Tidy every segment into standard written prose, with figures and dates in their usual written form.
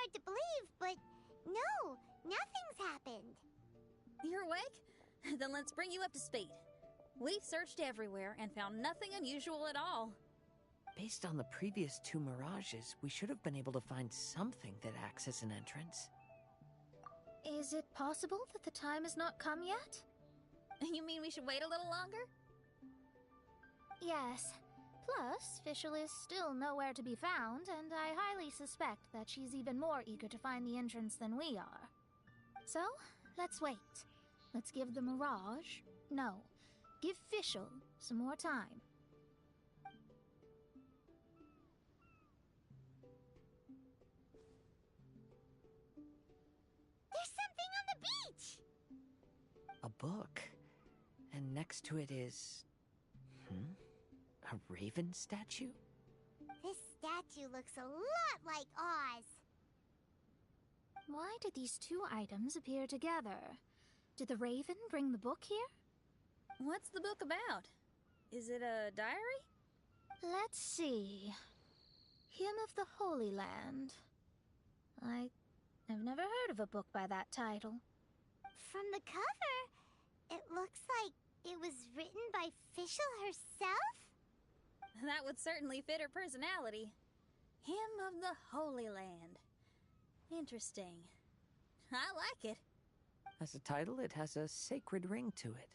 hard to believe, but no, nothing's happened. You're awake? Then let's bring you up to speed. We've searched everywhere and found nothing unusual at all. Based on the previous 2 mirages, we should have been able to find something that acts as an entrance. Is it possible that the time has not come yet? You mean we should wait a little longer? Yes. Plus, Fischl is still nowhere to be found, and I highly suspect that she's even more eager to find the entrance than we are. So, let's wait. Let's give the Mirage... No, give Fischl some more time. There's something on the beach! A book. And next to it is... a raven statue? This statue looks a lot like Oz. Why did these 2 items appear together? Did the raven bring the book here? What's the book about? Is it a diary? Let's see. Hymn of the Holy Land. I've never heard of a book by that title. From the cover, it looks like it was written by Fischl herself? That would certainly fit her personality. Hymn of the Holy Land. Interesting. I like it. As a title, it has a sacred ring to it.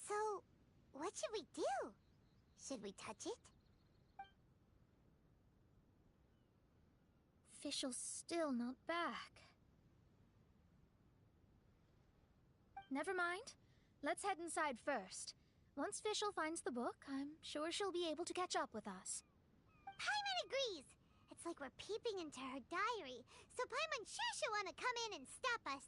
So, what should we do? Should we touch it? Fischl's still not back. Never mind. Let's head inside first. Once Fischl finds the book, I'm sure she'll be able to catch up with us. Paimon agrees! It's like we're peeping into her diary, so Paimon's sure she'll want to come in and stop us.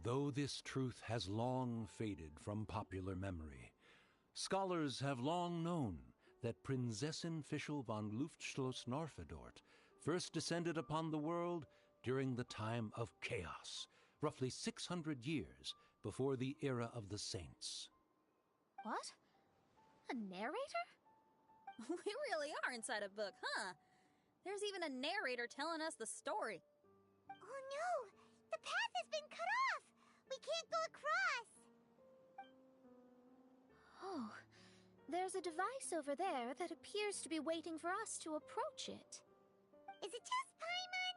Though this truth has long faded from popular memory, scholars have long known that Prinzessin Fischl von Luftschloss-Norfedort first descended upon the world during the time of chaos, roughly 600 years before the era of the saints. What? A narrator? We really are inside a book, huh? There's even a narrator telling us the story. Oh no! The path has been cut off! We can't go across! Oh, there's a device over there that appears to be waiting for us to approach it. Is it just Paimon?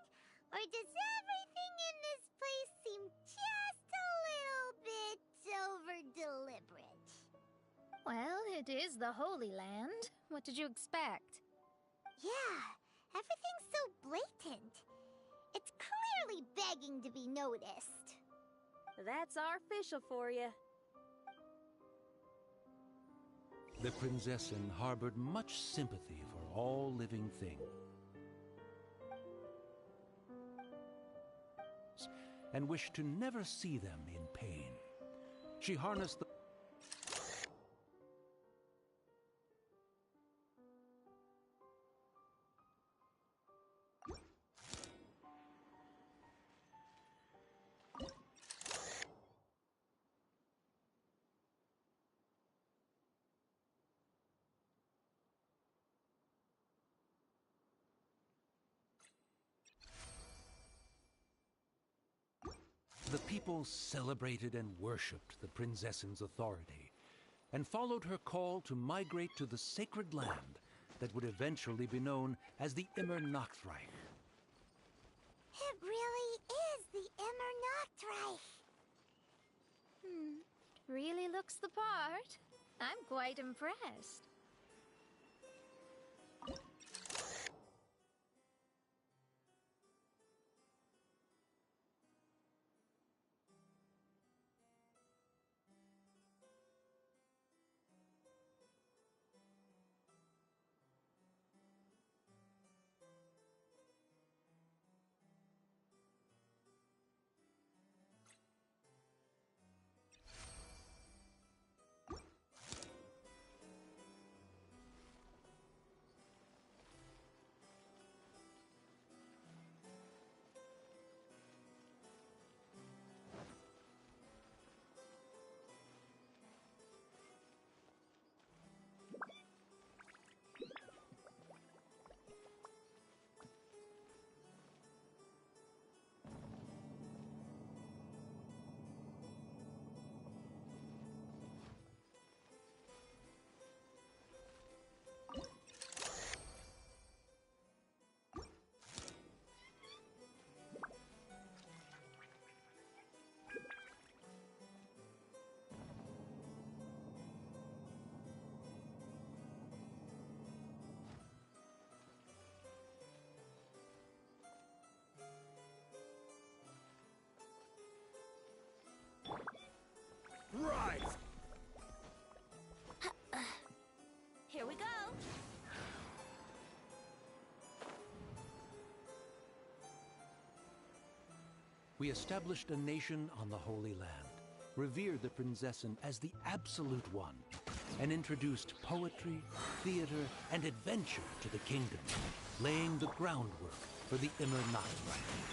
Or does everything in this place seem just a little bit over-deliberate? Well, it is the Holy Land. What did you expect? Yeah, everything's so blatant. It's clearly begging to be noticed. That's our Fischl for you. The Prinzessin harbored much sympathy for all living things, and wished to never see them in pain. She harnessed the The people celebrated and worshipped the Prinzessin's authority, and followed her call to migrate to the sacred land that would eventually be known as the Immer Nachtreich. It really is the Immer Nachtreich. It really looks the part. I'm quite impressed. Right! Here we go. We established a nation on the Holy Land, revered the Prinzessin as the absolute one, and introduced poetry, theater, and adventure to the kingdom, laying the groundwork for the Immer Nachtreich.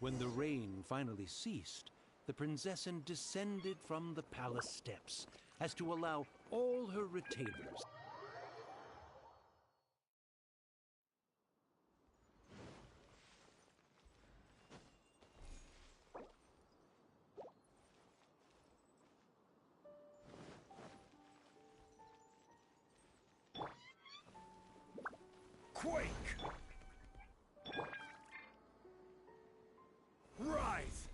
When the rain finally ceased, the Prinzessin descended from the palace steps as to allow all her retainers. Quake! Rise!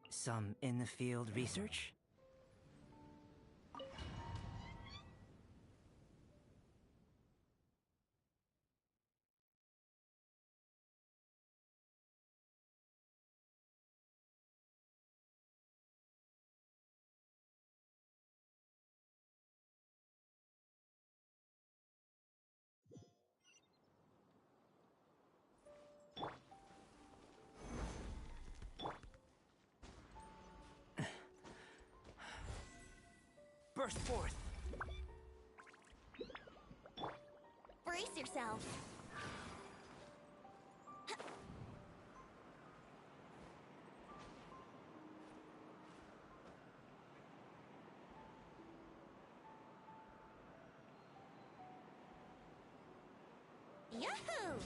Some in-the-field research? Burst forth! Brace yourself. Yahoo!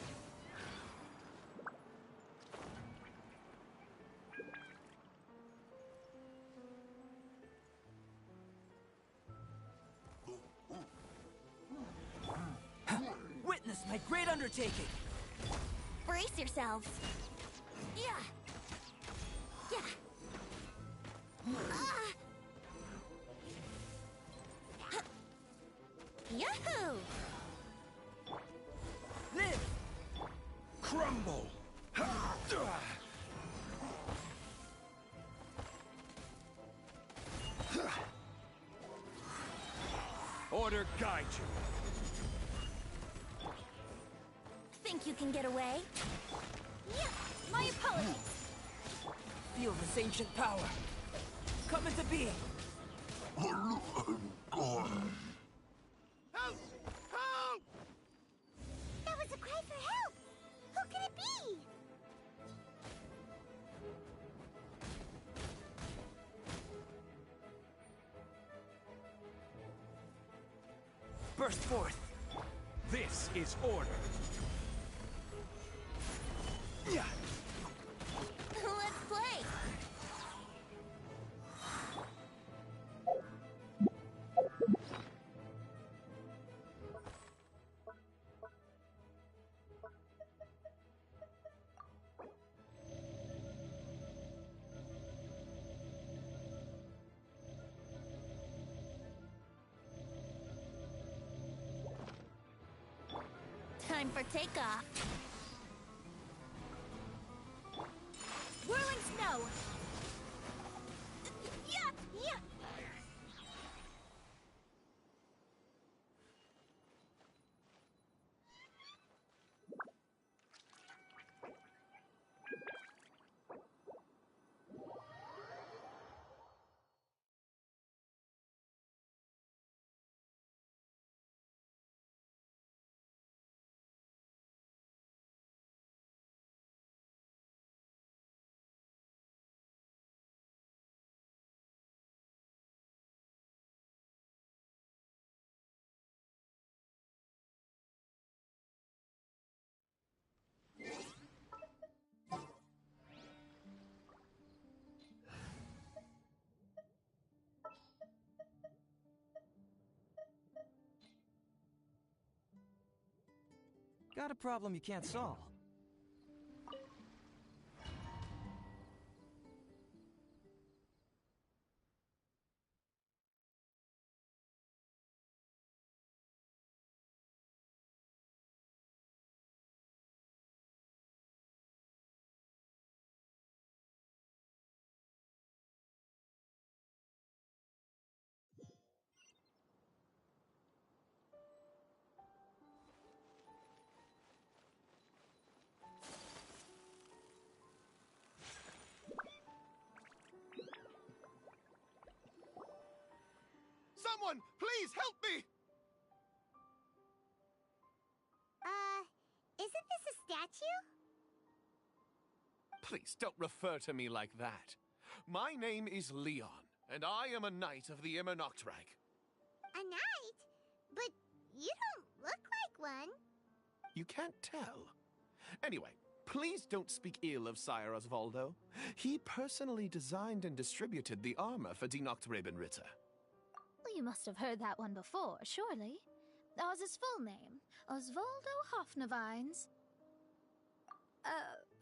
Witness my great undertaking! Brace yourselves. Yeah. Yeah. Yahoo! Live! Crumble! Order guide you. Think you can get away? Yeah. My apologies. Feel this ancient power! Come into being! Help! Help! That was a cry for help. Who could it be? Burst forth! This is order. Yeah. Let's play. time for takeoff. Whirling snow. Yeah, yeah. Got a problem you can't solve. Someone, please help me! Isn't this a statue? Please don't refer to me like that. My name is Leon, and I am a knight of the Noctrag. A knight? But you don't look like one. You can't tell. Anyway, please don't speak ill of Sire Osvaldo. He personally designed and distributed the armor for Die Nachtrebenritter. Well, you must have heard that one before, surely. That was his full name, Osvaldo Hoffnevines.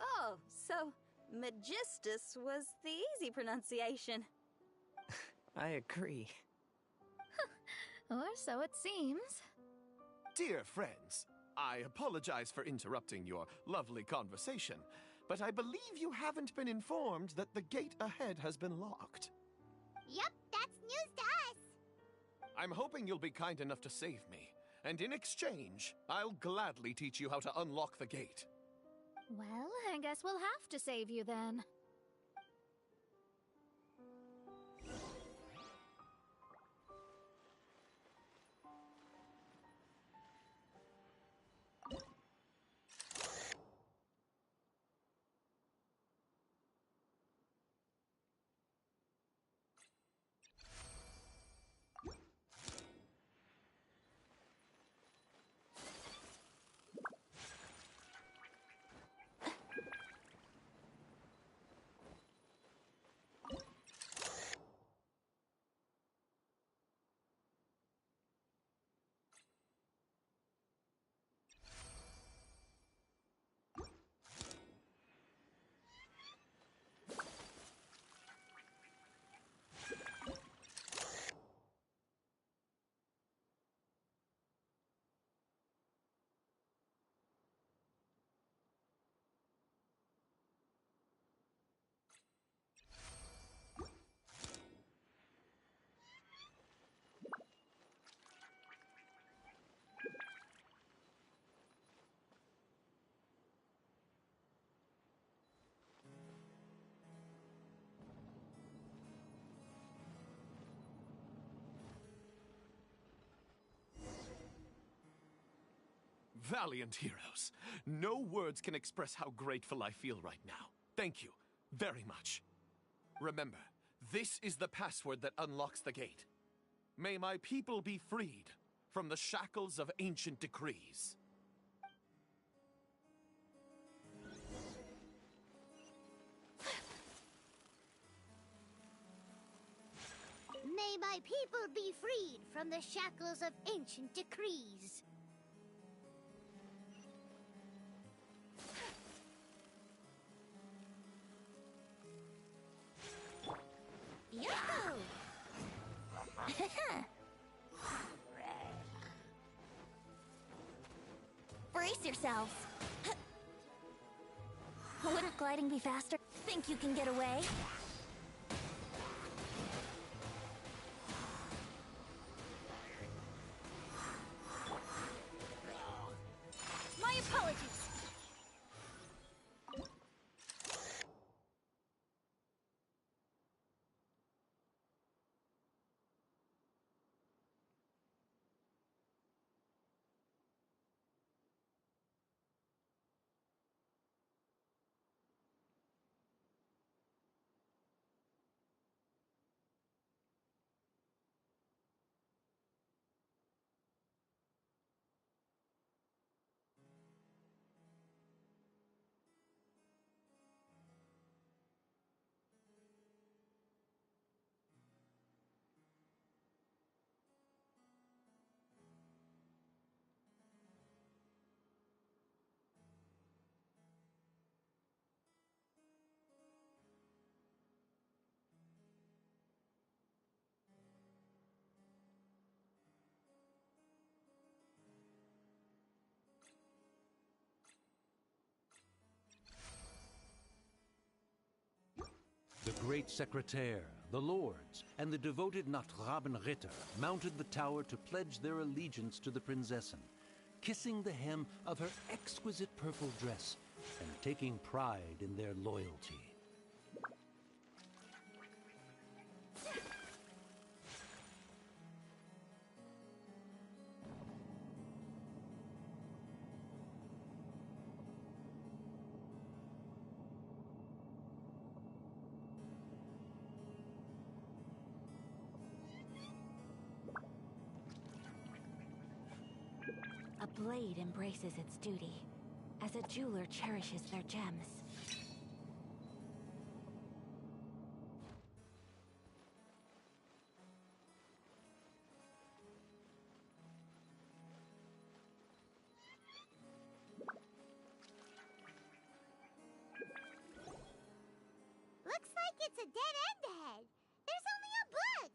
Oh, so Magistus was the easy pronunciation. I agree. Or so it seems. Dear friends, I apologize for interrupting your lovely conversation, but I believe you haven't been informed that the gate ahead has been locked. Yep, that's news to us. I'm hoping you'll be kind enough to save me, and in exchange, I'll gladly teach you how to unlock the gate. Well, I guess we'll have to save you then. Valiant heroes. No words can express how grateful I feel right now. Thank you very much. Remember, this is the password that unlocks the gate. May my people be freed from the shackles of ancient decrees. May my people be freed from the shackles of ancient decrees. Yoo-hoo! Brace yourselves! Wouldn't gliding be faster? Think you can get away? My apologies! The great secretaire, the lords, and the devoted Nachtrabenritter mounted the tower to pledge their allegiance to the Prinzessin, kissing the hem of her exquisite purple dress and taking pride in their loyalty. A blade embraces its duty, as a jeweler cherishes their gems. Looks like it's a dead end ahead. There's only a book.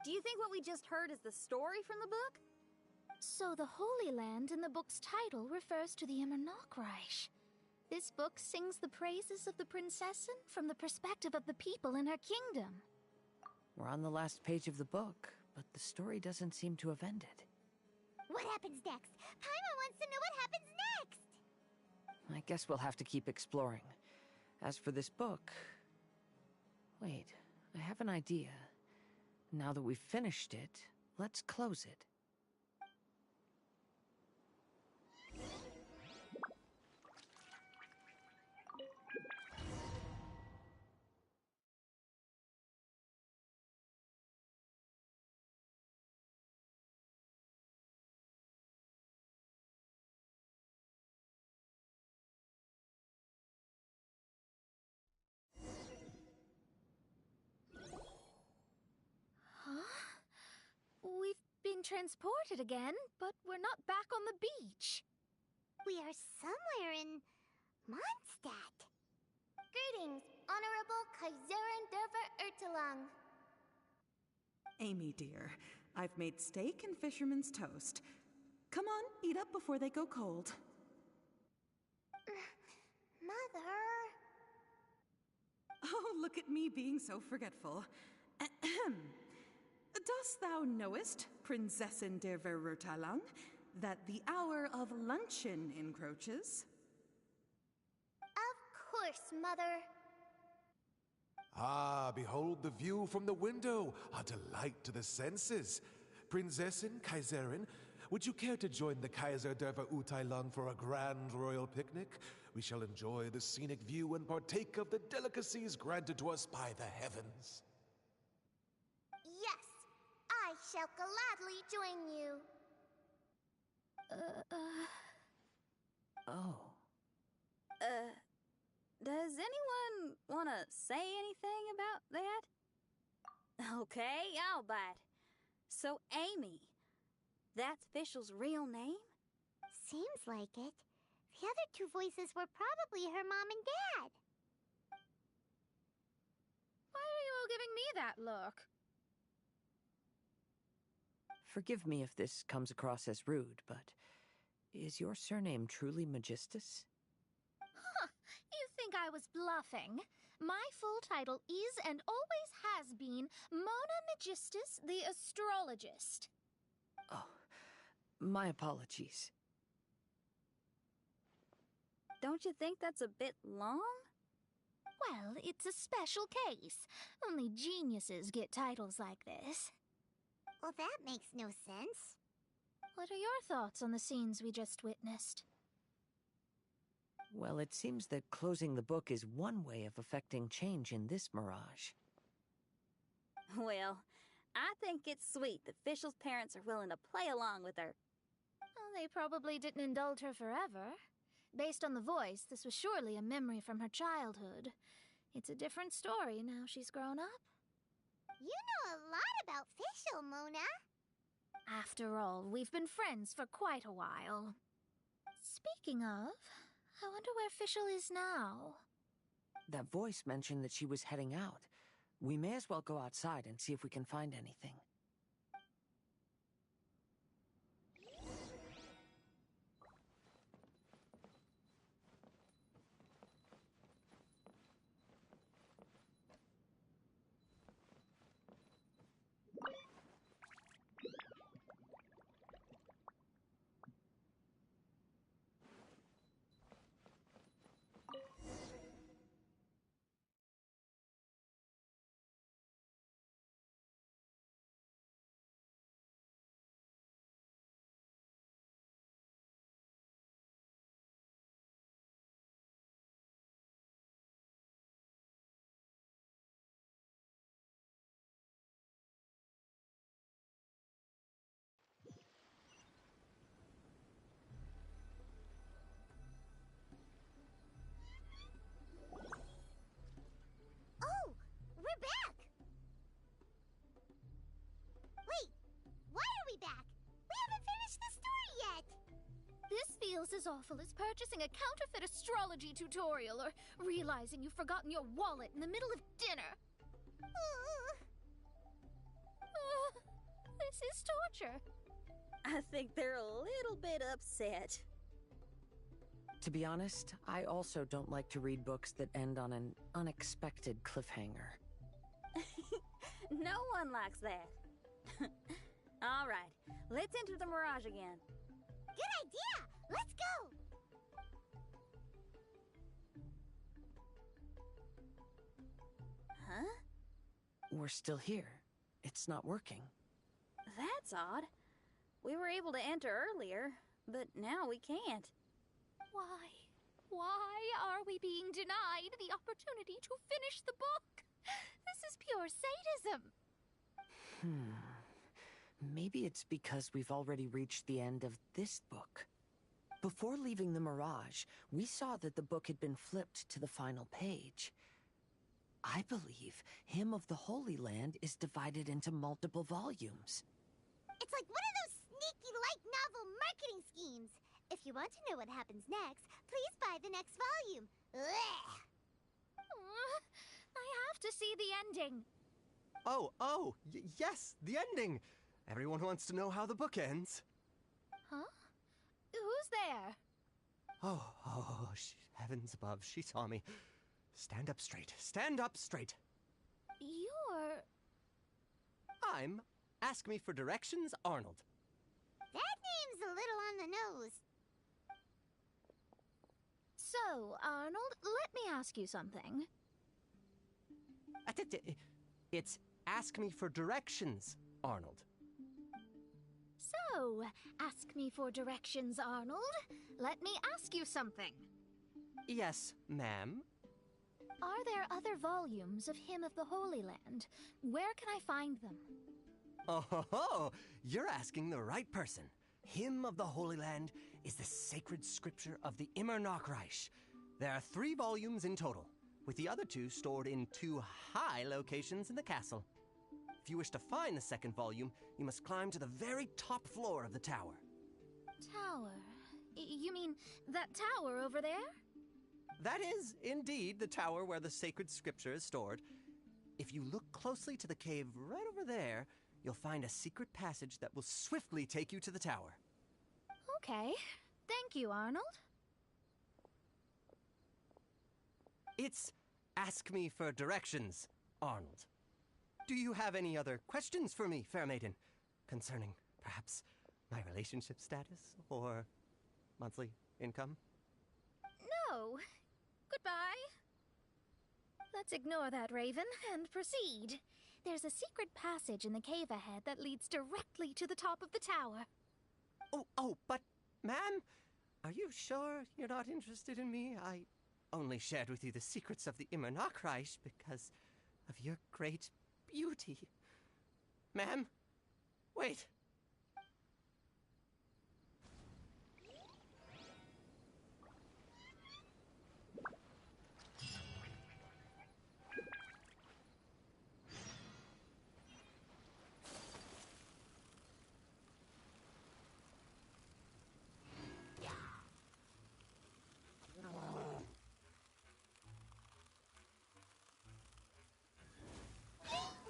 Do you think what we just heard is the story from the book? So the Holy Land in the book's title refers to the Immernachtreich. This book sings the praises of the Prinzessin from the perspective of the people in her kingdom. We're on the last page of the book, but the story doesn't seem to have ended. What happens next? Paimon wants to know what happens next. I guess we'll have to keep exploring. As for this book... Wait, I have an idea. Now that we've finished it, let's close it. We've been transported again, but we're not back on the beach. We are somewhere in Mondstadt. Greetings, Honorable Kaiserin Derver Ertelang. Amy, dear, I've made steak and fisherman's toast. Come on, eat up before they go cold. Mother... Oh, look at me being so forgetful. Ahem. Dost thou knowest, Prinzessin der Verurteilung, that the hour of luncheon encroaches? Of course, Mother. Ah, behold the view from the window, a delight to the senses. Prinzessin, Kaiserin, would you care to join the Kaiser der Verurteilung for a grand royal picnic? We shall enjoy the scenic view and partake of the delicacies granted to us by the heavens. Yes, I shall gladly join you. Oh. Does anyone want to say anything about that? Okay, I'll bite. So, Amy, that's Fischl's real name? Seems like it. The other two voices were probably her mom and dad. Why are you all giving me that look? Forgive me if this comes across as rude, but Is your surname truly Magistus? Huh, you think I was bluffing? My full title is and always has been Mona Magistus the Astrologist. Oh, my apologies. Don't you think that's a bit long? Well, it's a special case. Only geniuses get titles like this. Well, that makes no sense. What are your thoughts on the scenes we just witnessed? Well, it seems that closing the book is one way of affecting change in this mirage. Well, I think it's sweet that Fischl's parents are willing to play along with her. Well, they probably didn't indulge her forever. Based on the voice, this was surely a memory from her childhood. It's a different story now she's grown up. You know a lot about Fischl, Mona. After all, we've been friends for quite a while. Speaking of, I wonder where Fischl is now. That voice mentioned that she was heading out. We may as well go outside and see if we can find anything. Oh, we're back! Wait, why are we back? We haven't finished the story yet! This feels as awful as purchasing a counterfeit astrology tutorial or realizing you've forgotten your wallet in the middle of dinner. This is torture. I think they're a little bit upset. To be honest, I also don't like to read books that end on an unexpected cliffhanger. No one likes that. All right, let's enter the mirage again. Good idea! Let's go! Huh? We're still here. It's not working. That's odd. We were able to enter earlier, but now we can't. Why? Why are we being denied the opportunity to finish the book? This is pure sadism. Maybe it's because we've already reached the end of this book. Before leaving the Mirage, we saw that the book had been flipped to the final page. I believe Hymn of the Holy Land is divided into multiple volumes. It's like one of those sneaky light novel marketing schemes. If you want to know what happens next, please buy the next volume. Ugh. I have to see the ending. Yes, the ending. Everyone wants to know how the book ends. Huh? Who's there? Heavens above, she saw me. Stand up straight. Stand up straight. You're... I'm Ask Me for Directions, Arnold. That name's a little on the nose. So, Arnold, let me ask you something. It's Ask Me for Directions, Arnold. So, ask me for directions, Arnold. Let me ask you something. Yes, ma'am. Are there other volumes of Hymn of the Holy Land? Where can I find them? Oh, you're asking the right person. Hymn of the Holy Land is the sacred scripture of the Immernochreich. There are 3 volumes in total, with the other 2 stored in 2 high locations in the castle. If you wish to find the second volume, you must climb to the very top floor of the tower. Tower? You mean that tower over there? That is, indeed, the tower where the sacred scripture is stored. If you look closely to the cave right over there, you'll find a secret passage that will swiftly take you to the tower. Okay. Thank you, Arnold. It's ask me for directions, Arnold. Do you have any other questions for me, fair maiden? Concerning, perhaps, my relationship status or monthly income? No. Goodbye. Let's ignore that, Raven, and proceed. There's a secret passage in the cave ahead that leads directly to the top of the tower. Oh, but, ma'am, are you sure you're not interested in me? I only shared with you the secrets of the Immernachtreich because of your great beauty. Ma'am, wait.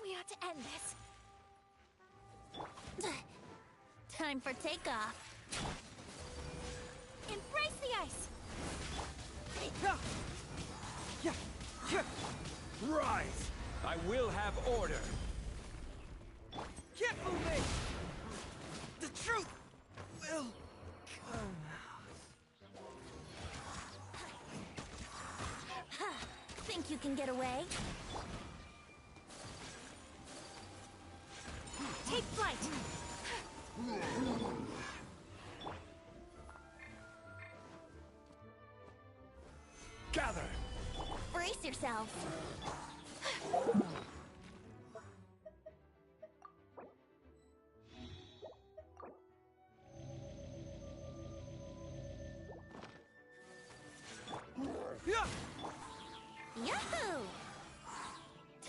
We ought to end this. Time for takeoff. Embrace the ice! Rise! I will have order. Keep moving! The truth will come out. Think you can get away? Take flight! Gather! Brace yourselves! Yahoo!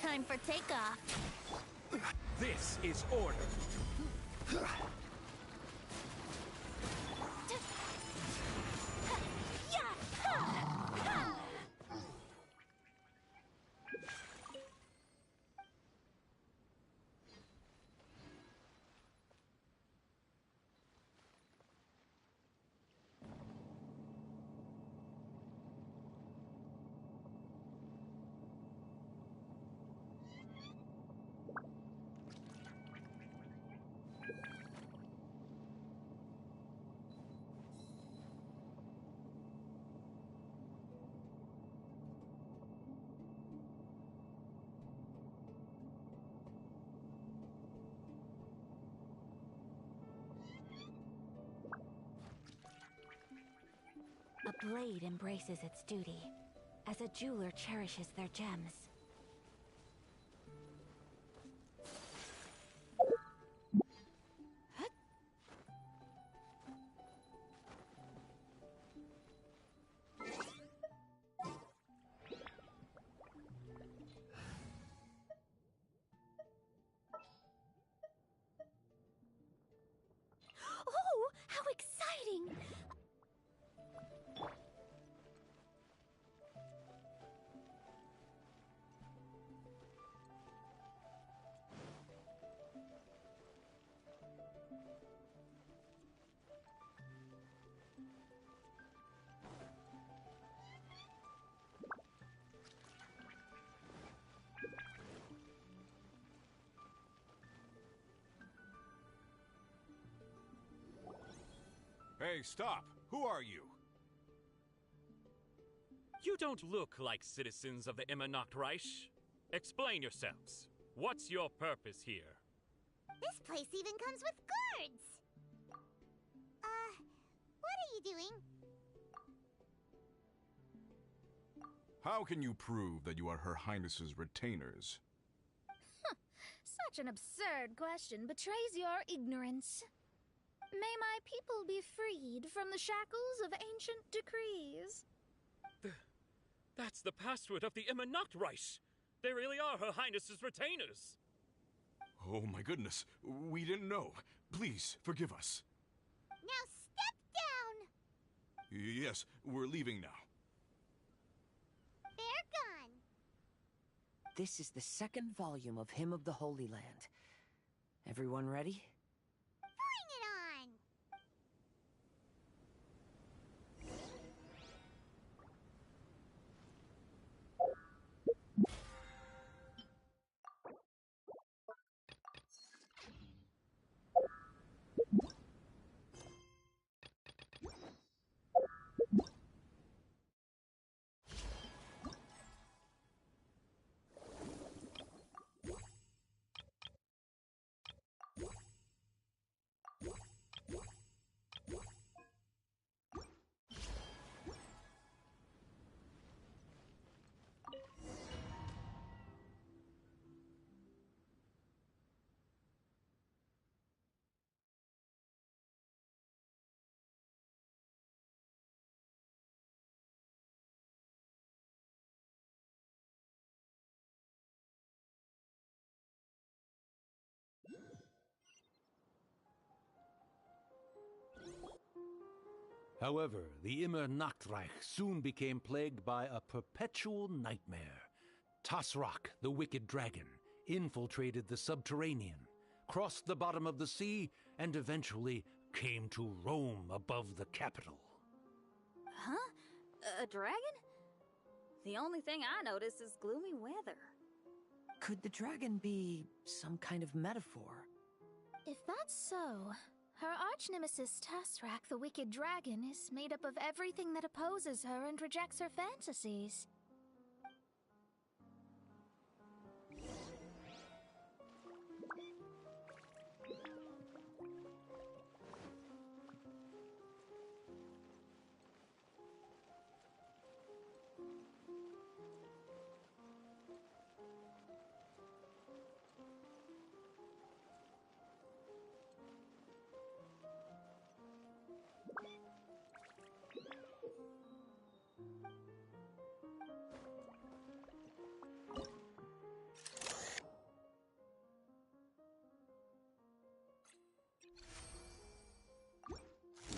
Time for takeoff. This is order. A blade embraces its duty, as a jeweler cherishes their gems. Oh, how exciting! Hey, stop! Who are you? You don't look like citizens of the Immernachtreich. Explain yourselves. What's your purpose here? This place even comes with guards! What are you doing? How can you prove that you are Her Highness's retainers? Such an absurd question betrays your ignorance. May my people be freed from the shackles of ancient decrees. That's the password of the Immernachtreich. They really are Her Highness's retainers. Oh my goodness, we didn't know. Please, forgive us. Now step down! Yes, we're leaving now. They're gone. This is the second volume of Hymn of the Holy Land. Everyone ready? Bring it on! However, the Immer Nachtreich soon became plagued by a perpetual nightmare. Tasrak, the wicked dragon, infiltrated the subterranean, crossed the bottom of the sea, and eventually came to roam above the capital. Huh? A dragon? The only thing I notice is gloomy weather. Could the dragon be some kind of metaphor? If that's so, her arch-nemesis Tasrak, the wicked dragon, is made up of everything that opposes her and rejects her fantasies.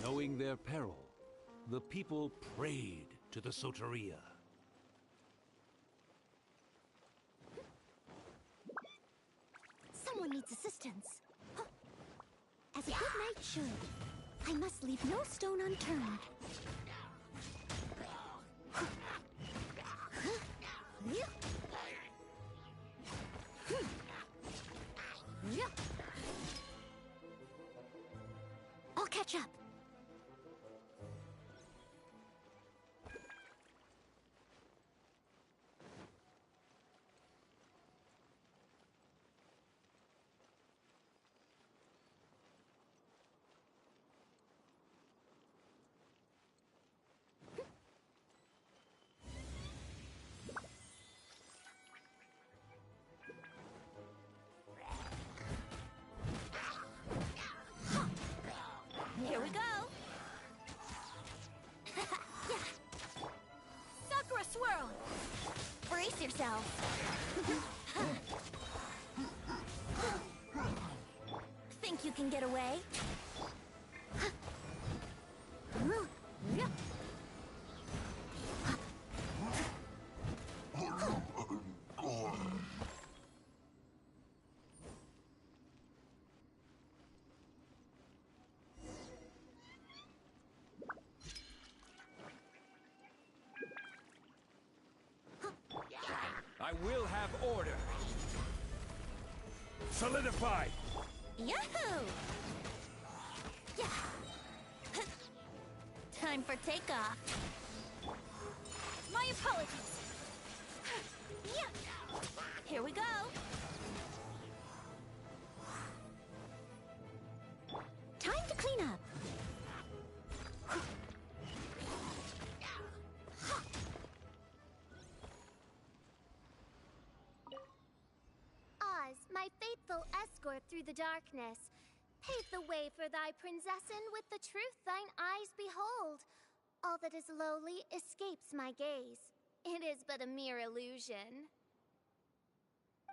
Knowing their peril, the people prayed to the Soteria. Someone needs assistance. Huh. As a good knight should, I must leave no stone unturned. I'll catch up. Here we go. Sakura swirl. Brace yourself. Think you can get away? I will have order. Solidify! Yahoo! Yeah. Time for takeoff. My apologies. Yeah. Here we go. Time to clean up. Oz, my faithful escort through the darkness, pave the way for thy princessin with the truth thine eyes behold. All that is lowly escapes my gaze. It is but a mere illusion.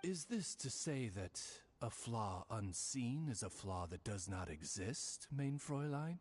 Is this to say that a flaw unseen is a flaw that does not exist, mein Fräulein?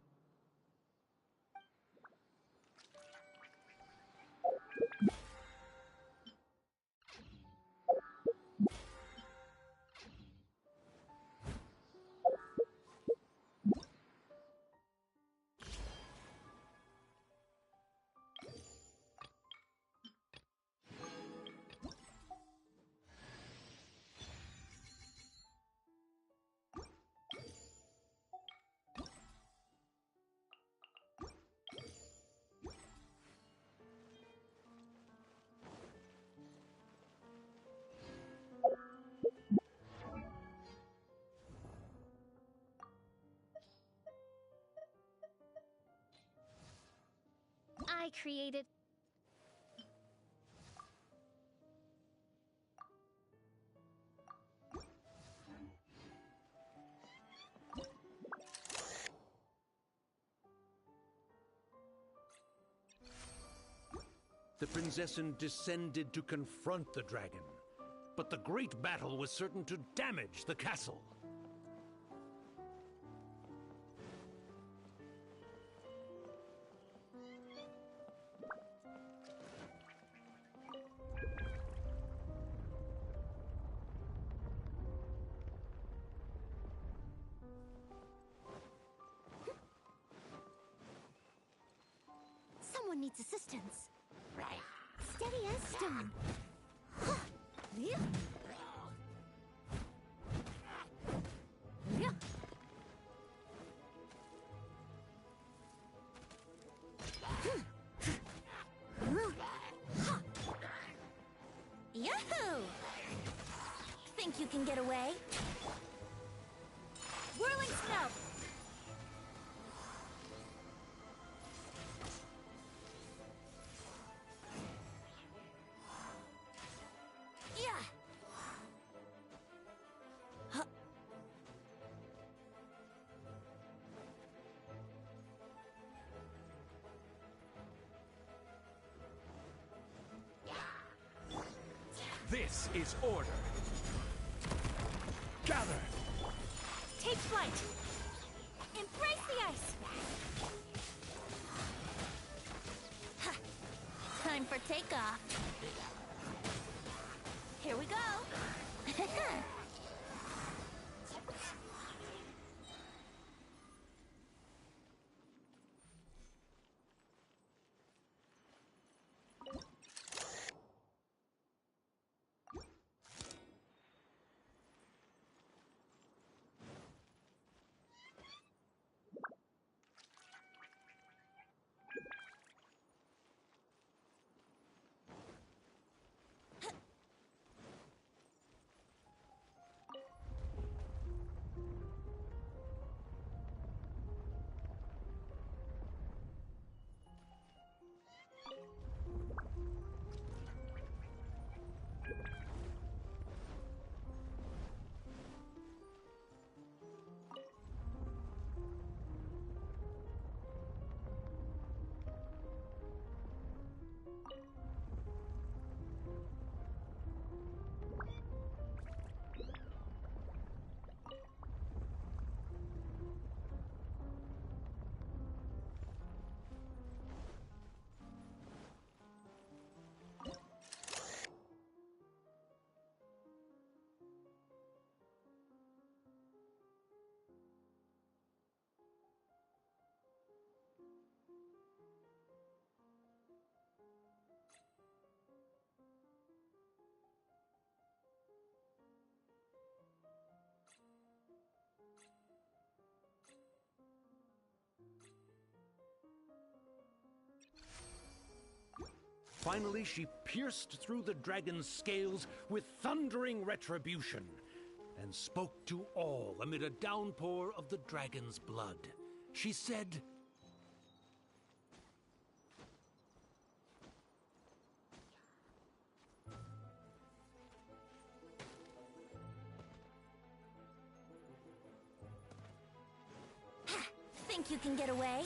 I created... The princessin descended to confront the dragon, but the great battle was certain to damage the castle. needs assistance. Right. Steady as stone. Yeah. Yeah. Yahoo! Think you can get away? Whirling snow! Yeah! Huh. This is order. Gather! Take flight! Embrace the ice! Ha. Time for takeoff. Here we go! Finally, she pierced through the dragon's scales with thundering retribution, and spoke to all amid a downpour of the dragon's blood. She said, Think you can get away?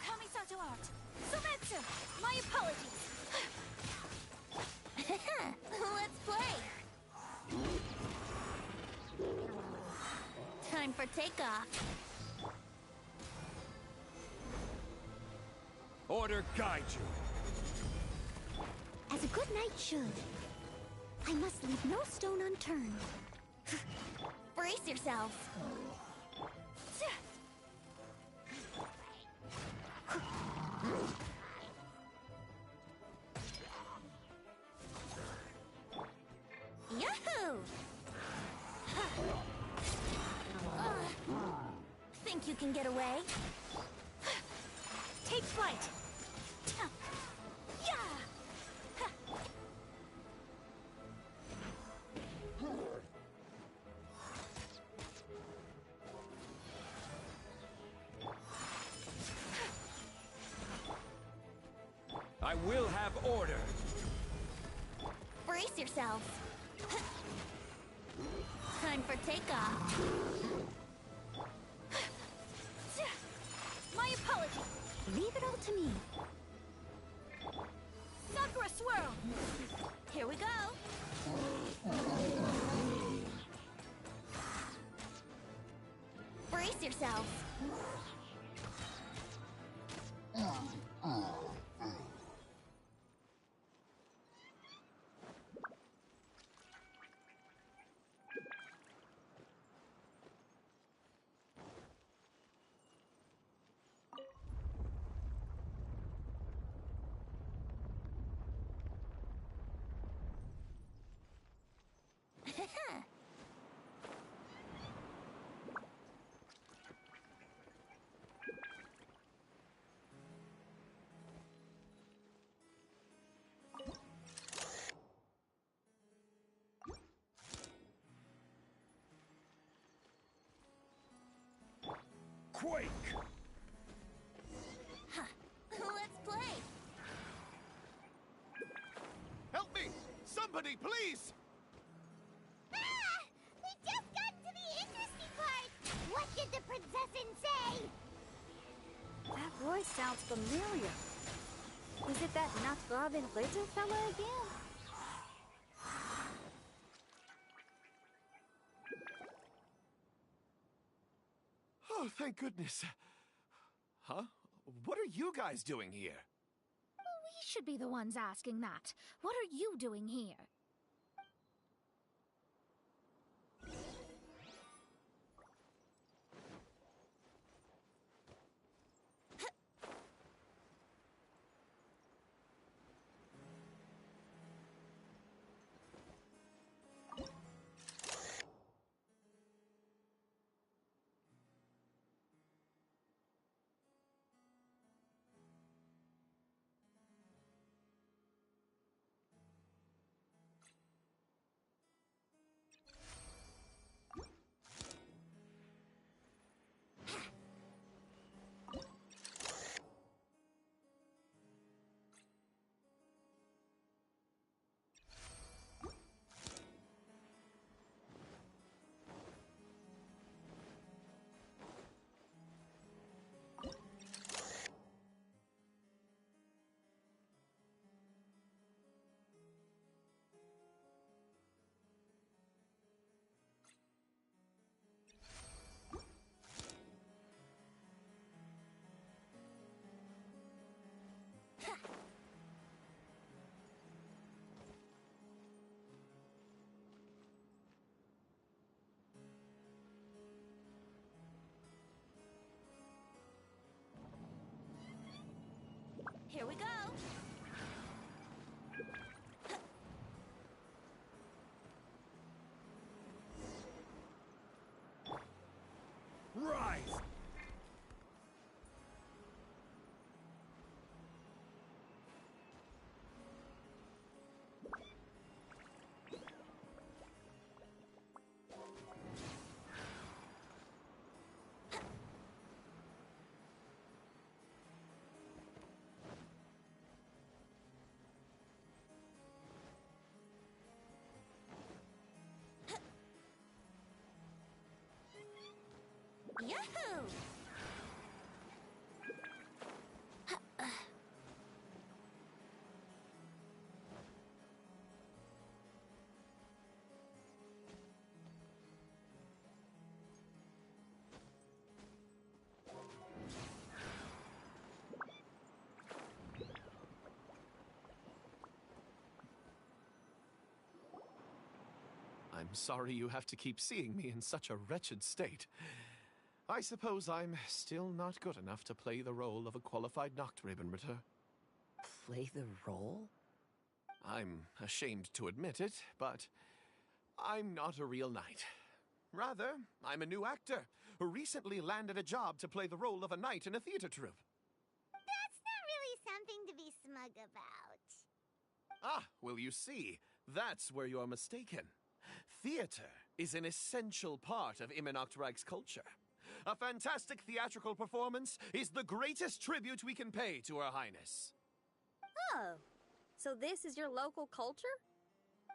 Kamisato art. Sometsu! My apologies! Let's play! Time for takeoff. "Order guide you." As a good knight should. I must leave no stone unturned. Brace yourselves. Yahoo! Think you can get away? Take flight! I will have order. Brace yourselves. Time for takeoff. My apologies. Leave it all to me. Sakura swirl. Here we go. Brace yourselves. Quake! Let's play. Help me! Somebody, please! Ah! We just got to the interesting part. What did the princessin say? That voice sounds familiar. Is it that not Robin Little fella again? Oh, thank goodness. Huh? What are you guys doing here? We should be the ones asking that. What are you doing here? Here we go. Rise! Yahoo! I'm sorry you have to keep seeing me in such a wretched state. I suppose I'm still not good enough to play the role of a qualified Noctribbon-Ritter. Play the role? I'm ashamed to admit it, but I'm not a real knight. Rather, I'm a new actor who recently landed a job to play the role of a knight in a theater troupe. That's not really something to be smug about. Ah, well, you see, that's where you're mistaken. Theater is an essential part of Immernachtreich's culture. A fantastic theatrical performance is the greatest tribute we can pay to Her Highness. Oh, so this is your local culture?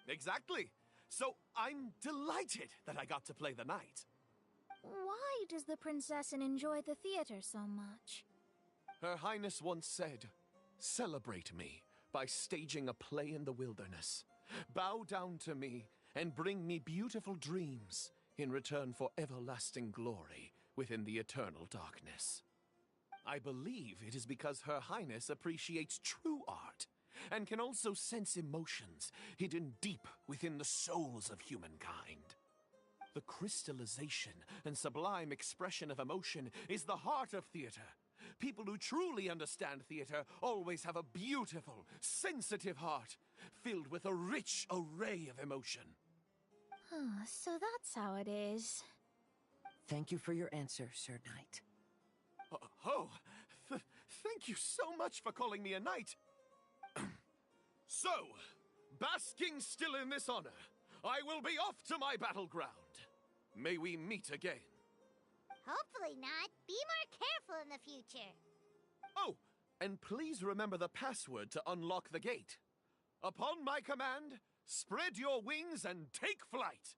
Exactly. So I'm delighted that I got to play the knight. Why does the Princessin enjoy the theater so much? Her Highness once said, "Celebrate me by staging a play in the wilderness. Bow down to me and bring me beautiful dreams in return for everlasting glory within the eternal darkness." I believe it is because Her Highness appreciates true art and can also sense emotions hidden deep within the souls of humankind. The crystallization and sublime expression of emotion is the heart of theater. People who truly understand theater always have a beautiful, sensitive heart filled with a rich array of emotion. So that's how it is. Thank you for your answer, Sir Knight. Thank you so much for calling me a knight. So, basking still in this honor, I will be off to my battleground. May we meet again. Hopefully not. Be more careful in the future. Oh, and please remember the password to unlock the gate. Upon my command, spread your wings and take flight.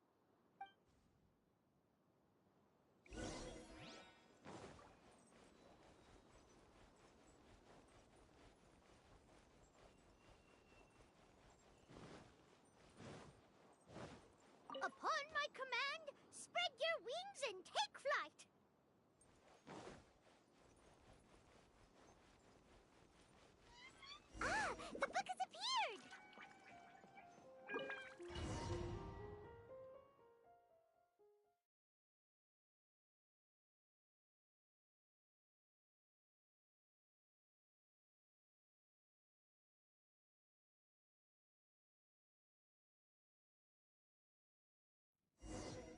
Upon my command, spread your wings and take flight. Ah, the book has appeared!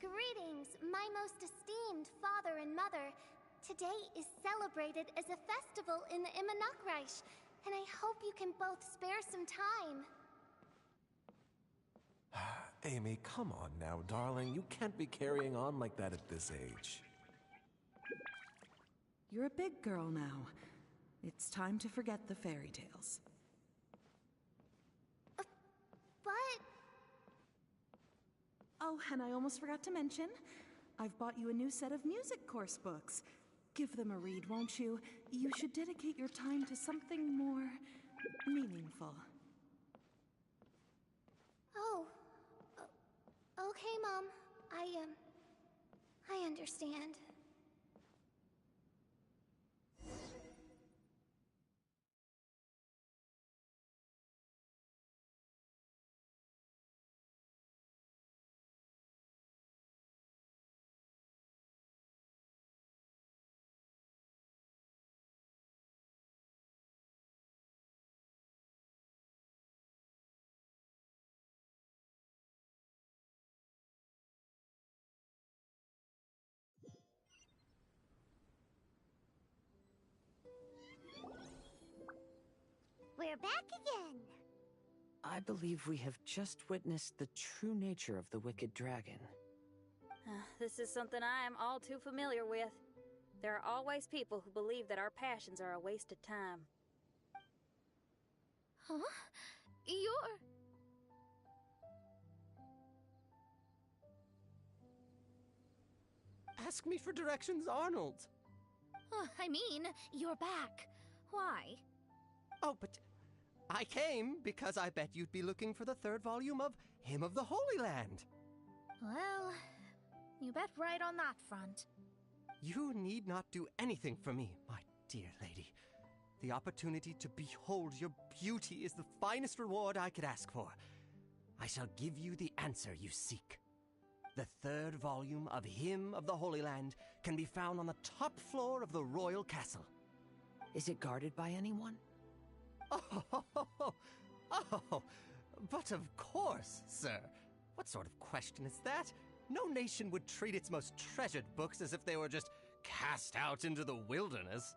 Greetings, my most esteemed father and mother. Today is celebrated as a festival in the Immonokreich, and I hope you can both spare some time. Amy, come on now, darling. You can't be carrying on like that at this age. You're a big girl now. It's time to forget the fairy tales. But... Oh, and I almost forgot to mention, I've bought you a new set of music course books. Give them a read, won't you? You should dedicate your time to something more meaningful. Oh. Okay, Mom. I understand. We're back again. I believe we have just witnessed the true nature of the wicked dragon. This is something I am all too familiar with. There are always people who believe that our passions are a waste of time. Huh? You're... Ask me for directions, Arnold. I mean, you're back. Why? Oh, but I came because I bet you'd be looking for the third volume of Hymn of the Holy Land. Well, you bet right on that front. You need not do anything for me, my dear lady. The opportunity to behold your beauty is the finest reward I could ask for. I shall give you the answer you seek. The third volume of Hymn of the Holy Land can be found on the top floor of the royal castle. Is it guarded by anyone? Oh, but of course, sir. What sort of question is that? No nation would treat its most treasured books as if they were just cast out into the wilderness.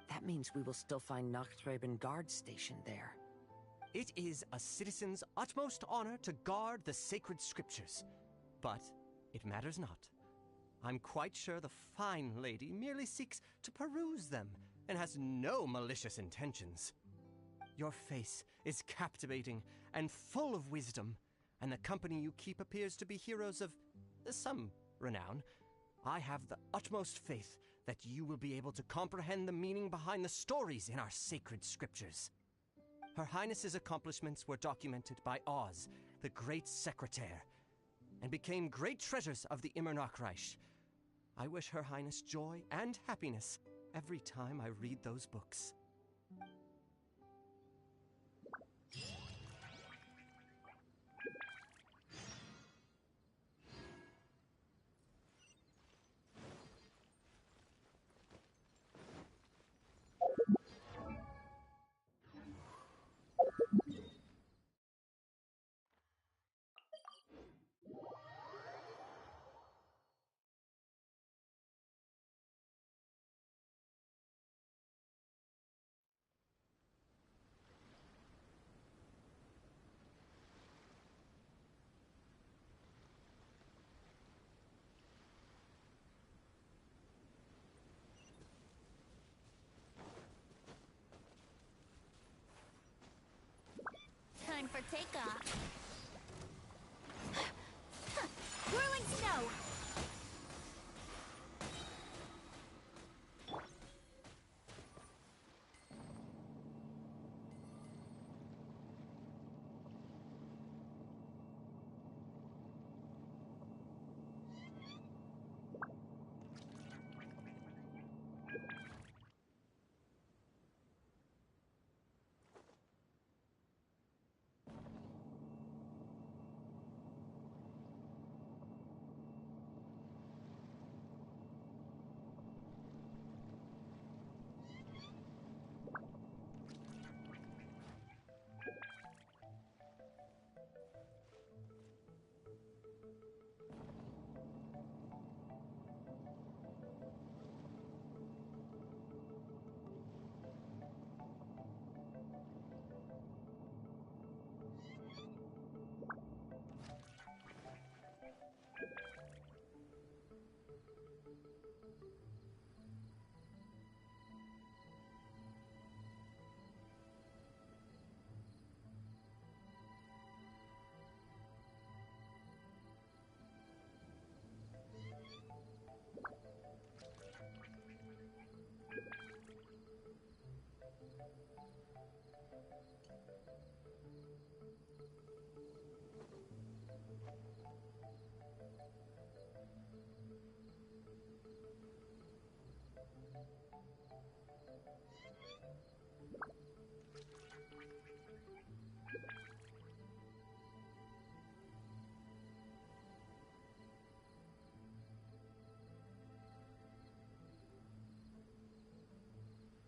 That means we will still find Nachthreben guard stationed there. It is a citizen's utmost honor to guard the sacred scriptures. But it matters not. I'm quite sure the fine lady merely seeks to peruse them and has no malicious intentions. Your face is captivating and full of wisdom, and the company you keep appears to be heroes of some renown. I have the utmost faith that you will be able to comprehend the meaning behind the stories in our sacred scriptures. Her Highness's accomplishments were documented by Oz, the Great Secretaire, and became great treasures of the Immernoch Reich. I wish Her Highness joy and happiness every time I read those books. Time for takeoff. Whirling snow!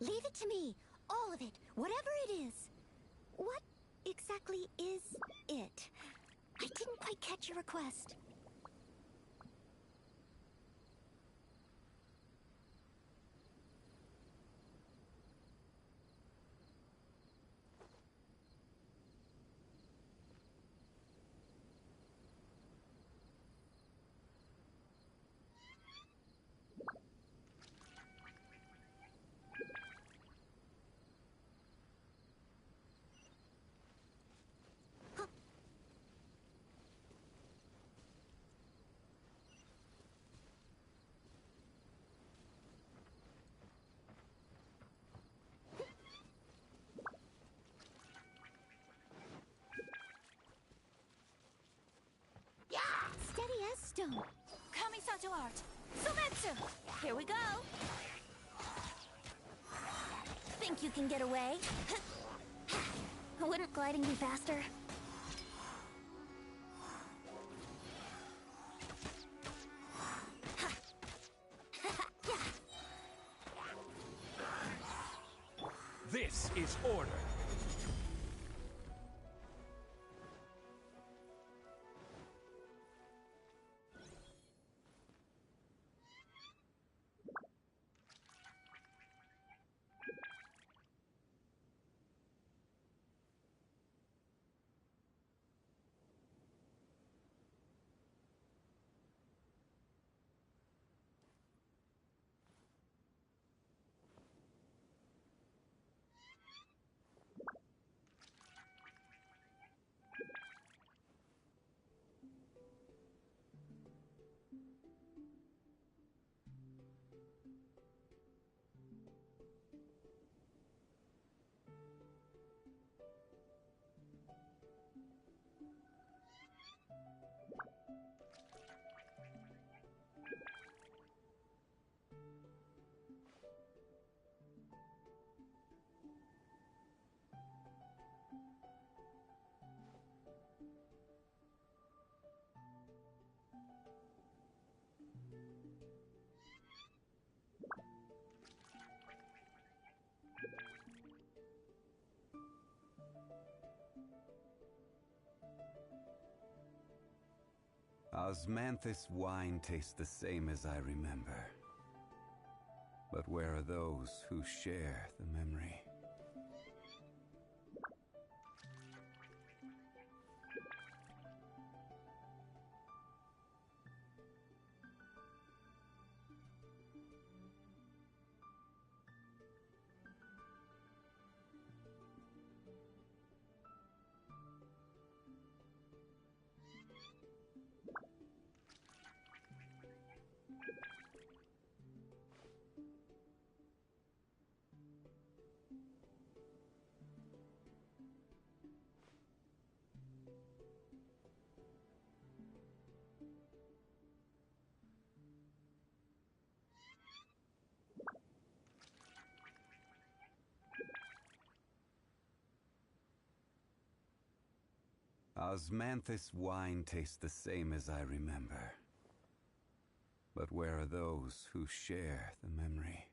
Leave it to me. All of it. Whatever it is. What exactly is it? I didn't quite catch your request. Steady as stone. Kamisato art. Sumetsu! Here we go. Think you can get away? Wouldn't gliding be faster? This is order. Osmanthus wine tastes the same as I remember. But where are those who share the memory? Osmanthus wine tastes the same as I remember. But where are those who share the memory?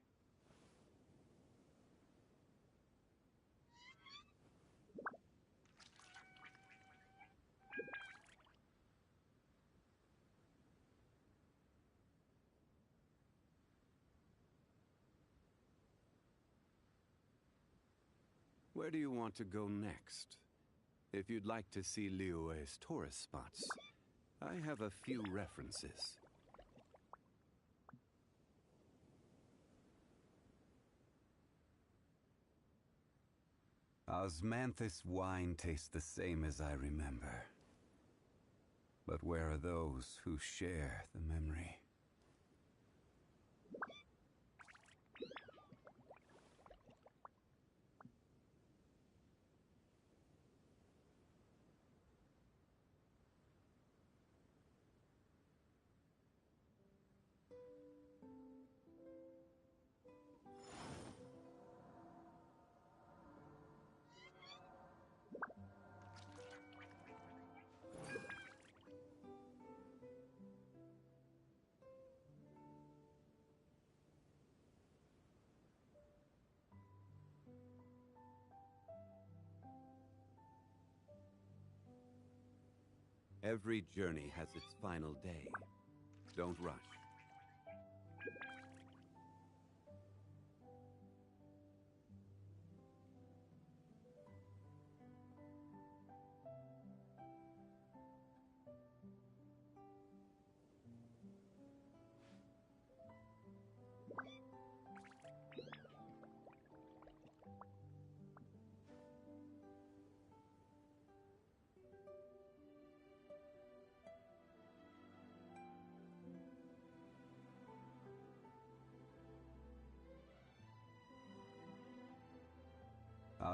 Where do you want to go next? If you'd like to see Liyue's tourist spots, I have a few references. Osmanthus wine tastes the same as I remember. But where are those who share the memory? Every journey has its final day. Don't rush.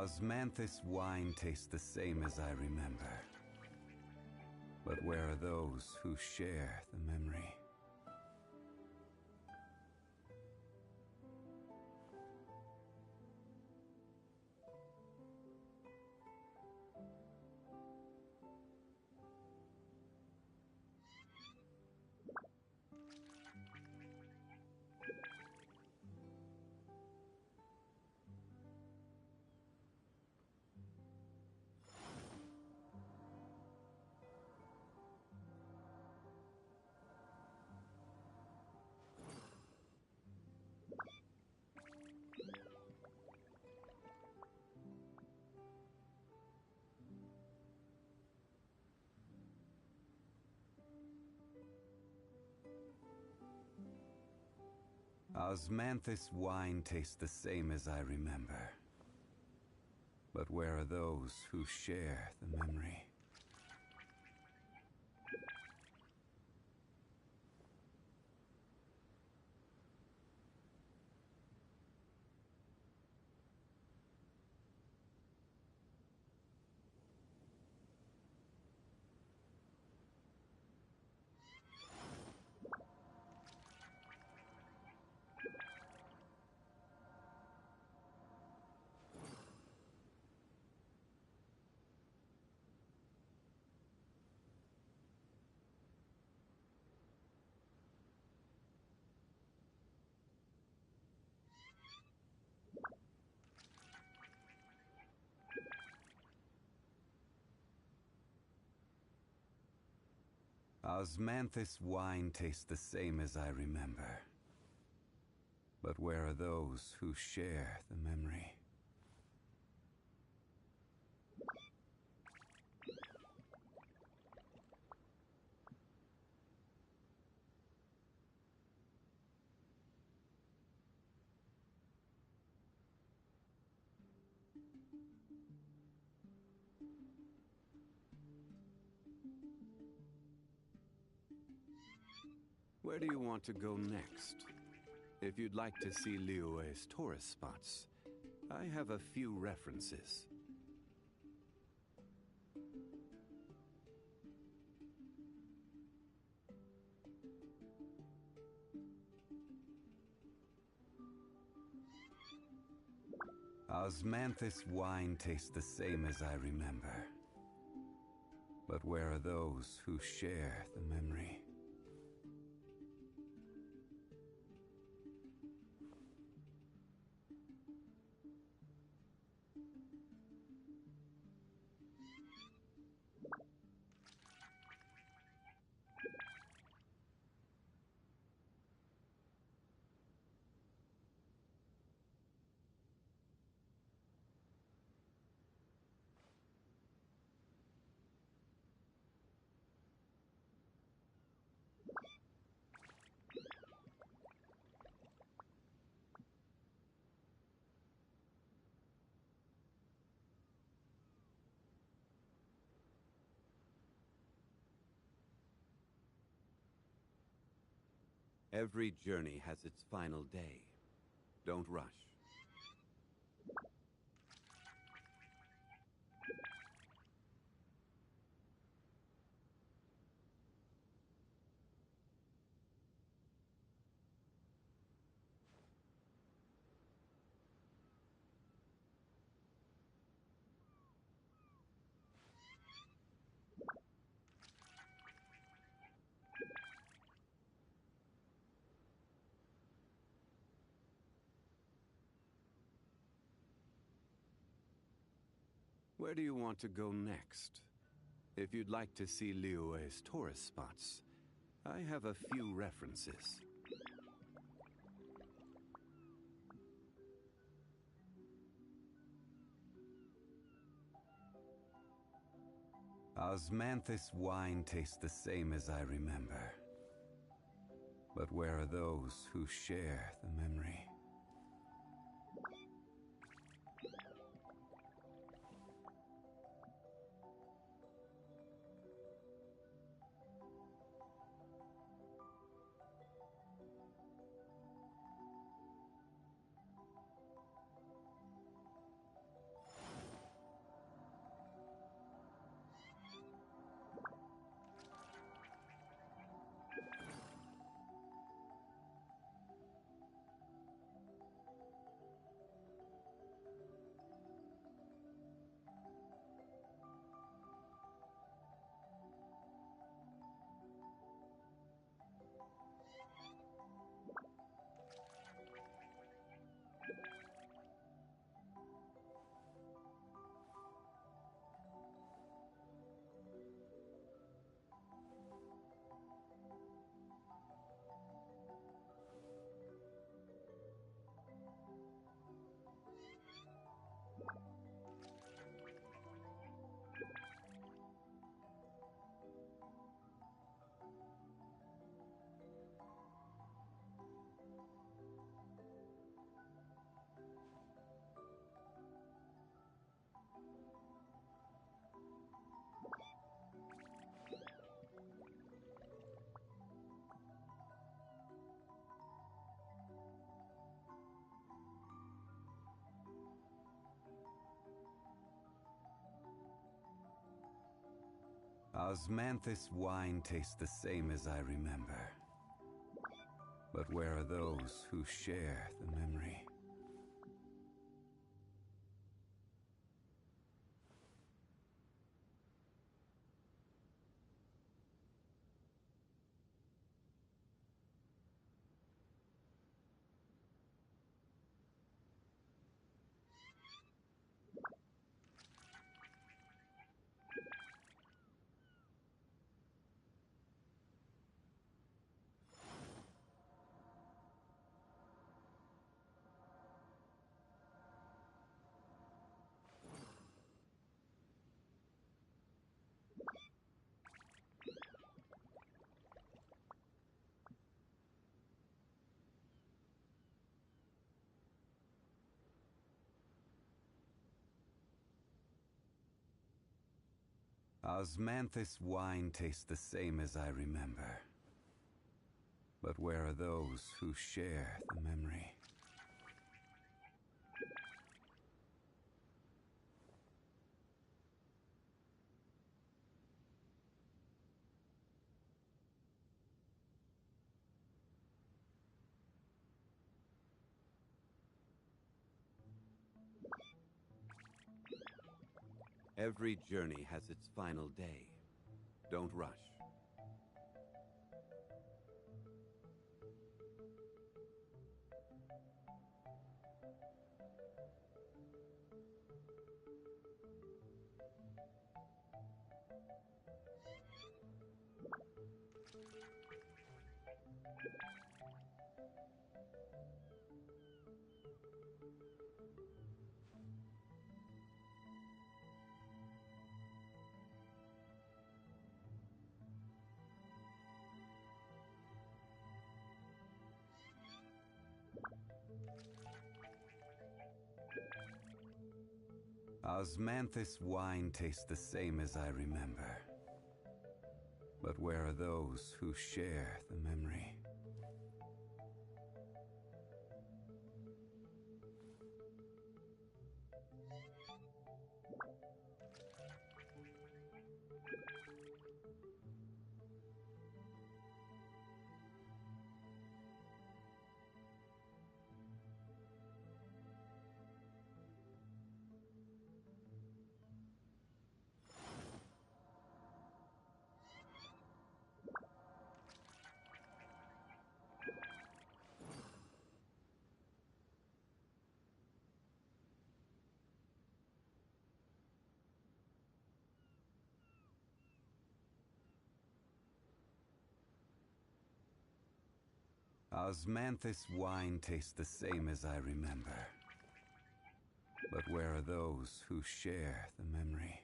Osmanthus wine tastes the same as I remember. But where are those who share the memory? Osmanthus wine tastes the same as I remember. But where are those who share the memory? Osmanthus wine tastes the same as I remember. But where are those who share the memory? Where do you want to go next? If you'd like to see Liyue's tourist spots, I have a few references. Osmanthus wine tastes the same as I remember. But where are those who share the memory? Every journey has its final day. Don't rush. Where do you want to go next? If you'd like to see Liyue's tourist spots, I have a few references. Osmanthus wine tastes the same as I remember. But where are those who share the memory? Osmanthus wine tastes the same as I remember. But where are those who share the memory? Osmanthus wine tastes the same as I remember. But where are those who share the memory? Every journey has its final day. Don't rush. Osmanthus wine tastes the same as I remember. But where are those who share the memory? Osmanthus wine tastes the same as I remember. But where are those who share the memory?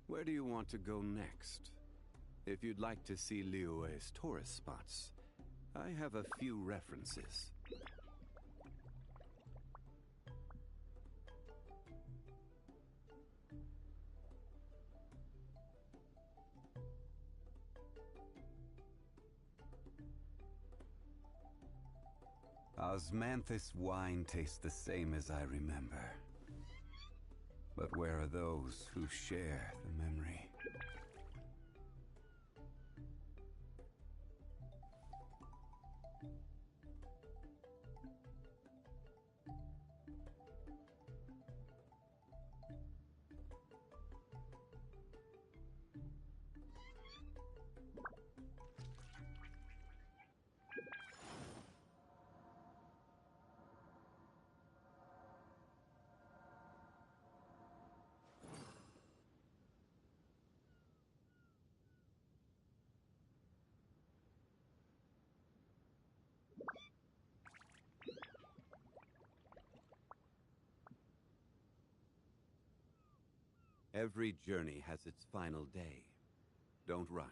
Where do you want to go next? If you'd like to see Liyue's tourist spots, I have a few references. Osmanthus wine tastes the same as I remember. But where are those who share the memory? Every journey has its final day. Don't rush.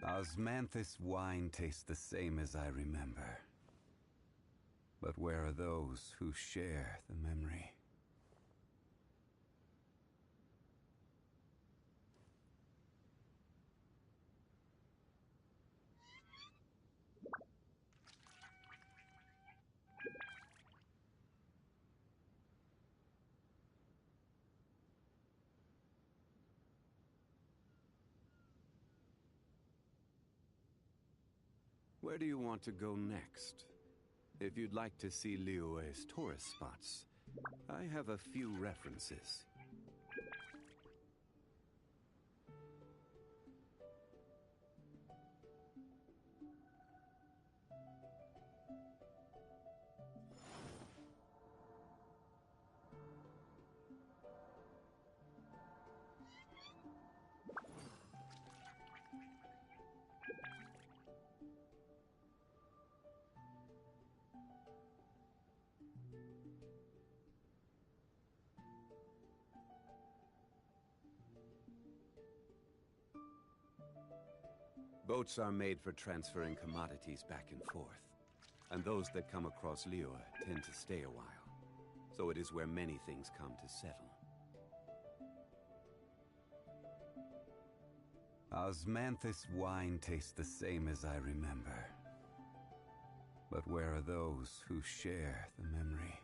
Osmanthus wine tastes the same as I remember. But where are those who share the memory? Where do you want to go next? If you'd like to see Liyue's tourist spots, I have a few references. Boats are made for transferring commodities back and forth, and those that come across Liyue tend to stay a while, so it is where many things come to settle. Osmanthus wine tastes the same as I remember. But where are those who share the memory?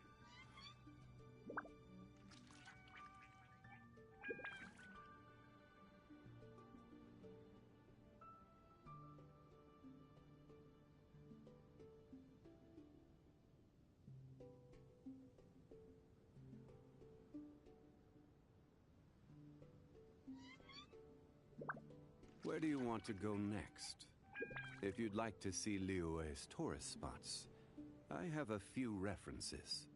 Where do you want to go next? If you'd like to see Liyue's tourist spots, I have a few references.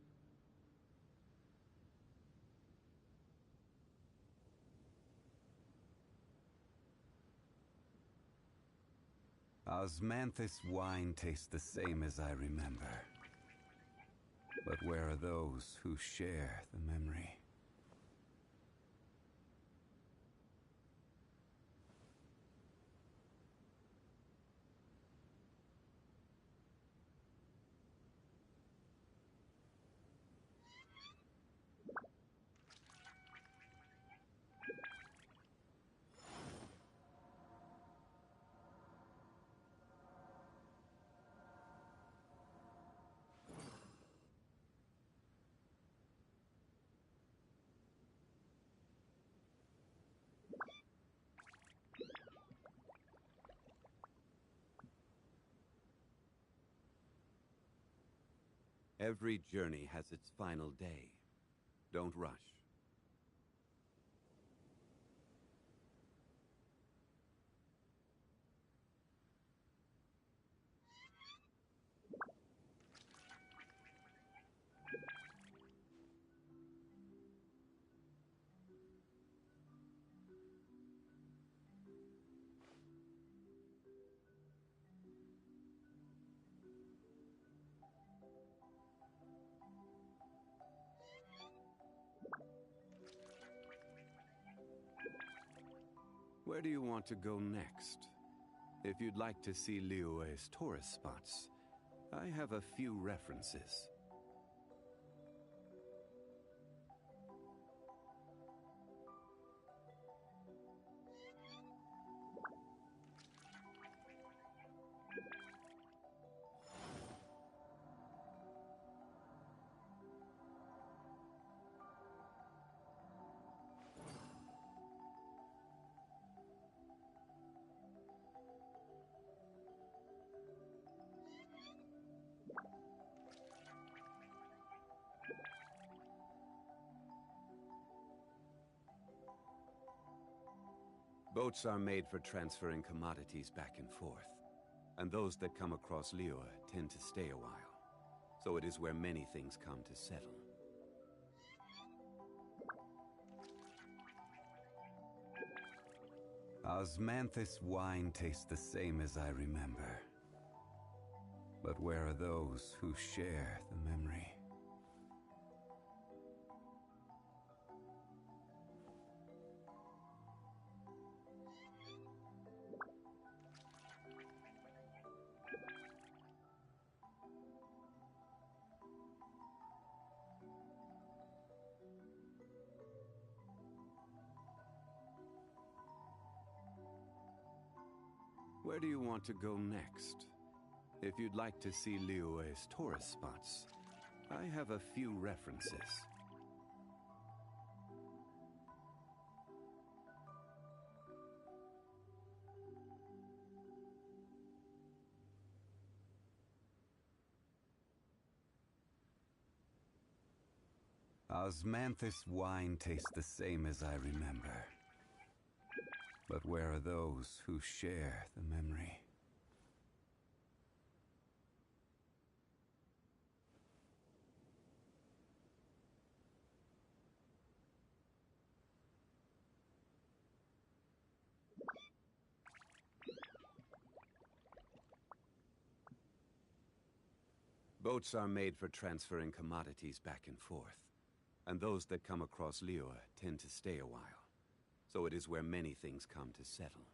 Osmanthus wine tastes the same as I remember. But where are those who share the memory? Every journey has its final day. Don't rush. Where do you want to go next? If you'd like to see Liyue's tourist spots, I have a few references. Boats are made for transferring commodities back and forth, and those that come across Liyue tend to stay a while, so it is where many things come to settle. Osmanthus wine tastes the same as I remember. But where are those who share the memory? Where do you want to go next? If you'd like to see Liyue's tourist spots, I have a few references. Osmanthus wine tastes the same as I remember. But where are those who share the memory? Boats are made for transferring commodities back and forth, and those that come across Lior tend to stay a while. So it is where many things come to settle.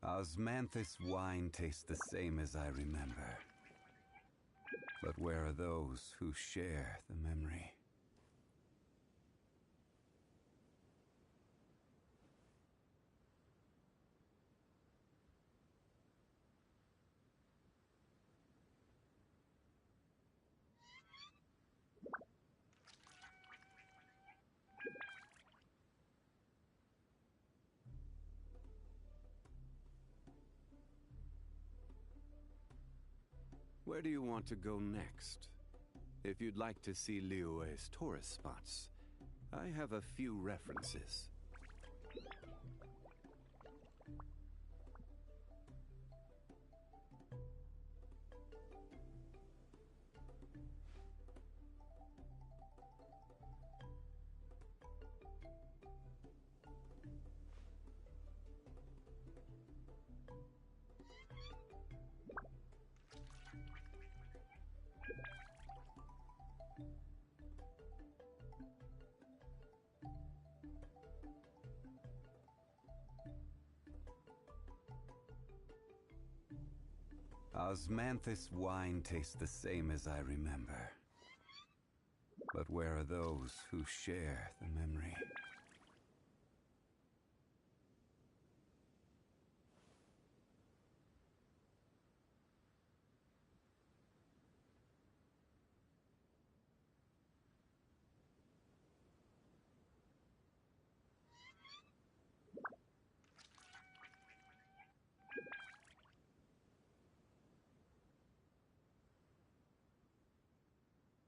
Osmanthus wine tastes the same as I remember. But where are those who share the memory? Where do you want to go next? If you'd like to see Liyue's tourist spots, I have a few references. Osmanthus wine tastes the same as I remember. But where are those who share the memory?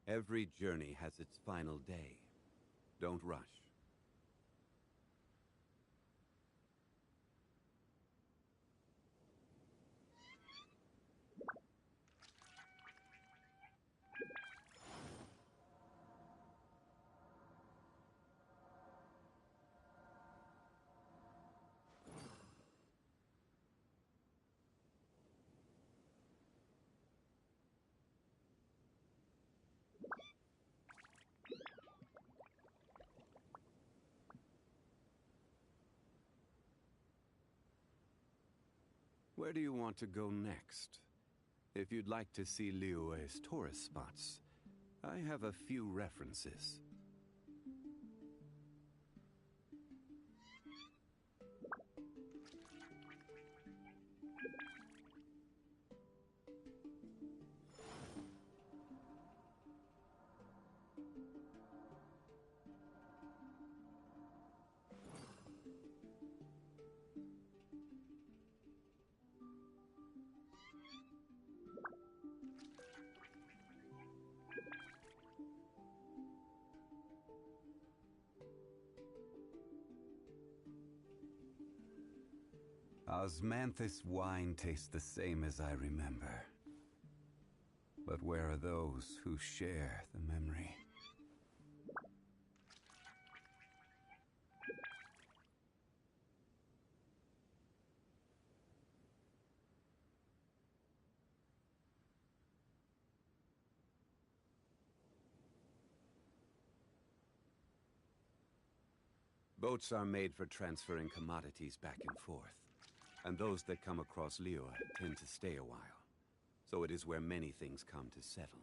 Every journey has its final day. Don't rush. Where do you want to go next? If you'd like to see Liyue's tourist spots, I have a few references. Osmanthus wine tastes the same as I remember. But where are those who share the memory? Boats are made for transferring commodities back and forth, and those that come across Lior tend to stay a while. So it is where many things come to settle.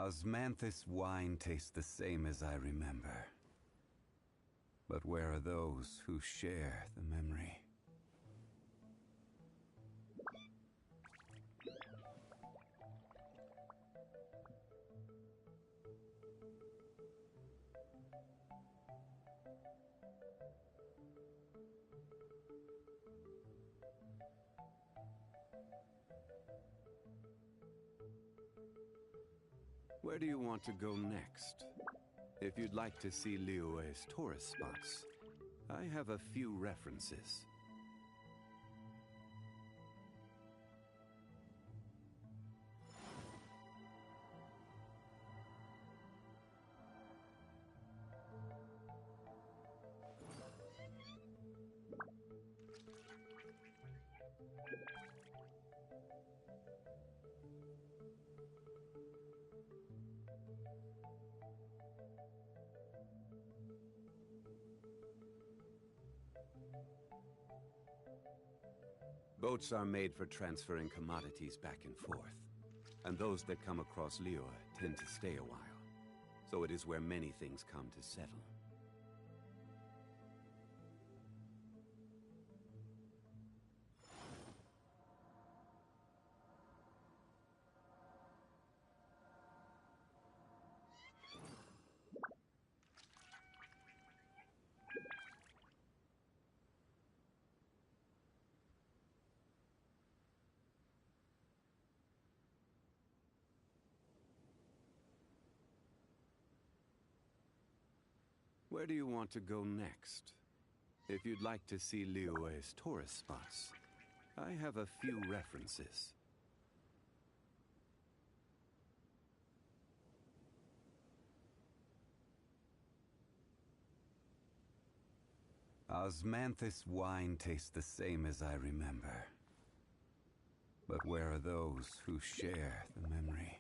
Osmanthus wine tastes the same as I remember. But where are those who share the memory? Where do you want to go next? If you'd like to see Liyue's tourist spots, I have a few references. Boats are made for transferring commodities back and forth, and those that come across Liyue tend to stay a while. So it is where many things come to settle. Where do you want to go next? If you'd like to see Liyue's tourist spots, I have a few references. Osmanthus wine tastes the same as I remember. But where are those who share the memory?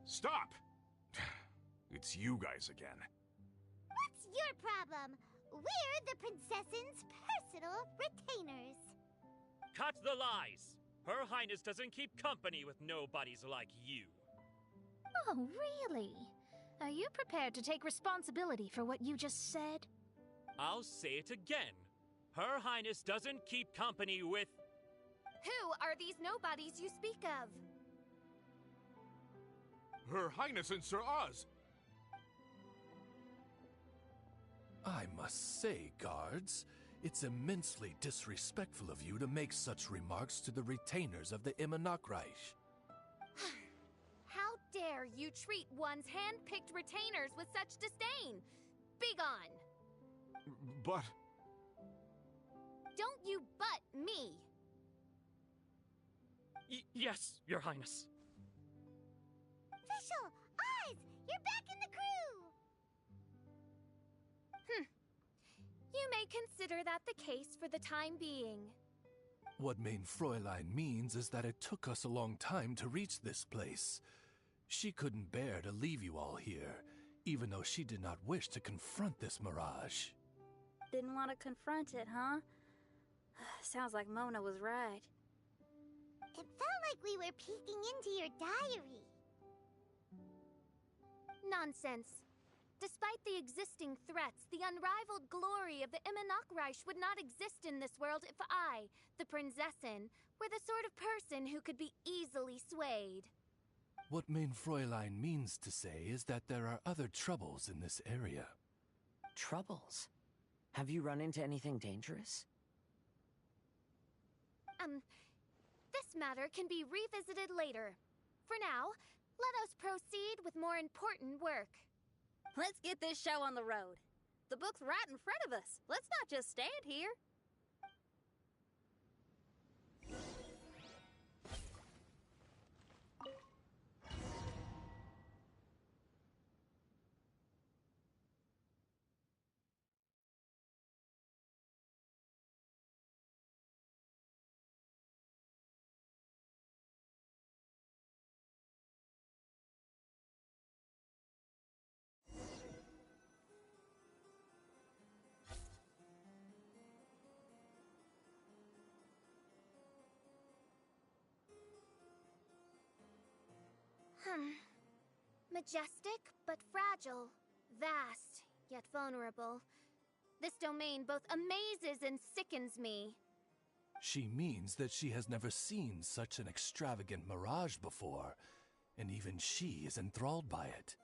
Stop! It's you guys again. What's your problem? We're the princess's personal retainers. Cut the lies! Her Highness doesn't keep company with nobodies like you. Oh, really? Are you prepared to take responsibility for what you just said? I'll say it again. Her Highness doesn't keep company with... Who are these nobodies you speak of? Her Highness and Sir Oz! I must say, guards, it's immensely disrespectful of you to make such remarks to the retainers of the Imanakreich. How dare you treat one's hand-picked retainers with such disdain? Begone! But... Don't you butt me! Yes, Your Highness. Fischl! Oz! You're back in the crew! You may consider that the case for the time being. What mein Fräulein means is that it took us a long time to reach this place. She couldn't bear to leave you all here, even though she did not wish to confront this mirage. Didn't want to confront it, huh? Sounds like Mona was right. It felt like we were peeking into your diary. Nonsense. Despite the existing threats, the unrivaled glory of the Imanakreich would not exist in this world if I, the Prinzessin, were the sort of person who could be easily swayed. What mein Fräulein means to say is that there are other troubles in this area. troubles. Have you run into anything dangerous? This matter can be revisited later. For now, let us proceed with more important work. Let's get this show on the road. The book's right in front of us. Let's not just stand here. Majestic, but fragile. Vast, yet vulnerable. This domain both amazes and sickens me. She means that she has never seen such an extravagant mirage before, and even she is enthralled by it.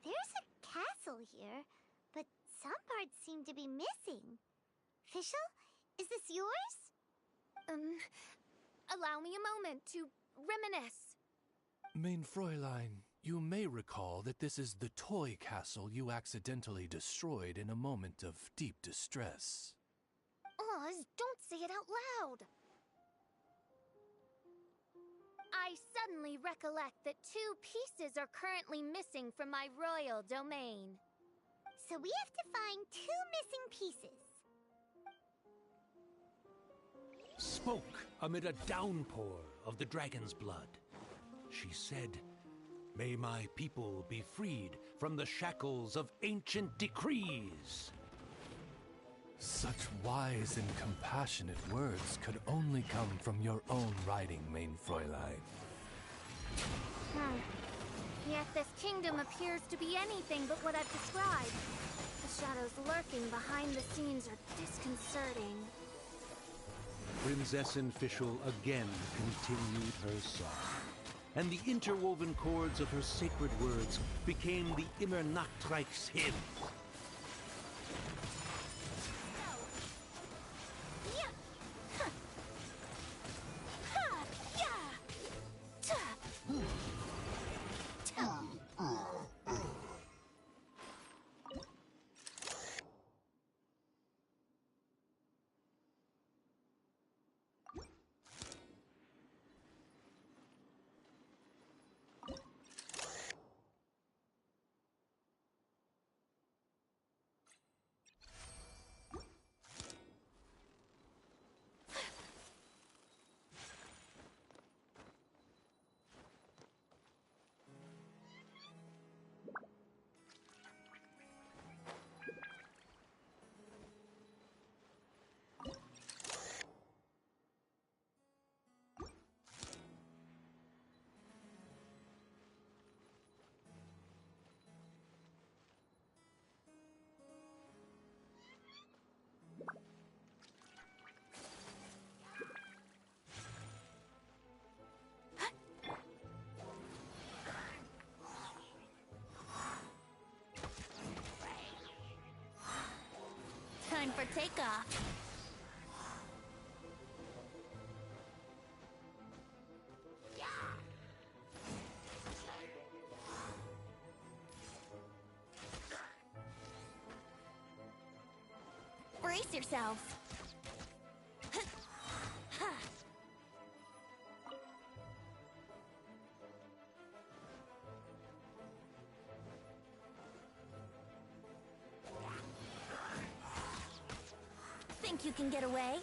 There's a castle here, but some parts seem to be missing. Fischl, is this yours? Allow me a moment to reminisce. Mein Fräulein, you may recall that this is the toy castle you accidentally destroyed in a moment of deep distress. Oz, don't say it out loud. I suddenly recollect that 2 pieces are currently missing from my royal domain. So we have to find 2 missing pieces. Spoke amid a downpour of the dragon's blood. She said, "May my people be freed from the shackles of ancient decrees." Such wise and compassionate words could only come from your own writing, Mein Fräulein. Yet this kingdom appears to be anything but what I've described. The shadows lurking behind the scenes are disconcerting. Prinzessin Fischl again continued her song, and the interwoven chords of her sacred words became the Immer Nachtreich's hymn. Time for takeoff. Brace yourselves! Think you can get away?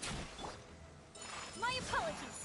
My apologies!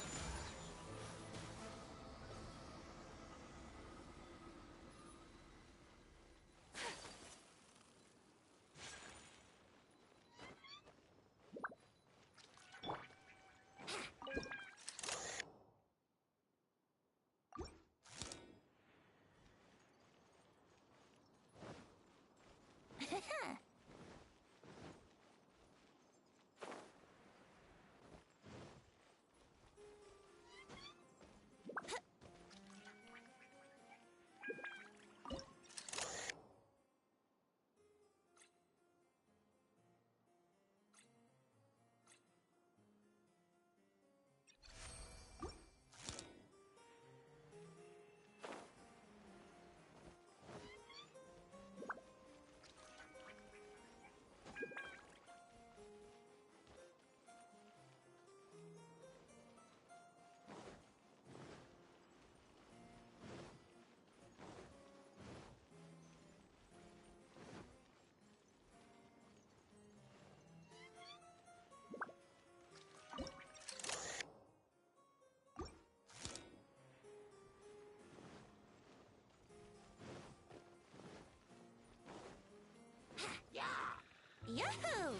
Yahoo!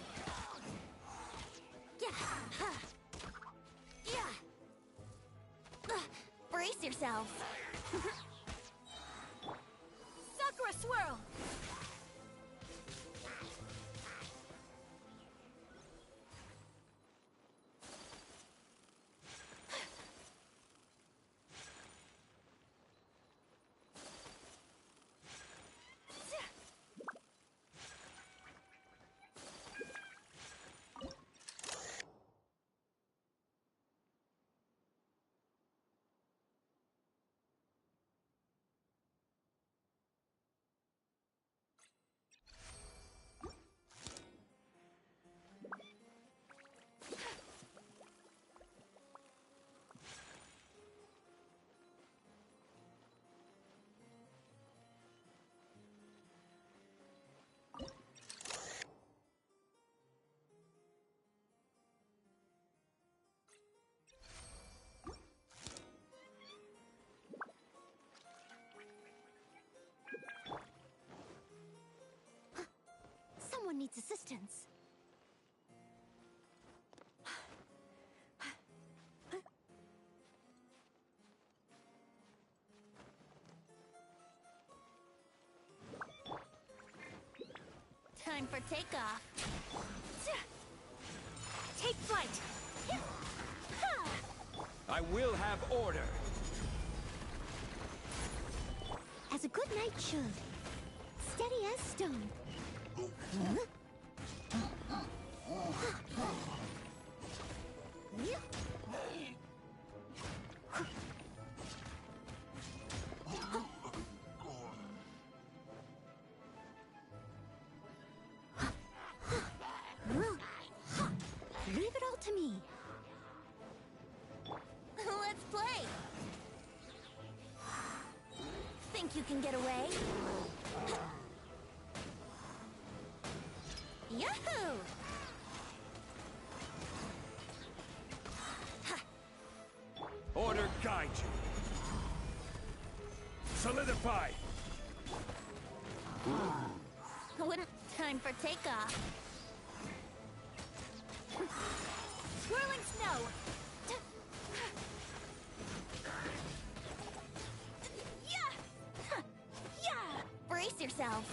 Yeah! Ha! Yeah! Brace yourselves! Sakura swirl! Someone needs assistance. Time for takeoff. Take flight. I will have order. As a good knight should. Steady as stone. Huh? Leave it all to me. Let's play. Think you can get away? Yahoo! Order guide you. Solidify. Wouldn't time for takeoff. Swirling snow. Yeah! Yeah! Brace yourselves.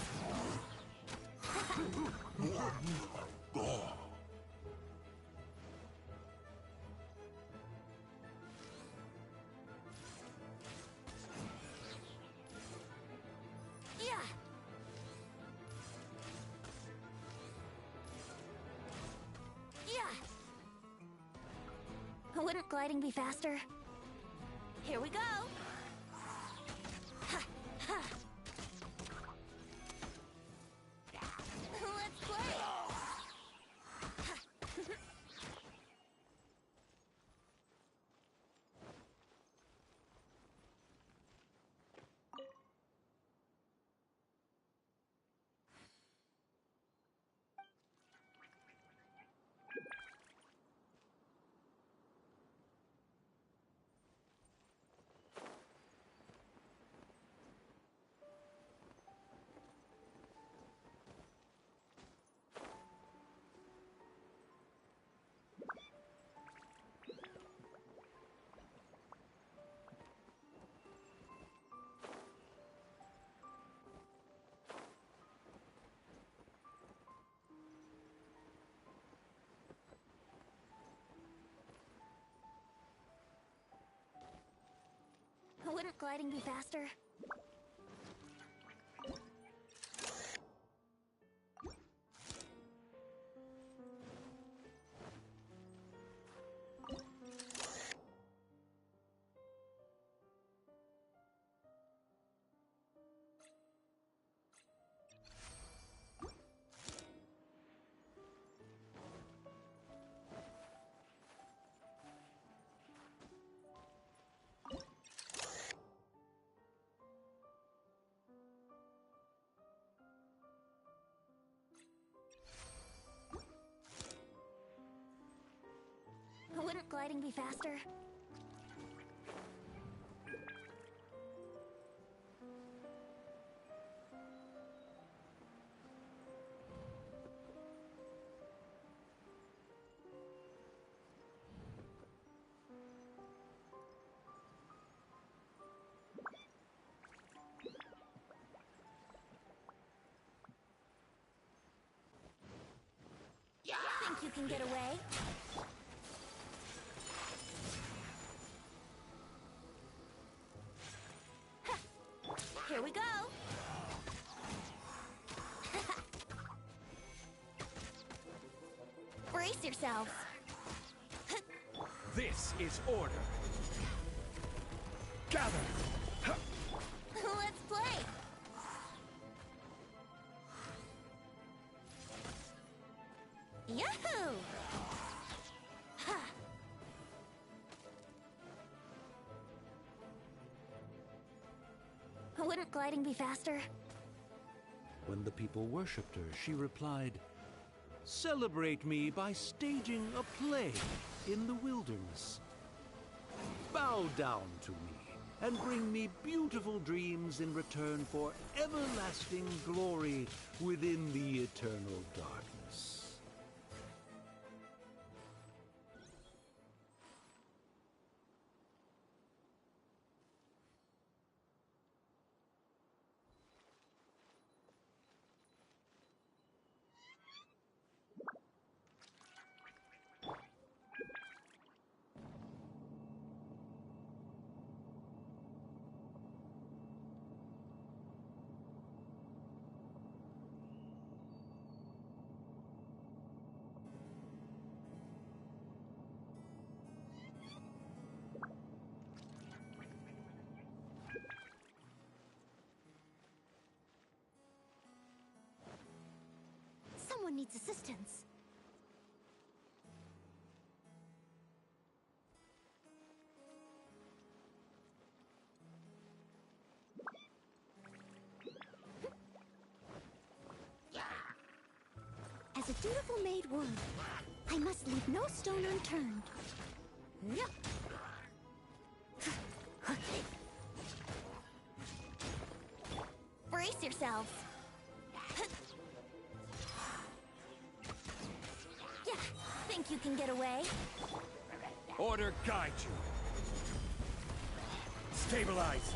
Yeah! Yeah! Wouldn't gliding be faster? Here we go! Ha! Ha! Let's play! Ha! gliding be faster? Wouldn't gliding be faster? Think you can get away? Here we go! Brace yourselves! This is order. Gather! Let's play! Yahoo! Wouldn't gliding be faster? When the people worshipped her, she replied, "Celebrate me by staging a play in the wilderness. Bow down to me and bring me beautiful dreams in return for everlasting glory within the eternal darkness." Someone needs assistance. As a dutiful maid would, I must leave no stone unturned. Brace yourselves! Yeah, think you can get away? Order guide you. Stabilize.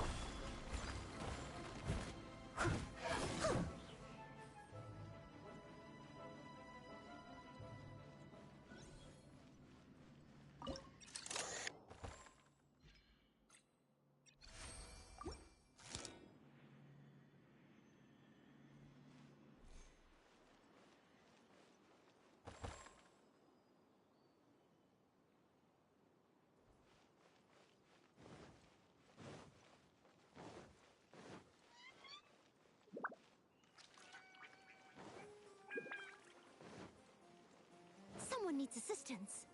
Someone needs assistance.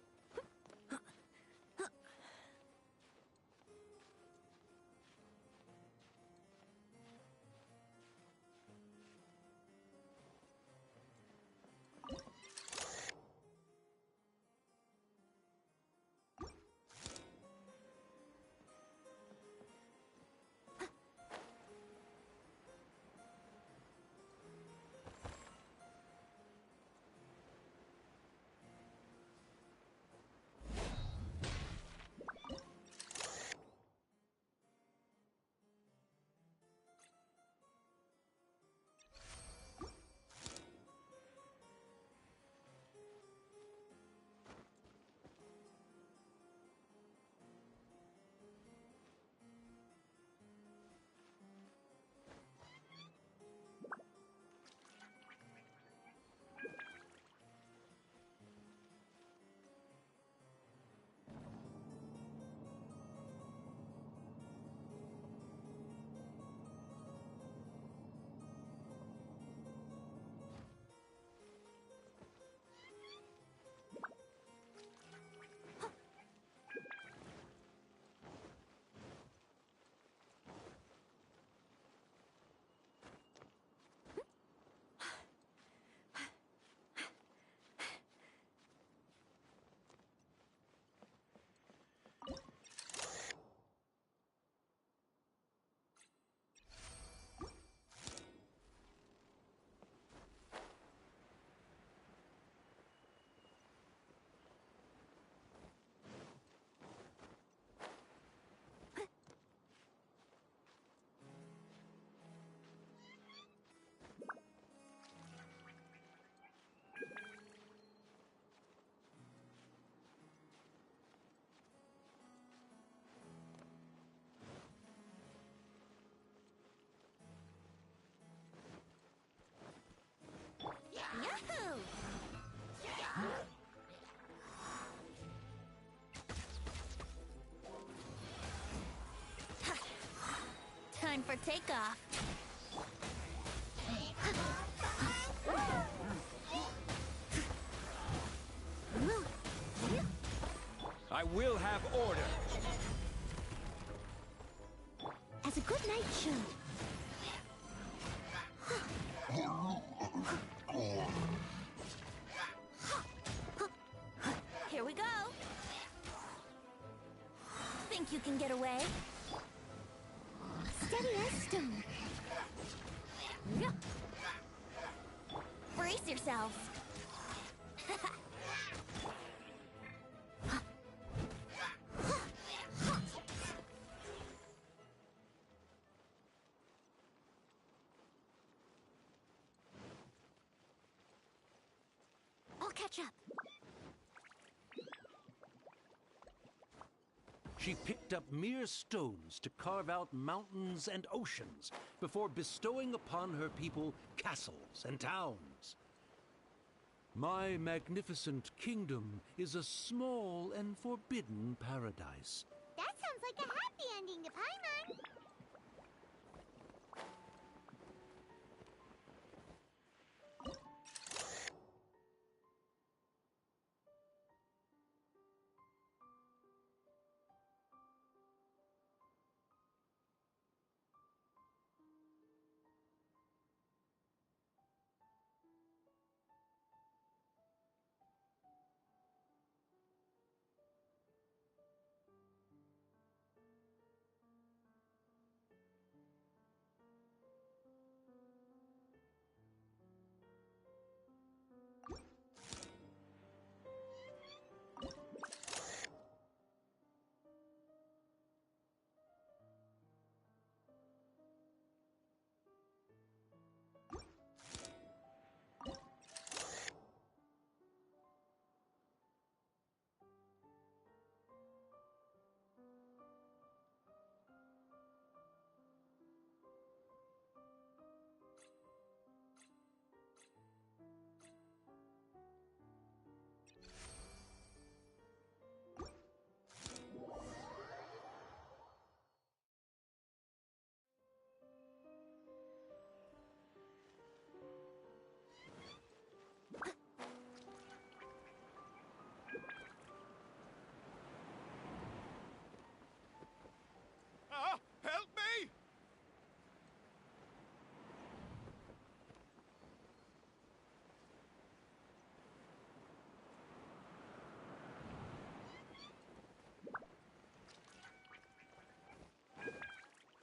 for takeoff. I will have order. As a good knight should. Here we go. Think you can get away? Steady as stone. Brace yourselves. I'll catch up. She picked up mere stones to carve out mountains and oceans before bestowing upon her people castles and towns. My magnificent kingdom is a small and forbidden paradise. That sounds like a happy ending to Paimon. Help me!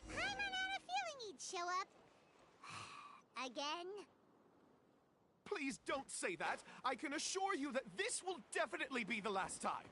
Paimon had a feeling he'd show up. Again? Please don't say that. I can assure you that this will definitely be the last time.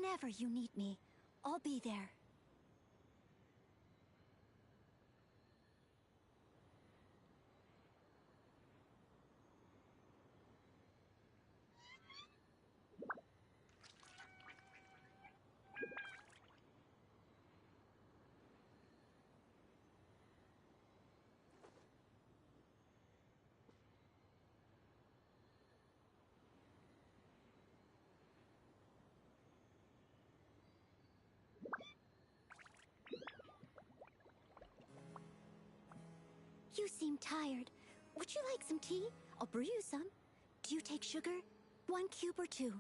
Whenever you need me, I'll be there. You seem tired. Would you like some tea? I'll brew you some. Do you take sugar? 1 cube or 2?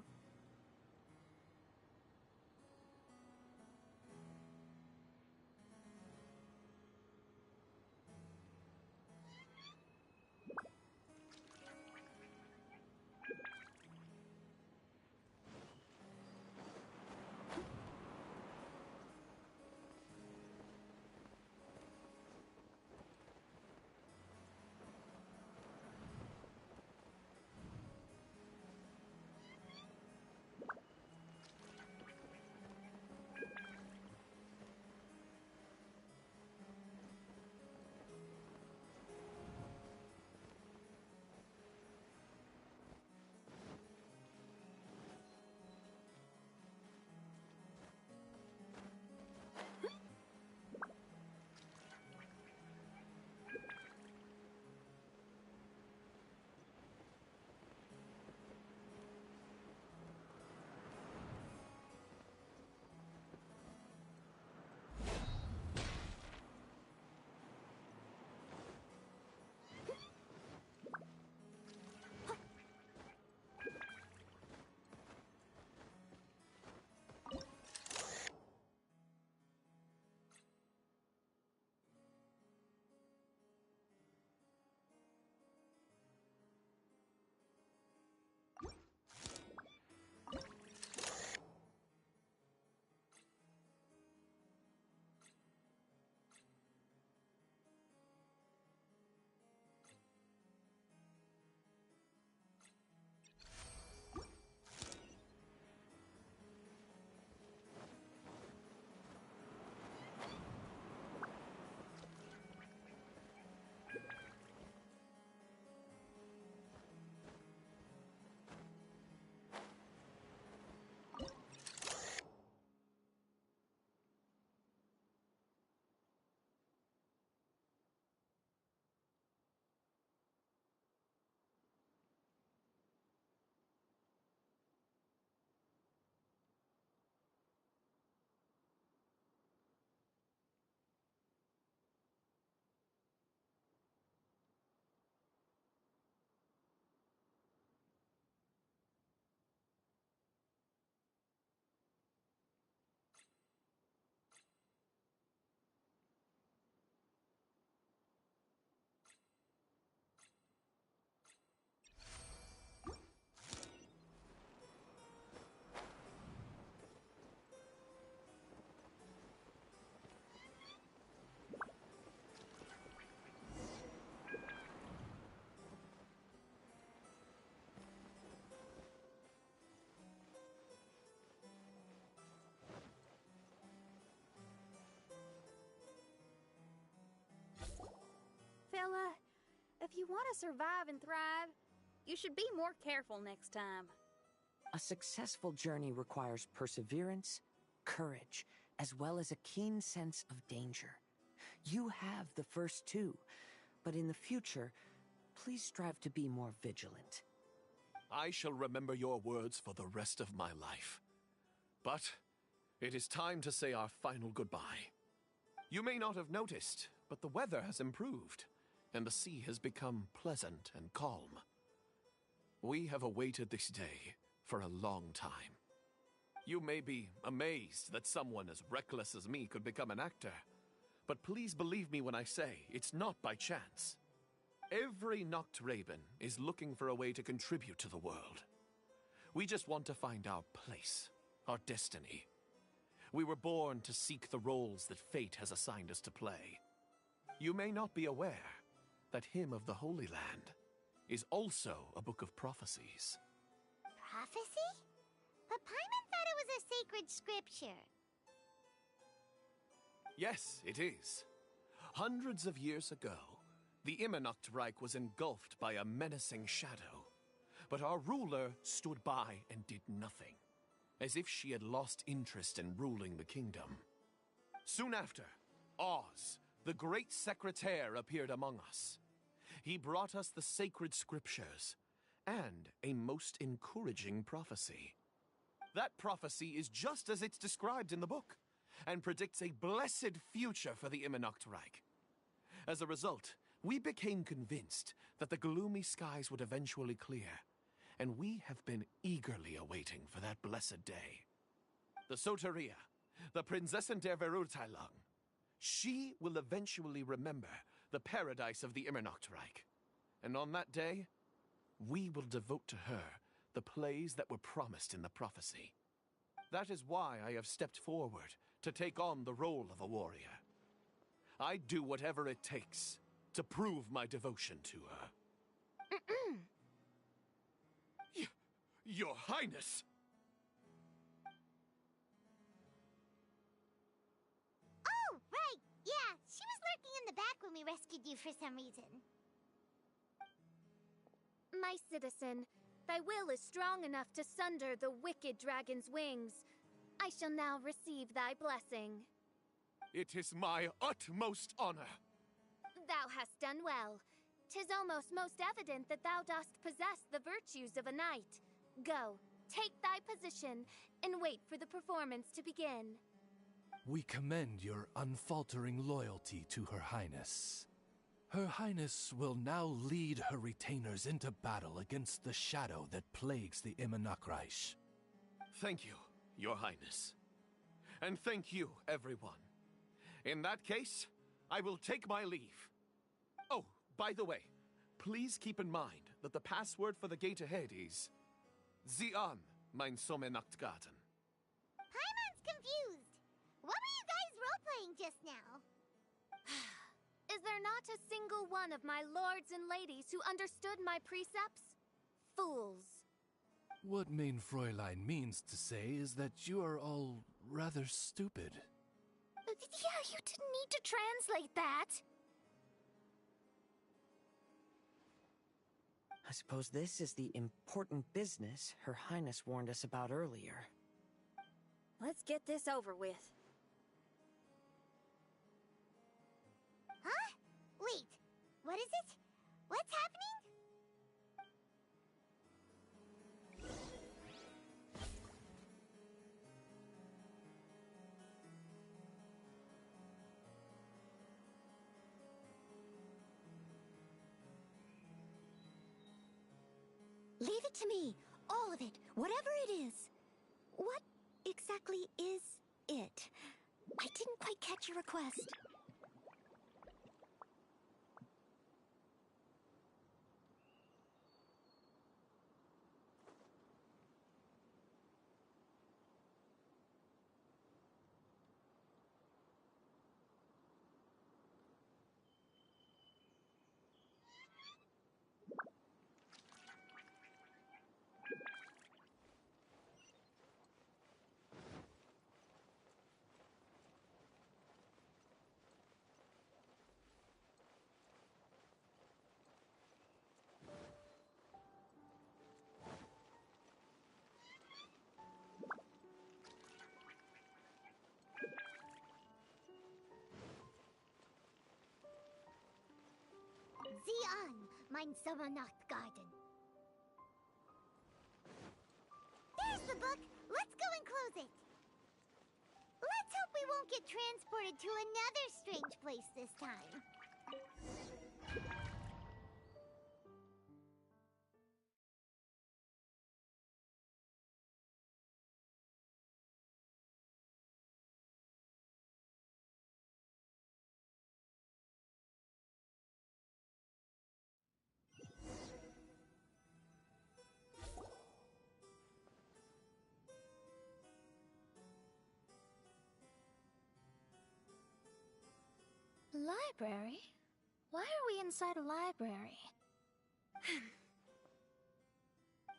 Fella, if you want to survive and thrive, you should be more careful next time. A successful journey requires perseverance, courage, as well as a keen sense of danger. You have the first two, but in the future, please strive to be more vigilant. I shall remember your words for the rest of my life. But it is time to say our final goodbye. You may not have noticed, but the weather has improved, and the sea has become pleasant and calm. We have awaited this day for a long time. You may be amazed that someone as reckless as me could become an actor, but please believe me when I say it's not by chance. Every Noct Raven is looking for a way to contribute to the world. We just want to find our place, our destiny. We were born to seek the roles that fate has assigned us to play. You may not be aware that Hymn of the Holy Land is also a book of prophecies. Prophecy? But Paimon thought it was a sacred scripture. Yes, it is. Hundreds of years ago, the Immernachtreich was engulfed by a menacing shadow. But our ruler stood by and did nothing, as if she had lost interest in ruling the kingdom. Soon after, Oz, the great secretaire, appeared among us. He brought us the sacred scriptures and a most encouraging prophecy. That prophecy is just as it's described in the book, and predicts a blessed future for the Immernachtreich. As a result, we became convinced that the gloomy skies would eventually clear, and we have been eagerly awaiting for that blessed day. The Soteria, the Prinzessin der Verurteilung, she will eventually remember the paradise of the Immernachtreich, and on that day, we will devote to her the plays that were promised in the prophecy. That is why I have stepped forward to take on the role of a warrior. I'd do whatever it takes to prove my devotion to her. Your Highness! Oh, right! Yeah, she was lurking in the back when we rescued you for some reason. My citizen, thy will is strong enough to sunder the wicked dragon's wings. I shall now receive thy blessing. It is my utmost honor. Thou hast done well. 'Tis almost most evident that thou dost possess the virtues of a knight. Go, take thy position, and wait for the performance to begin. We commend your unfaltering loyalty to Her Highness. Her Highness will now lead her retainers into battle against the shadow that plagues the Immernachtreich. Thank you, Your Highness. And thank you, everyone. In that case, I will take my leave. Oh, by the way, please keep in mind that the password for the gate ahead is Zian, mein Sommernachtgarten. Paimon's confused. What were you guys role-playing just now? Is there not a single one of my lords and ladies who understood my precepts? Fools. What Mein Fräulein means to say is that you are all rather stupid. Yeah, you didn't need to translate that. I suppose this is the important business Her Highness warned us about earlier. Let's get this over with. Huh? Wait, what is it? What's happening? Leave it to me. All of it. Whatever it is. What exactly is it? I didn't quite catch your request. Zian, mein Sommernachtgarten. There's the book. Let's go and close it. Let's hope we won't get transported to another strange place this time. Library? Why are we inside a library?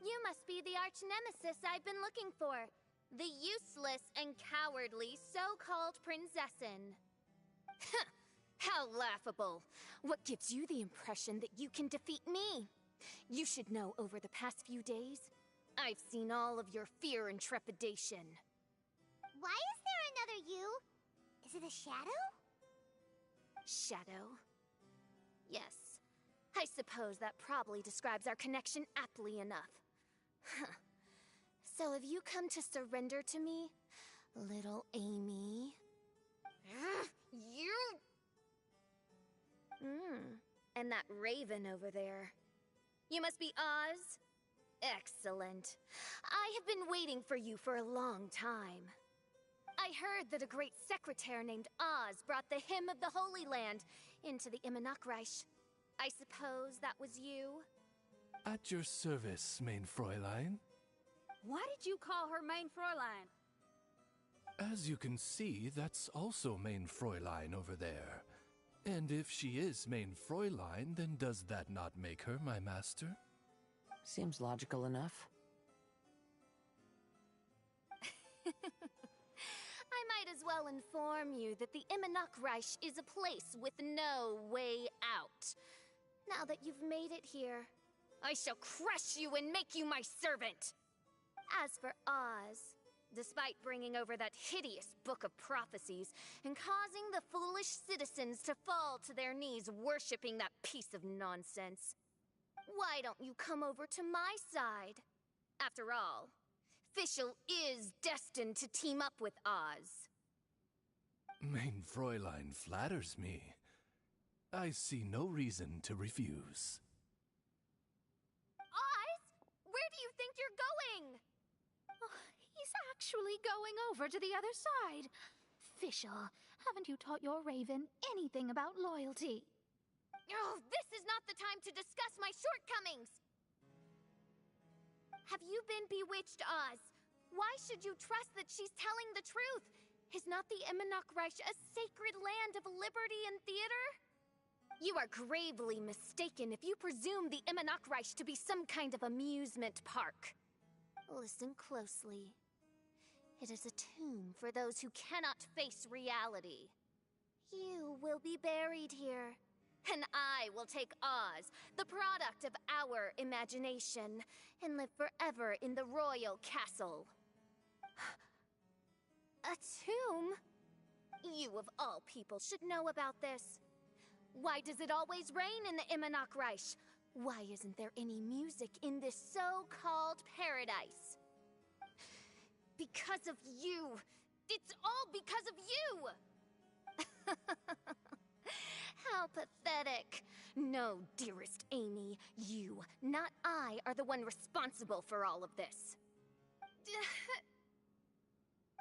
You must be the arch nemesis I've been looking for. The useless and cowardly so-called Princessin. How laughable. What gives you the impression that you can defeat me? You should know over the past few days, I've seen all of your fear and trepidation. Why is there another you? Is it a shadow? Shadow? Yes. I suppose that probably describes our connection aptly enough. So have you come to surrender to me, little Amy? You... And that raven over there. You must be Oz? Excellent. I have been waiting for you for a long time. I heard that a great secretary named Oz brought the Hymn of the Holy Land into the Immernachtreich. I suppose that was you? At your service, mein Fräulein. Why did you call her mein Fräulein? As you can see, that's also mein Fräulein over there. And if she is mein Fräulein, then does that not make her my master? Seems logical enough. I might as well inform you that the Immernachtreich is a place with no way out. Now that you've made it here, I shall crush you and make you my servant! As for Oz, despite bringing over that hideous book of prophecies and causing the foolish citizens to fall to their knees worshipping that piece of nonsense, why don't you come over to my side? After all, Fischl is destined to team up with Oz. Mein Fräulein flatters me. I see no reason to refuse. Oz? Where do you think you're going? He's actually going over to the other side. Fischl, haven't you taught your raven anything about loyalty? Oh, this is not the time to discuss my shortcomings! Have you been bewitched, Oz? Why should you trust that she's telling the truth? Is not the Immernachtreich a sacred land of liberty and theater? You are gravely mistaken if you presume the Immernachtreich to be some kind of amusement park. Listen closely. It is a tomb for those who cannot face reality. You will be buried here, and I will take Oz, the product of our imagination, and live forever in the royal castle. A tomb? You of all people should know about this. Why does it always rain in the Immernachtreich? Why isn't there any music in this so-called paradise? Because of you! It's all because of you! How pathetic. No, dearest Amy, you, not I, are the one responsible for all of this.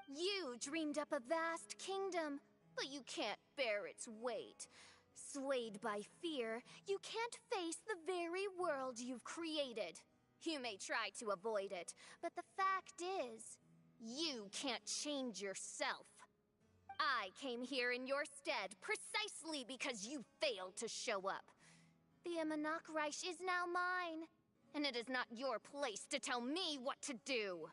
You dreamed up a vast kingdom, but you can't bear its weight. Swayed by fear, you can't face the very world you've created. You may try to avoid it, but the fact is, you can't change yourself. I came here in your stead precisely because you failed to show up. The Immernachtreich is now mine, and it is not your place to tell me what to do.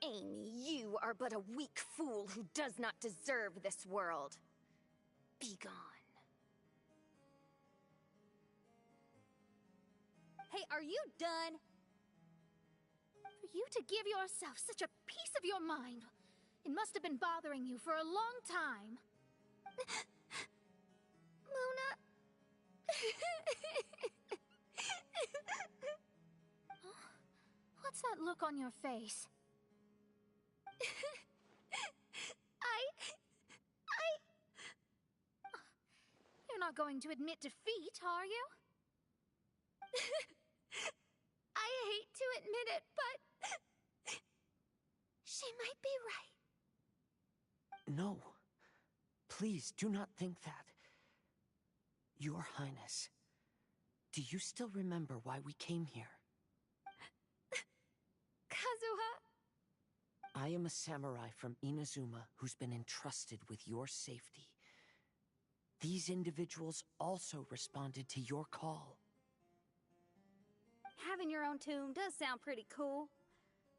Amy, you are but a weak fool who does not deserve this world. Be gone. Hey, are you done? For you to give yourself such a piece of your mind, it must have been bothering you for a long time. Mona... What's that look on your face? You're not going to admit defeat, are you? I hate to admit it, but... she might be right. No. Please, do not think that. Your Highness, do you still remember why we came here? Kazuha? I am a samurai from Inazuma who's been entrusted with your safety. These individuals also responded to your call. Having your own tomb does sound pretty cool,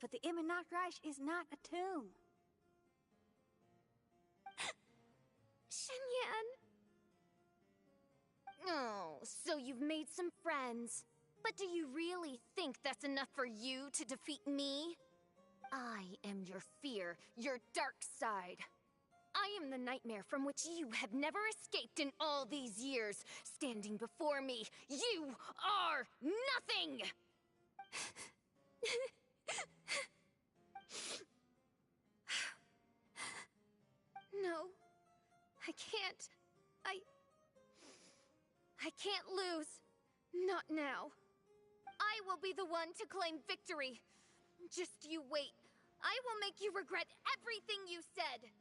but the Immernachtreich is not a tomb. Shenyan! Oh, so you've made some friends. But do you really think that's enough for you to defeat me? I am your fear, your dark side. I am the nightmare from which you have never escaped in all these years. Standing before me, you are nothing! No, I can't. I can't lose. Not now. I will be the one to claim victory. Just you wait. I will make you regret everything you said.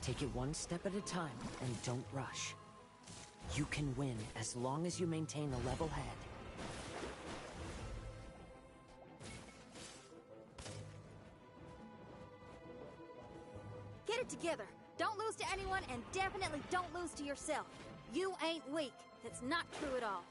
Take it one step at a time, and don't rush. You can win as long as you maintain a level head. Get it together. Don't lose to anyone, and definitely don't lose to yourself. You ain't weak. That's not true at all.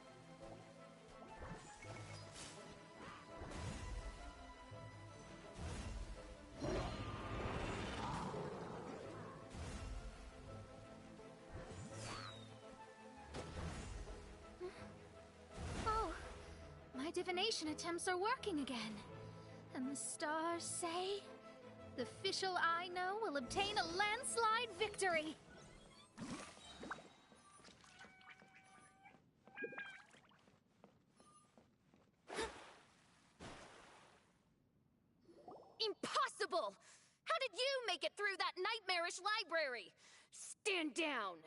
Oh, my divination attempts are working again. And the stars say the official I know will obtain a landslide victory. Impossible! How did you make it through that nightmarish library? Stand down!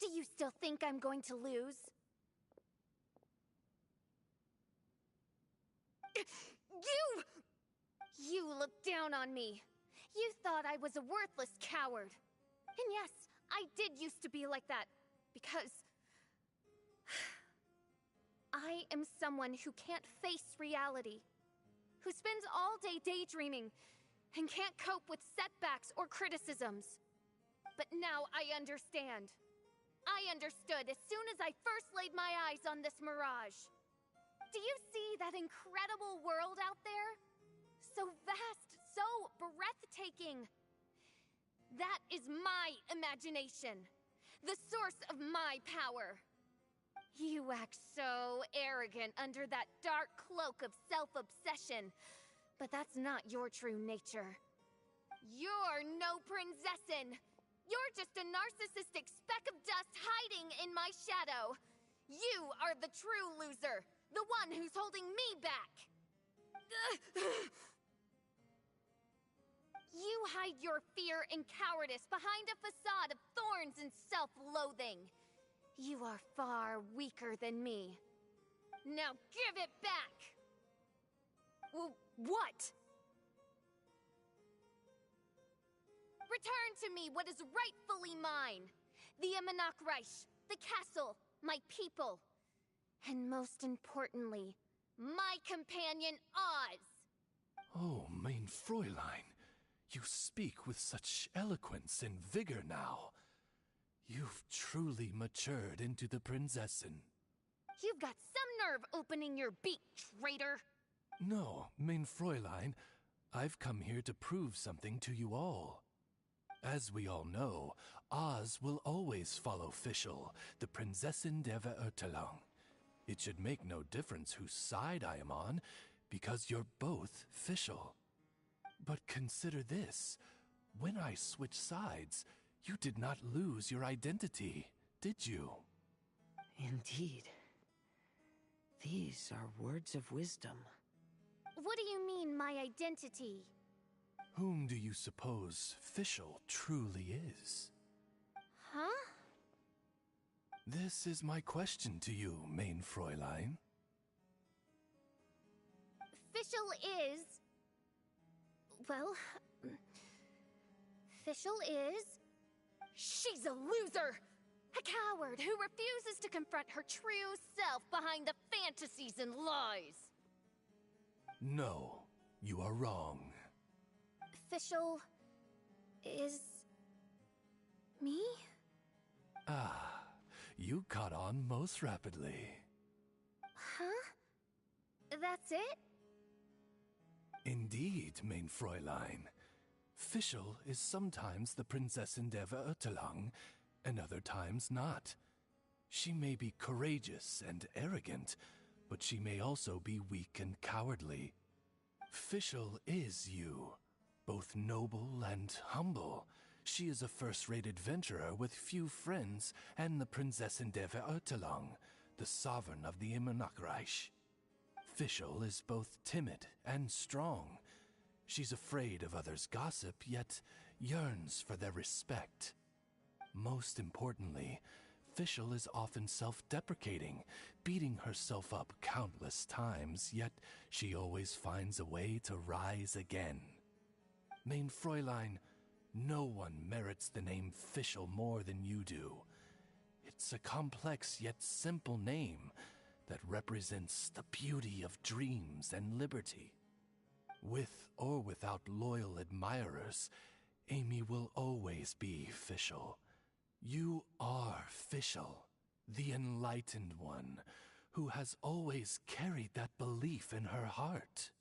Do you still think I'm going to lose? You looked down on me. You thought I was a worthless coward. And yes, I did used to be like that, because I am someone who can't face reality, who spends all day daydreaming, and can't cope with setbacks or criticisms. But now I understand. I understood as soon as I first laid my eyes on this mirage. Do you see that incredible world out there? So vast, so breathtaking. That is my imagination, the source of my power. You act so arrogant under that dark cloak of self-obsession, but that's not your true nature. You're no princessin. You're just a narcissistic speck of dust hiding in my shadow. You are the true loser, the one who's holding me back. You hide your fear and cowardice behind a facade of thorns and self-loathing. You are far weaker than me. Now give it back! What? Return to me what is rightfully mine. The Immernachtreich, the castle, my people. And most importantly, my companion Oz. Oh, mein Fräulein, you speak with such eloquence and vigor now. You've truly matured into the Prinzessin. You've got some nerve opening your beak, traitor! No, mein Fräulein, I've come here to prove something to you all. As we all know, Oz will always follow Fischl, the Prinzessin der Verurteilung. It should make no difference whose side I am on, because you're both Fischl. But consider this. When I switched sides, you did not lose your identity, did you? Indeed. These are words of wisdom. What do you mean, my identity? Whom do you suppose Fischl truly is? Huh? This is my question to you, mein Fräulein. Fischl Fischl is... Well... Fischl is... She's a loser! A coward who refuses to confront her true self behind the fantasies and lies! No, you are wrong. Fischl... is... me? Ah, you caught on most rapidly. Huh? That's it? Indeed, mein Fräulein. Fischl is sometimes the Prinzessin der Verurteilung, and other times not. She may be courageous and arrogant, but she may also be weak and cowardly. Fischl is you, both noble and humble. She is a first-rate adventurer with few friends and the Prinzessin der Verurteilung, the sovereign of the Immernachtreich. Fischl is both timid and strong. She's afraid of others' gossip, yet yearns for their respect. Most importantly, Fischl is often self-deprecating, beating herself up countless times, yet she always finds a way to rise again. Mein Fräulein, no one merits the name Fischl more than you do. It's a complex yet simple name that represents the beauty of dreams and liberty. With or without loyal admirers, Amy will always be Fischl. You are Fischl, the enlightened one, who has always carried that belief in her heart.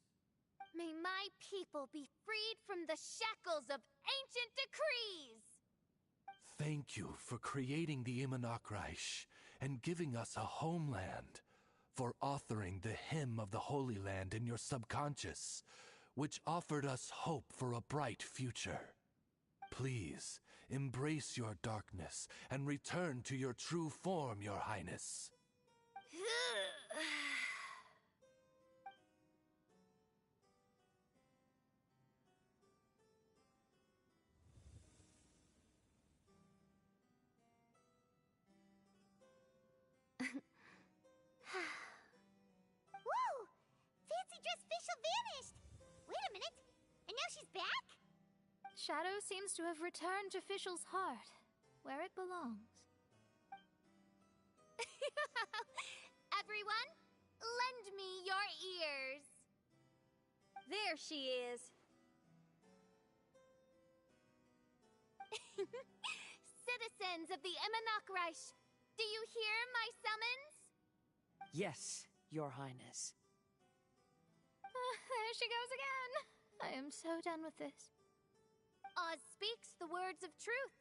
May my people be freed from the shackles of ancient decrees! Thank you for creating the Immernachtreich and giving us a homeland, for authoring the hymn of the Holy Land in your subconscious, which offered us hope for a bright future. Please, embrace your darkness and return to your true form, Your Highness. Whoa! Fancy dress Fischl vanished! Wait a minute! And now she's back? Shadow seems to have returned to Fischl's heart, where it belongs. Everyone, lend me your ears. There she is. Citizens of the Immernachtreich, do you hear my summons? Yes, Your Highness. There she goes again. I am so done with this. Oz speaks the words of truth.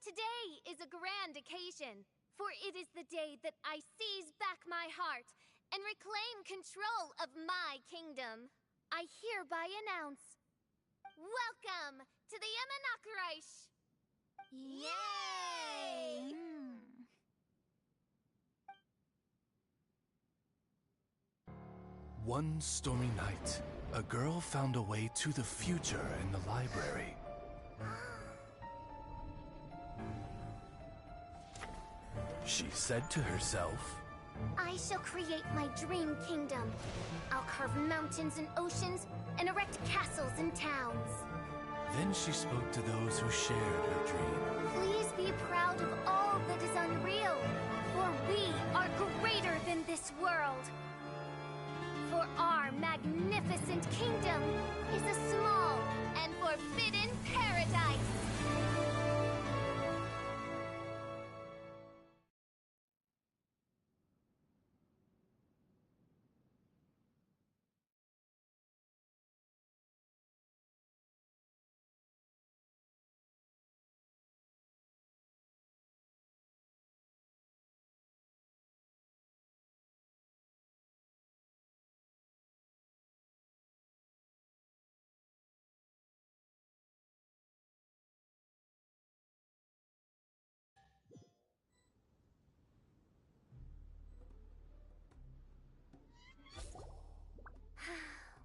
Today is a grand occasion, for it is the day that I seize back my heart and reclaim control of my kingdom. I hereby announce, welcome to the Immernachtreich! Yay! One stormy night, a girl found a way to the future in the library. She said to herself, I shall create my dream kingdom. I'll carve mountains and oceans and erect castles and towns. Then she spoke to those who shared her dream. Please be proud of all that is unreal, for we are greater than this world. For our magnificent kingdom is a small and forbidden paradise.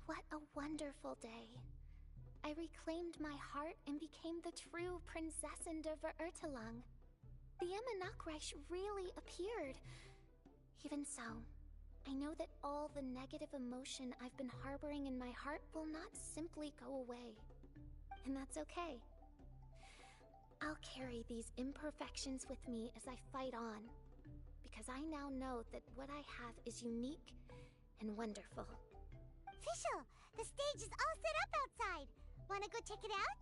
What a wonderful day. I reclaimed my heart and became the true Prinzessin der Verurteilung. The Immernachtreich really appeared. Even so, I know that all the negative emotion I've been harboring in my heart will not simply go away. And that's okay. I'll carry these imperfections with me as I fight on, because I now know that what I have is unique and wonderful. Fischl, the stage is all set up outside. Wanna go check it out?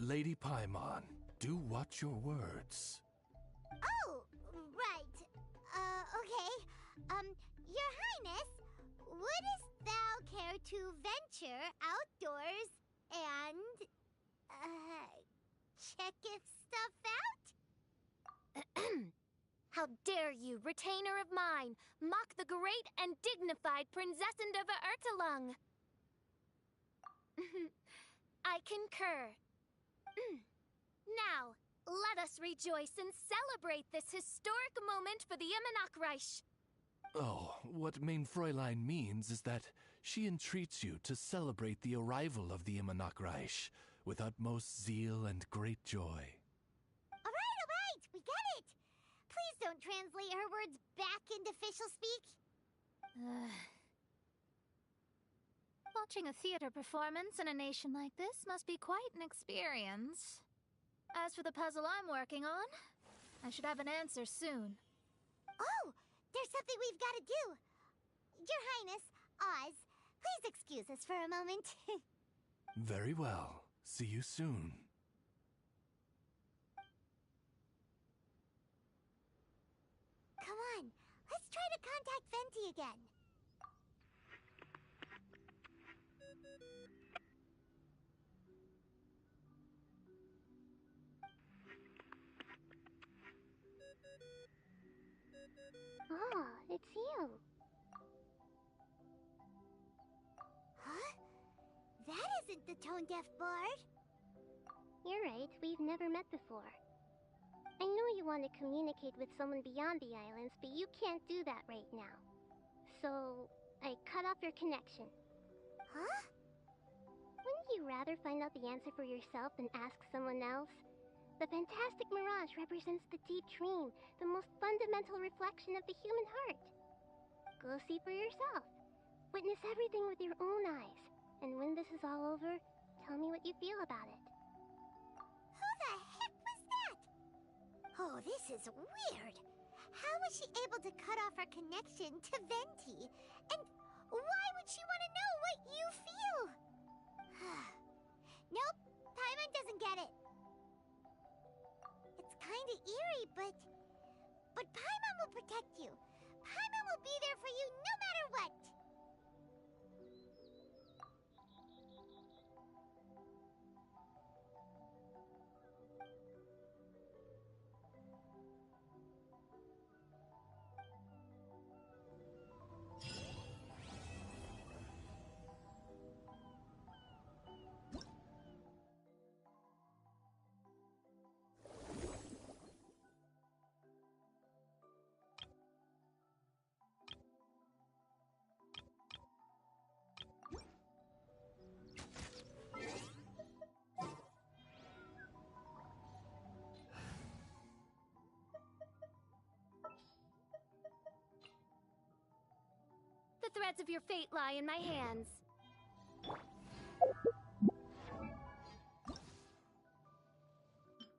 Lady Paimon, do watch your words. Oh, right. Okay. Your Highness, wouldst thou care to venture outdoors and, check if stuff out? How dare you, retainer of mine, mock the great and dignified Prinzessin of Ertelung! I concur. Now, let us rejoice and celebrate this historic moment for the Immernachtreich. Oh, what Mein Fräulein means is that she entreats you to celebrate the arrival of the Immernachtreich with utmost zeal and great joy. All right, we get it. Please don't translate her words back into official speak. Watching a theater performance in a nation like this must be quite an experience. As for the puzzle I'm working on, I should have an answer soon. Oh, there's something we've got to do. Your Highness, Oz, please excuse us for a moment. Very well. See you soon. Come on, let's try to contact Venti again. Oh, it's you. Huh? That isn't the tone-deaf bard. You're right, we've never met before. I know you want to communicate with someone beyond the islands, but you can't do that right now. So, I cut off your connection. Huh? Wouldn't you rather find out the answer for yourself than ask someone else? The fantastic mirage represents the deep dream, the most fundamental reflection of the human heart. Go see for yourself. Witness everything with your own eyes. And when this is all over, tell me what you feel about it. Who the heck was that? Oh, this is weird. How was she able to cut off our connection to Venti? And why would she want to know what you feel? Nope, Paimon doesn't get it. It's kinda eerie, but Paimon will protect you. Paimon will be there for you no matter what. The threads of your fate lie in my hands.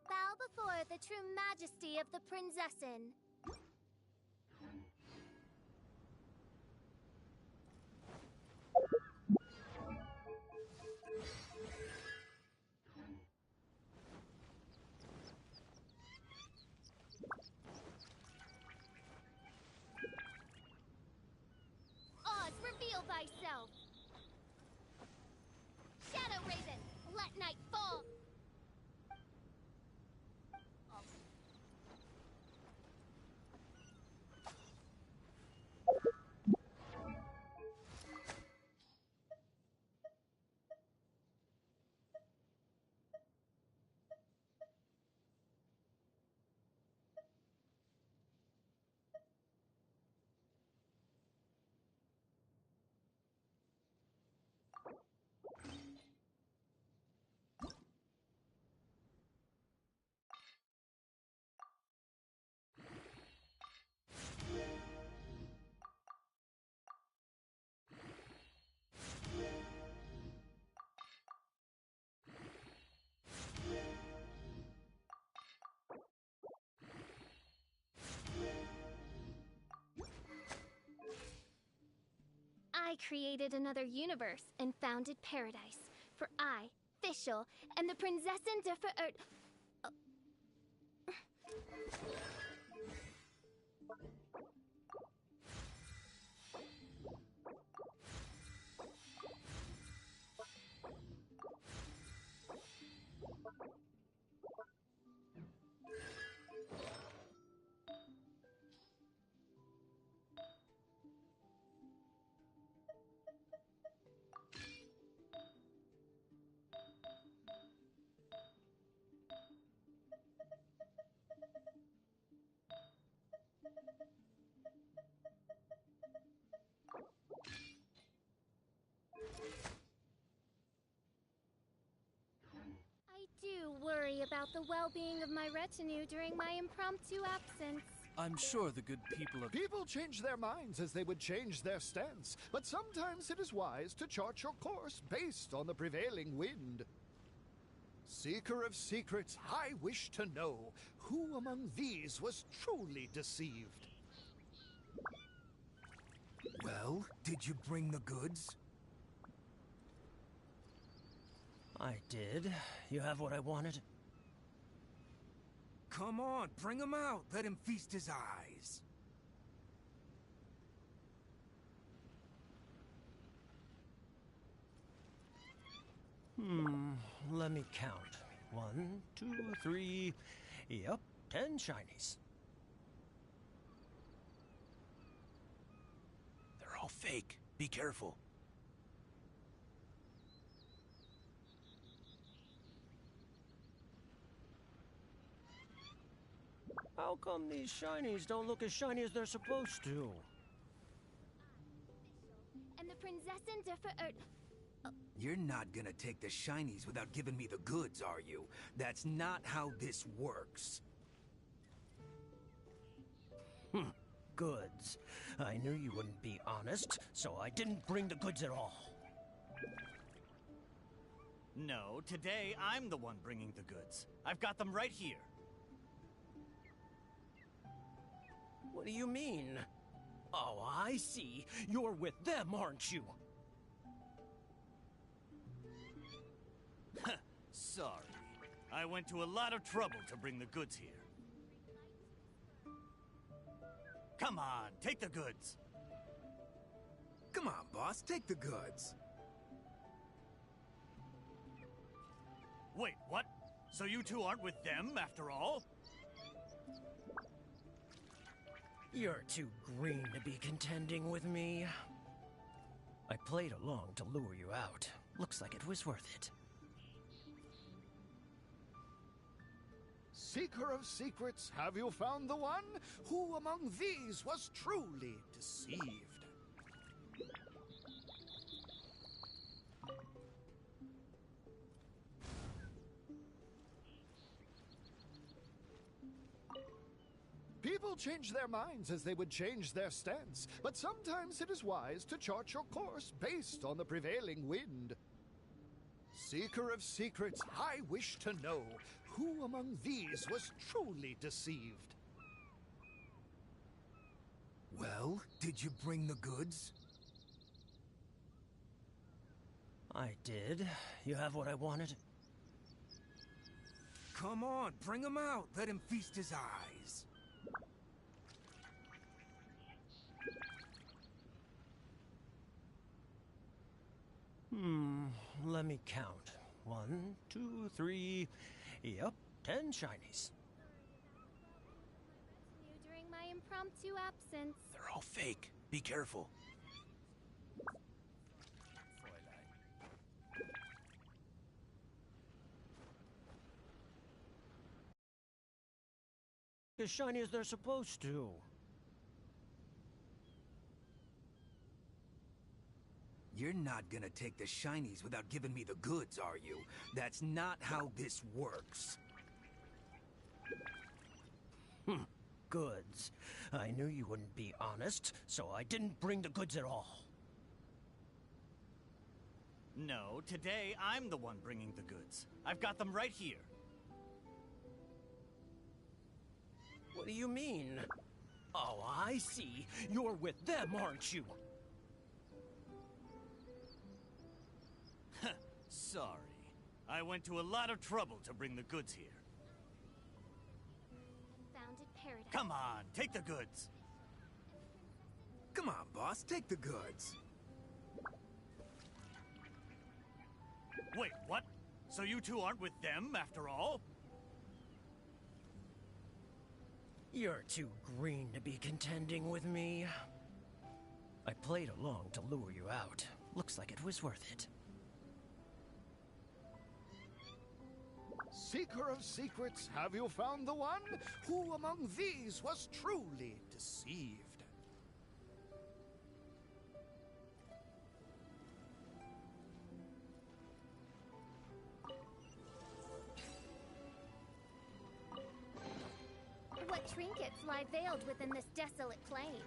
Bow before the true majesty of the Prinzessin. Oz, reveal thyself! Shadow Raven, let night fall! I created another universe and founded paradise. For I, Fischl, am the Prinzessin der Verirrt... I do worry about the well-being of my retinue during my impromptu absence. I'm sure the good people of... People change their minds as they would change their stance, but sometimes it is wise to chart your course based on the prevailing wind. Seeker of secrets, I wish to know who among these was truly deceived. Well, did you bring the goods? I did. You have what I wanted? Come on, bring him out. Let him feast his eyes. Let me count. 1, 2, 3... Yep, 10 shinies. They're all fake. Be careful. How come these shinies don't look as shiny as they're supposed to? And the Prinzessin der Verirrt... You're not gonna take the shinies without giving me the goods, are you? That's not how this works. Goods. I knew you wouldn't be honest, so I didn't bring the goods at all. No, today I'm the one bringing the goods. I've got them right here. What do you mean? Oh, I see. You're with them, aren't you? Sorry. I went to a lot of trouble to bring the goods here. Come on, take the goods. Come on, boss, take the goods. Wait, what? So you two aren't with them, after all? You're too green to be contending with me. I played along to lure you out. Looks like it was worth it. Seeker of secrets, have you found the one? Who among these was truly deceived? People change their minds as they would change their stance, but sometimes it is wise to chart your course based on the prevailing wind. Seeker of secrets, I wish to know who among these was truly deceived. Well, did you bring the goods? I did. You have what I wanted? Come on, bring him out. Let him feast his eyes. Let me count. 1, 2, 3... Yep, 10 shinies. During my impromptu absence. They're all fake. Be careful. As shiny as they're supposed to. You're not gonna take the shinies without giving me the goods, are you? That's not how this works. Goods. I knew you wouldn't be honest, so I didn't bring the goods at all. No, today I'm the one bringing the goods. I've got them right here. What do you mean? Oh, I see. You're with them, aren't you? sorry. I went to a lot of trouble to bring the goods here. Founded paradise. Come on, take the goods. Come on, boss, take the goods. Wait, what? So you two aren't with them, after all? You're too green to be contending with me. I played along to lure you out. Looks like it was worth it. Seeker of secrets, have you found the one? Who among these was truly deceived? What trinkets lie veiled within this desolate plain?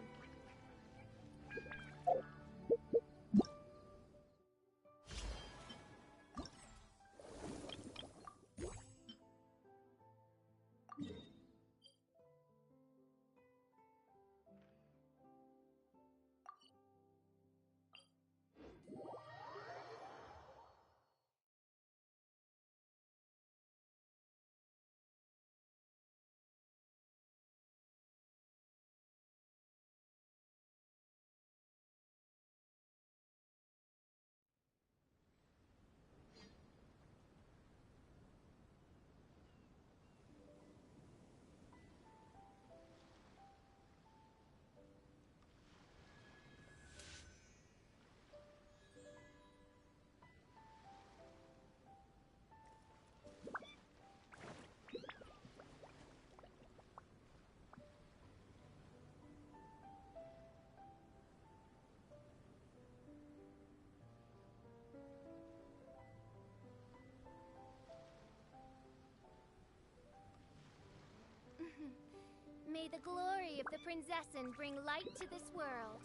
May the glory of the Princessin bring light to this world.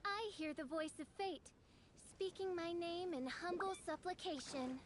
I hear the voice of fate, speaking my name in humble supplication.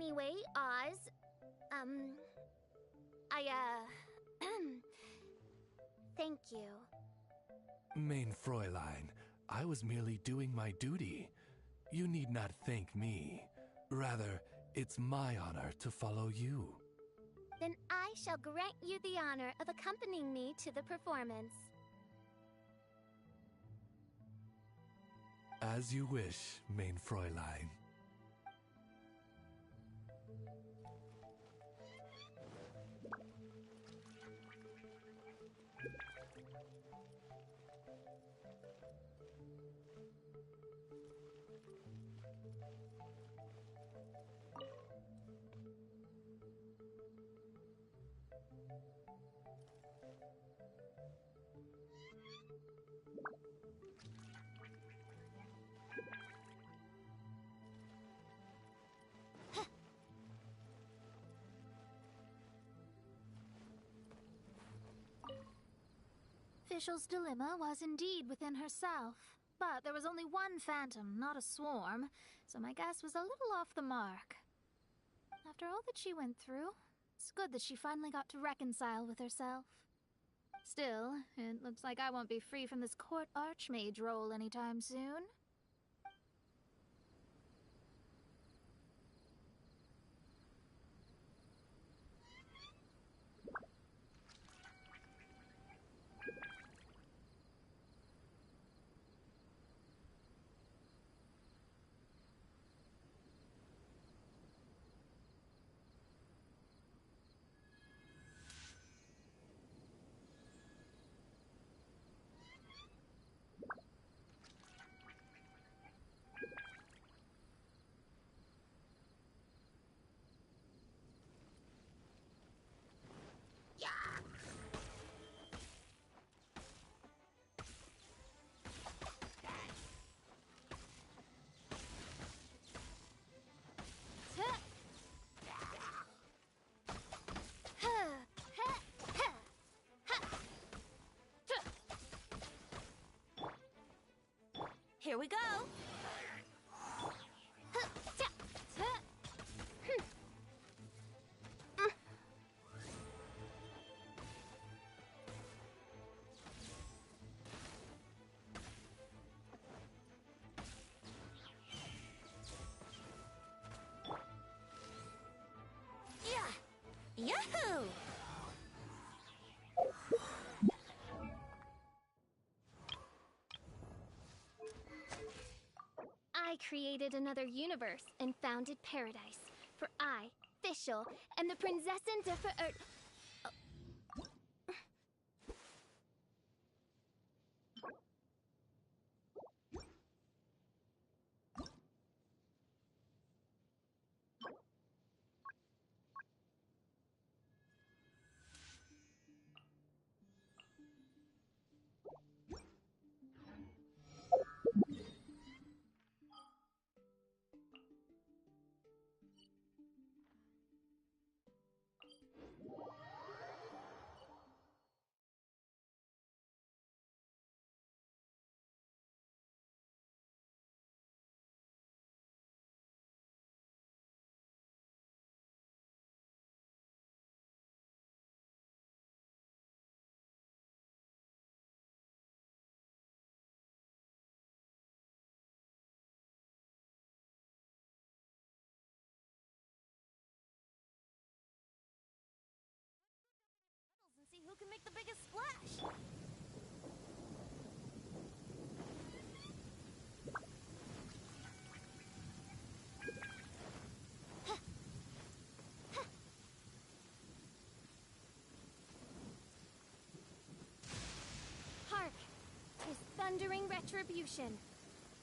Anyway, Oz, thank you. Main Fräulein, I was merely doing my duty. You need not thank me. Rather, it's my honor to follow you. Then I shall grant you the honor of accompanying me to the performance. As you wish, Main Fräulein. Fischl's dilemma was indeed within herself, but there was only one phantom, not a swarm, so my guess was a little off the mark. After all that she went through, it's good that she finally got to reconcile with herself. Still, it looks like I won't be free from this court archmage role anytime soon. Here we go. Yahoo! I created another universe and founded paradise. For I, Fischl, am the Prinzessin der Verirrt... And see who can make the biggest splash. Hark! 'Tis thundering retribution.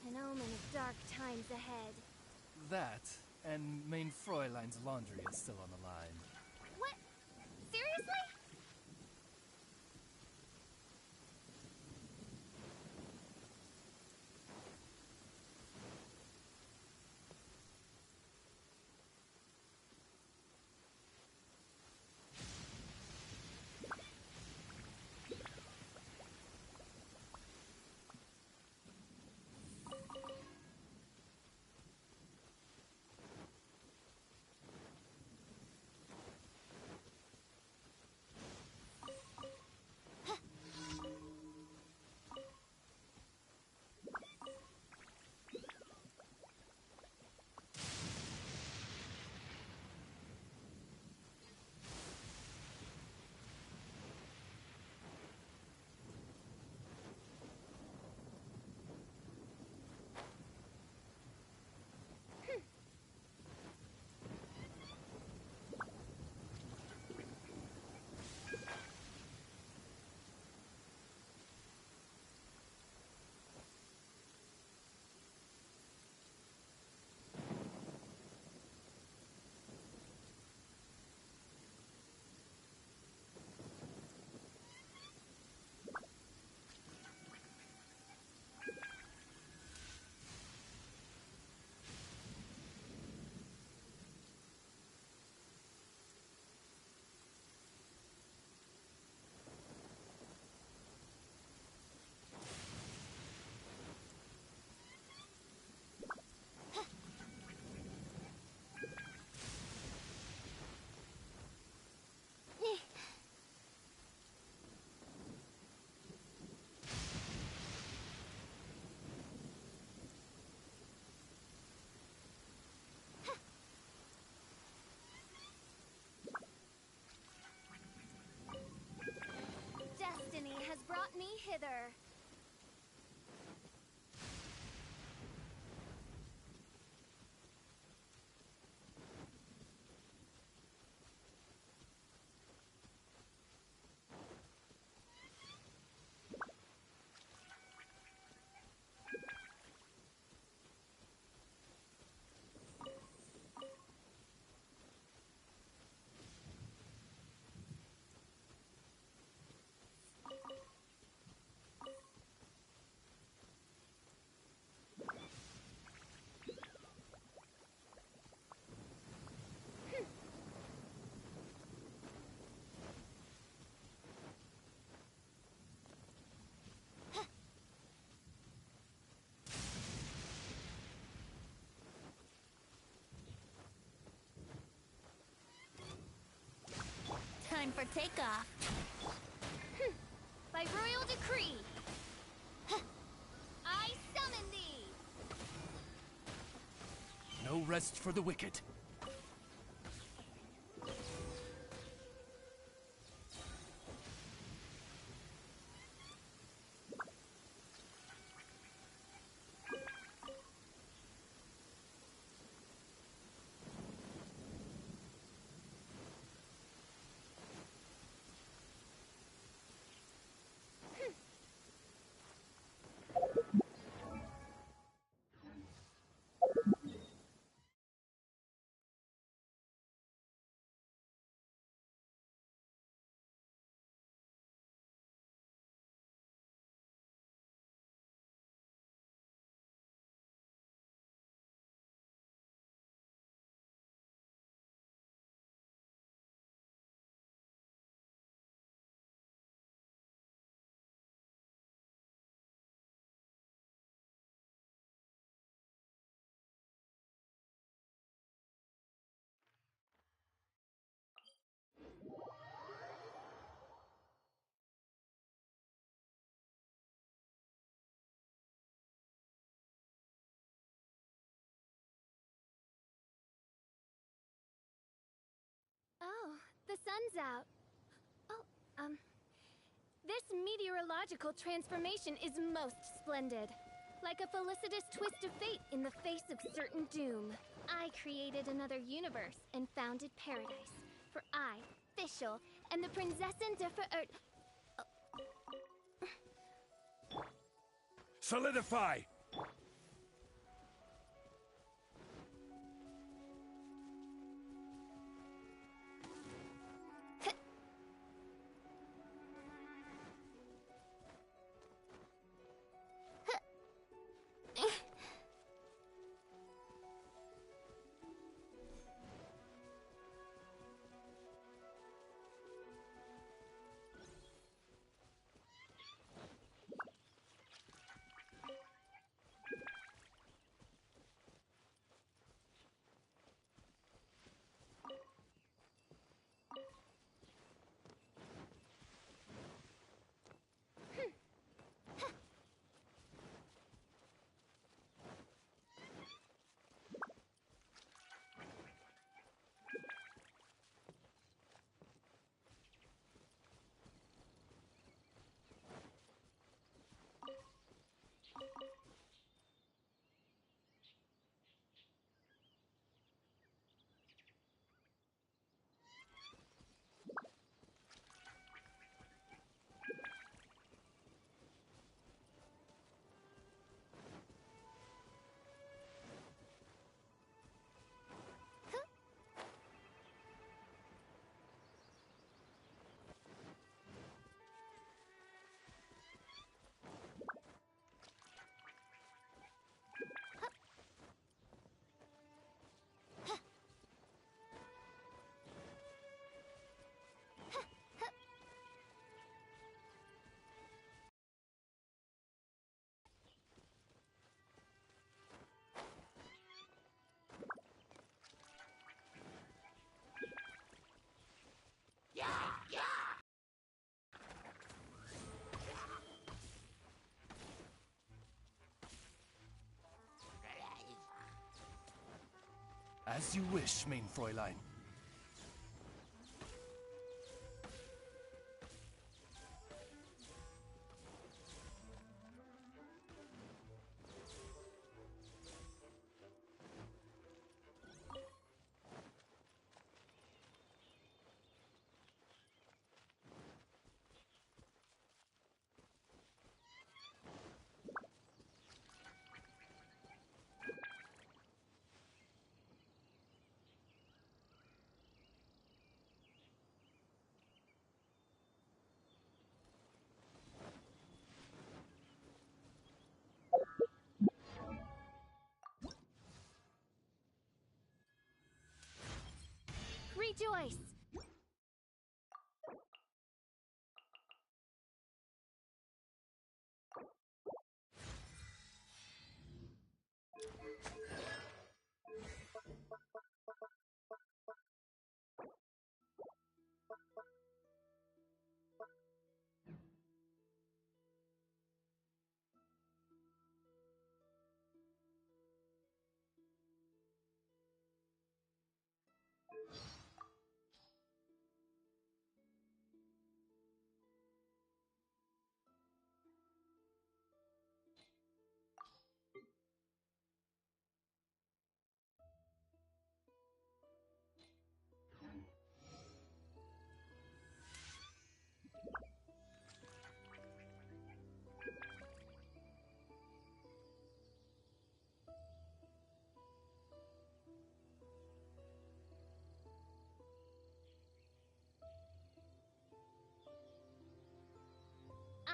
An omen of dark times ahead. That, and Main Fräulein's laundry is still on the line. What? Seriously? hither. Time for takeoff. By royal decree, I summon thee! No rest for the wicked. Oh, the sun's out. Oh, this meteorological transformation is most splendid. Like a felicitous twist of fate in the face of certain doom. I created another universe and founded paradise. For I, Fischl, and the Prinzessin der Verirrt... Solidify! As you wish, mein Fräulein. rejoice!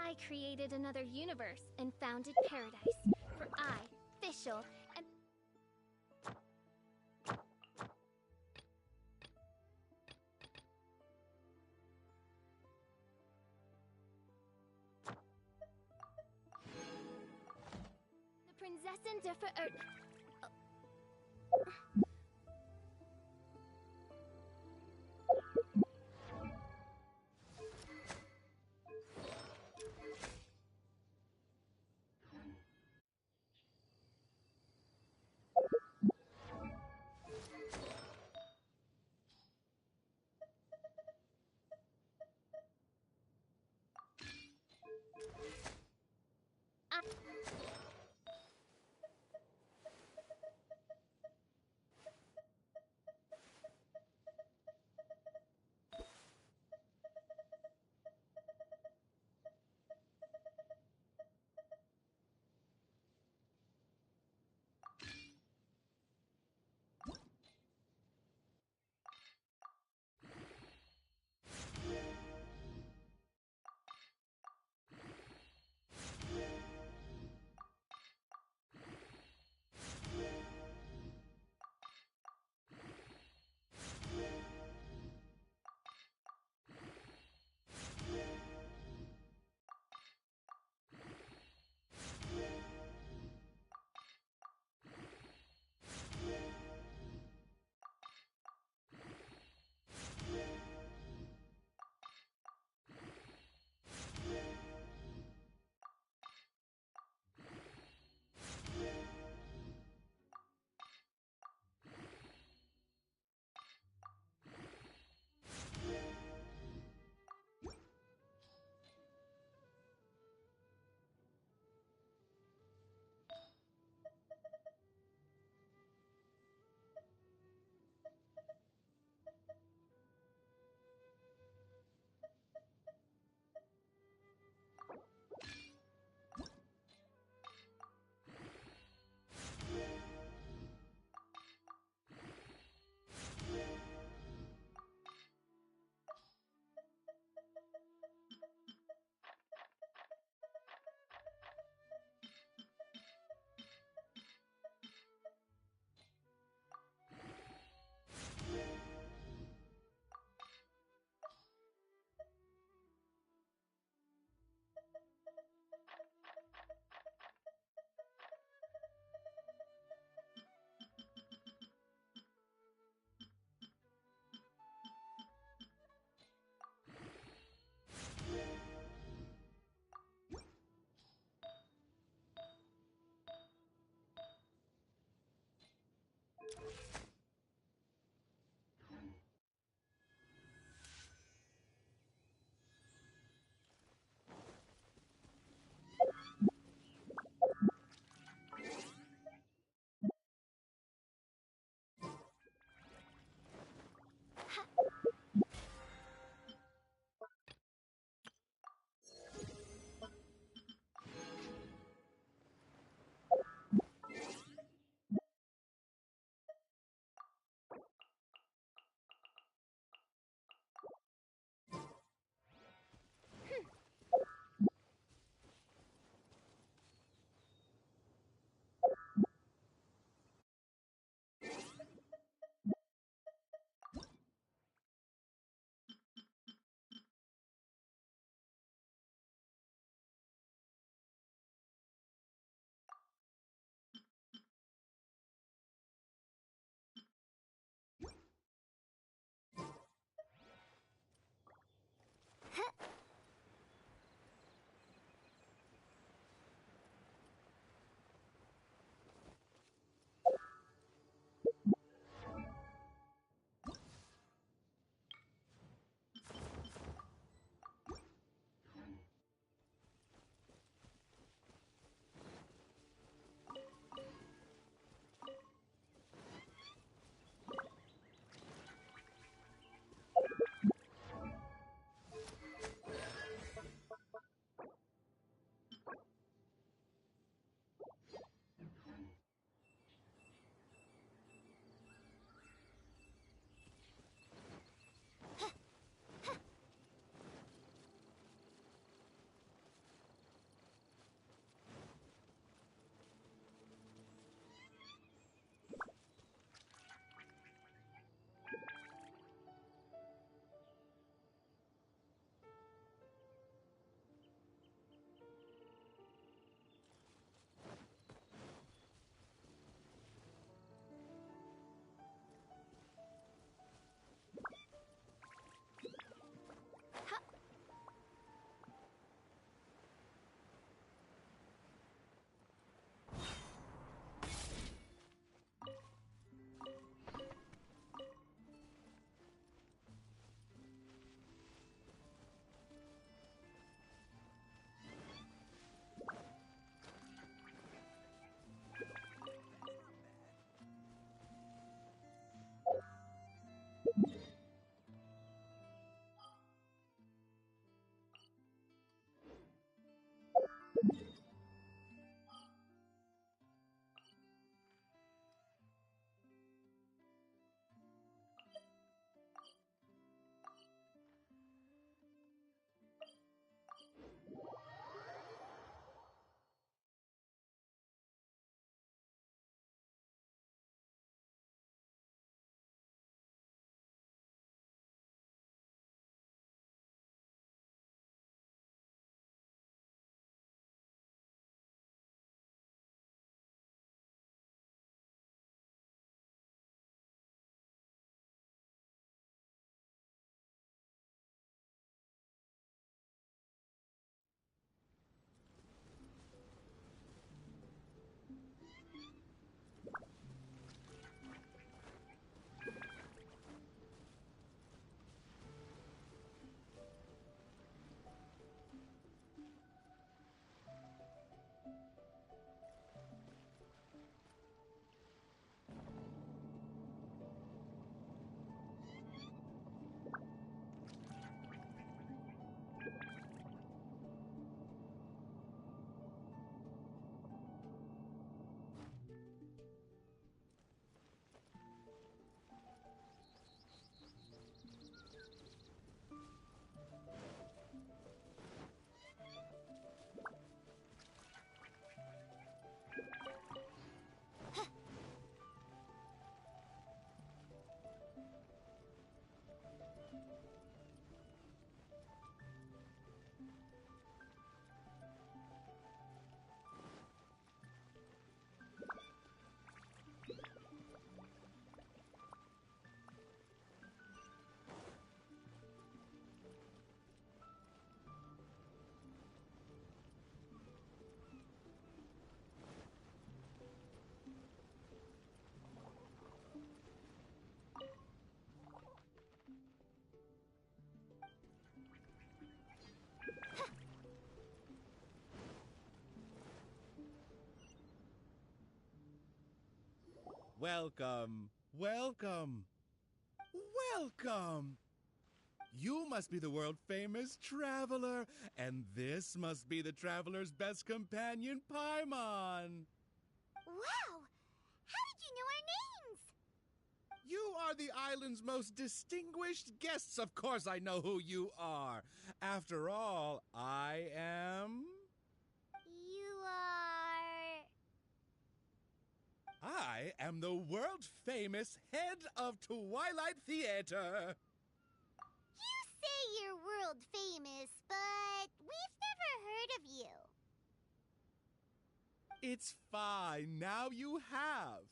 I created another universe and founded paradise. For I, Fischl, and... the Prinzessin der Ver... Welcome, welcome, welcome! You must be the world-famous traveler, and this must be the traveler's best companion, Paimon! Wow! How did you know our names? You are the island's most distinguished guests. Of course I know who you are. After all, I am... You are... I am the world-famous head of Twilight Theater. You say you're world famous, but we've never heard of you. It's fine. Now you have.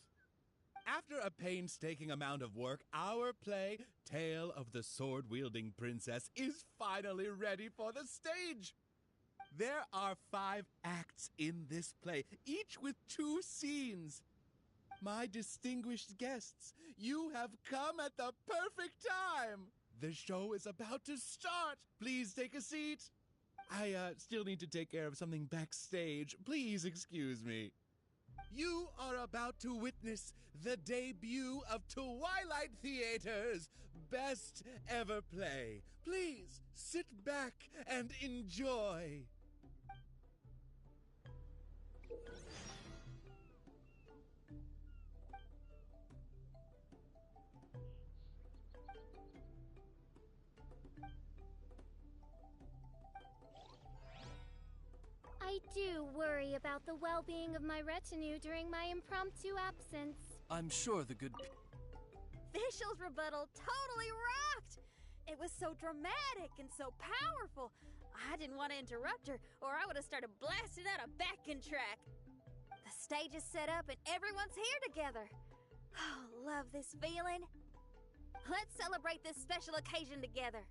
After a painstaking amount of work, our play, Tale of the Sword-Wielding Princess, is finally ready for the stage. There are 5 acts in this play, each with 2 scenes. My distinguished guests, you have come at the perfect time. The show is about to start. Please take a seat. I still need to take care of something backstage. Please excuse me. You are about to witness the debut of Twilight Theater's best ever play. Please sit back and enjoy. I do worry about the well-being of my retinue during my impromptu absence. I'm sure the good... Fischl's rebuttal totally rocked! It was so dramatic and so powerful. I didn't want to interrupt her, or I would have started blasting out a backing track. The stage is set up and everyone's here together. Oh, love this feeling. Let's celebrate this special occasion together.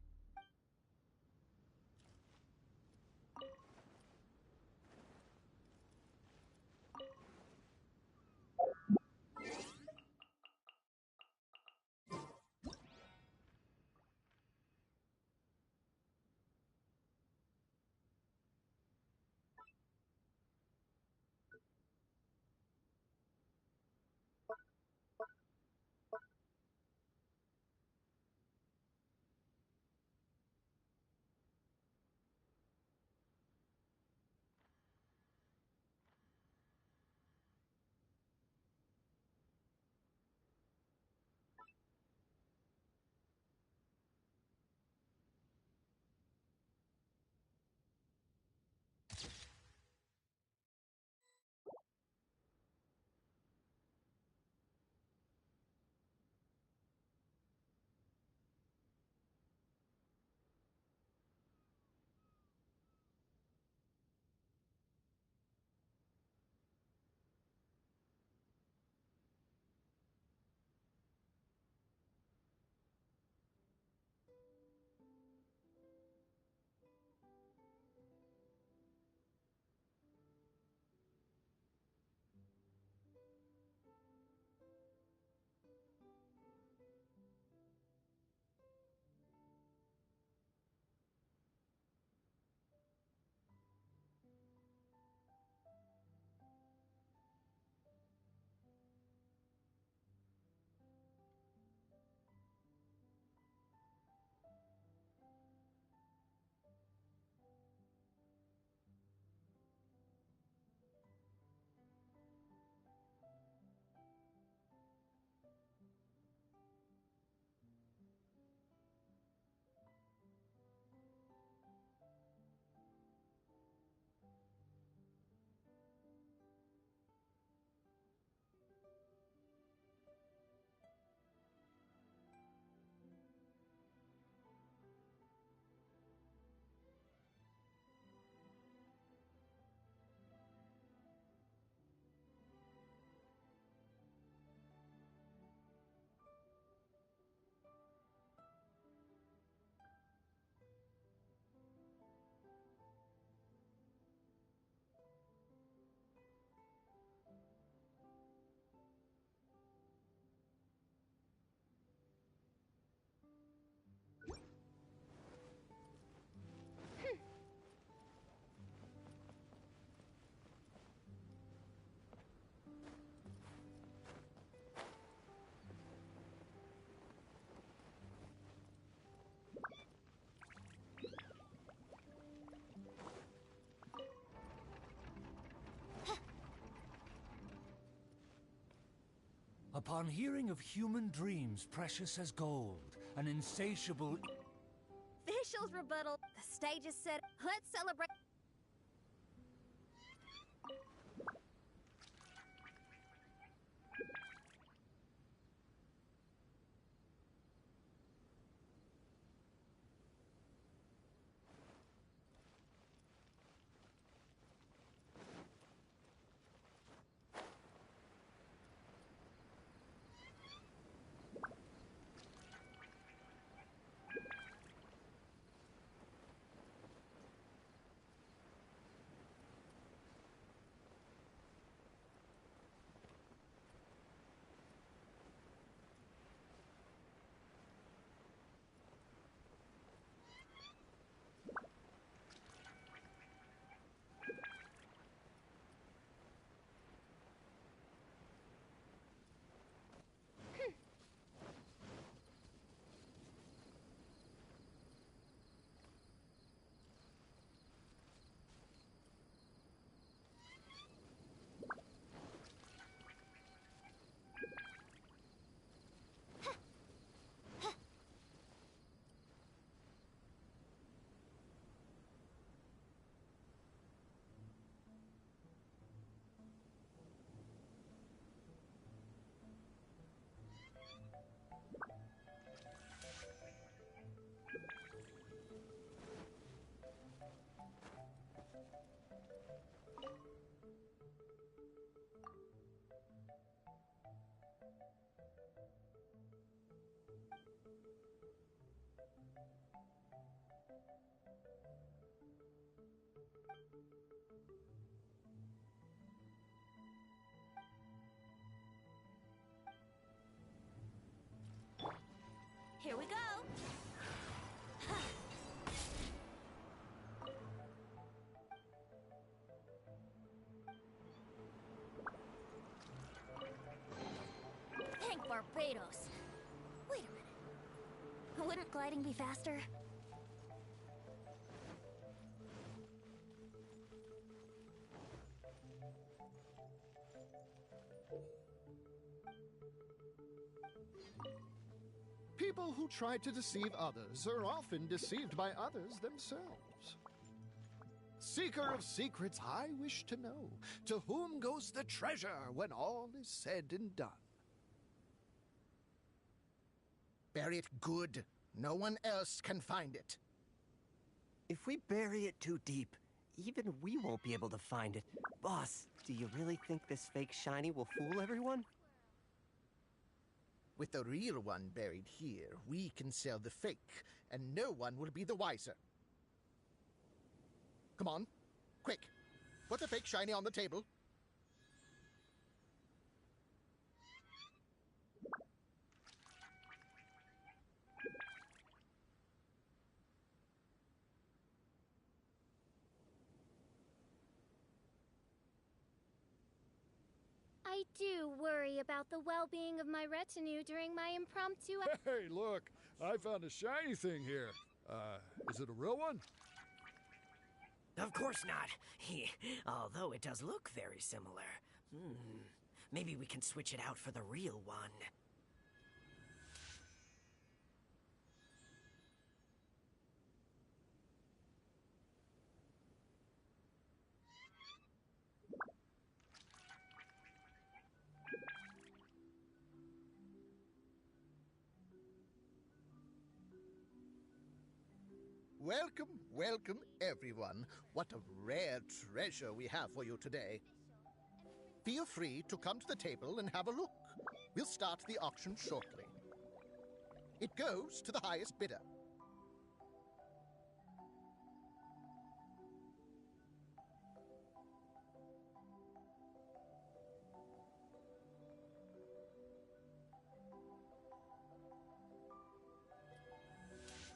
Upon hearing of human dreams precious as gold, an insatiable... Official's rebuttal. The stage is set. Let's celebrate. Here we go. Thank Barbados. Wait a minute. Wouldn't gliding be faster? People who try to deceive others are often deceived by others themselves. Seeker of secrets, I wish to know, to whom goes the treasure when all is said and done? Bury it good. No one else can find it. If we bury it too deep, even we won't be able to find it. Boss, do you really think this fake shiny will fool everyone? With the real one buried here, we can sell the fake, and no one will be the wiser. Come on, quick. Put the fake shiny on the table. I do worry about the well-being of my retinue during my impromptu... Hey, look! I found a shiny thing here. Is it a real one? Of course not. Although it does look very similar. Maybe we can switch it out for the real one. Welcome, welcome, everyone. What a rare treasure we have for you today. Feel free to come to the table and have a look. We'll start the auction shortly. It goes to the highest bidder.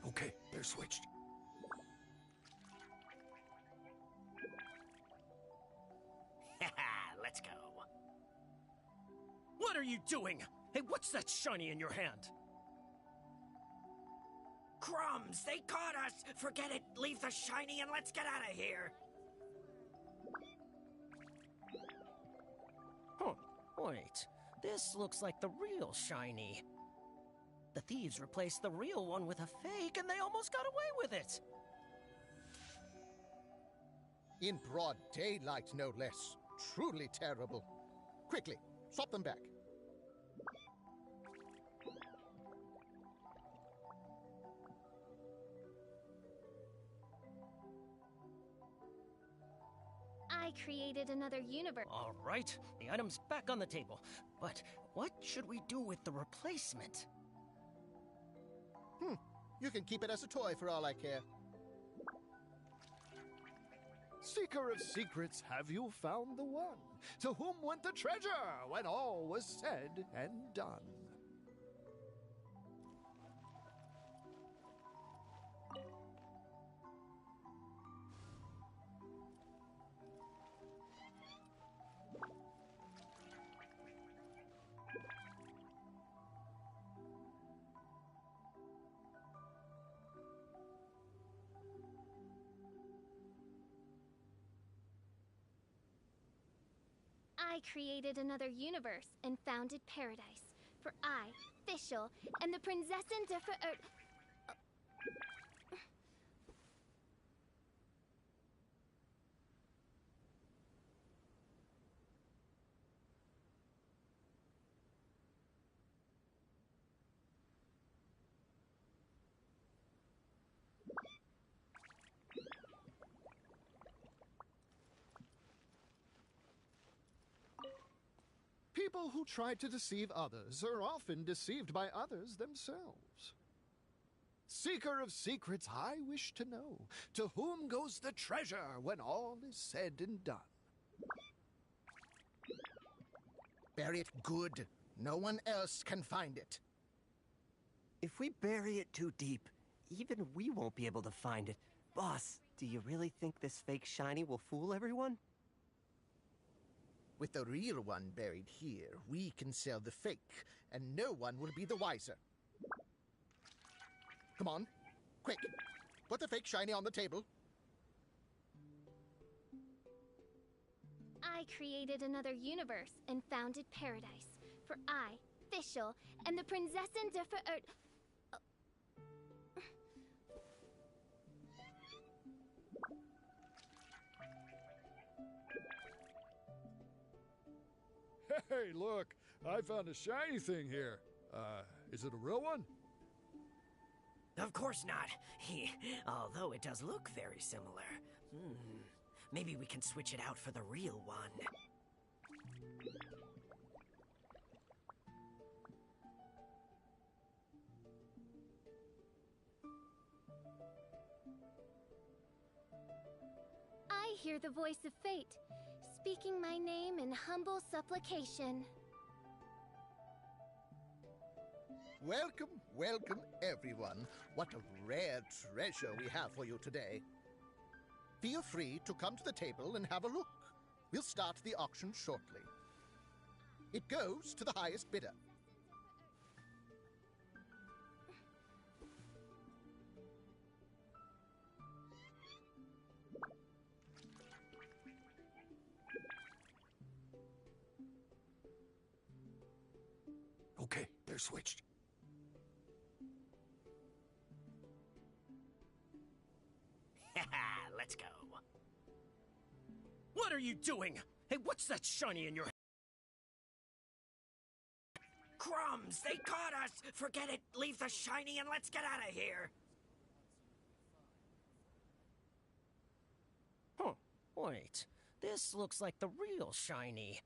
Okay, they're switched. Let's go. What are you doing? Hey, what's that shiny in your hand? Crumbs! They caught us! Forget it! Leave the shiny and let's get out of here! Huh. Wait. This looks like the real shiny. The thieves replaced the real one with a fake, and they almost got away with it. In broad daylight, no less. Truly terrible. Quickly, swap them back. I created another universe. All right, the item's back on the table. But what should we do with the replacement? You can keep it as a toy for all I care. Seeker of secrets, have you found the one? To whom went the treasure when all was said and done? I created another universe and founded paradise. For I, Fischl, am the Prinzessin der Verirrt. People who try to deceive others are often deceived by others themselves. Seeker of secrets, I wish to know, to whom goes the treasure when all is said and done? Bury it good. No one else can find it. If we bury it too deep, even we won't be able to find it. Boss, do you really think this fake shiny will fool everyone? With the real one buried here, we can sell the fake, and no one will be the wiser. Come on, quick. Put the fake shiny on the table. I created another universe and founded paradise. For I, Fischl, am the Prinzessin der Verirrt. Hey, look! I found a shiny thing here. Is it a real one? Of course not. Although it does look very similar. Maybe we can switch it out for the real one. I hear the voice of fate, speaking my name in humble supplication. Welcome, welcome, everyone. What a rare treasure we have for you today. Feel free to come to the table and have a look. We'll start the auction shortly. It goes to the highest bidder. Okay, they're switched. Let's go. What are you doing? Hey, what's that shiny in your hand? Crumbs! They caught us! Forget it! Leave the shiny and let's get out of here! Huh. Wait. This looks like the real shiny.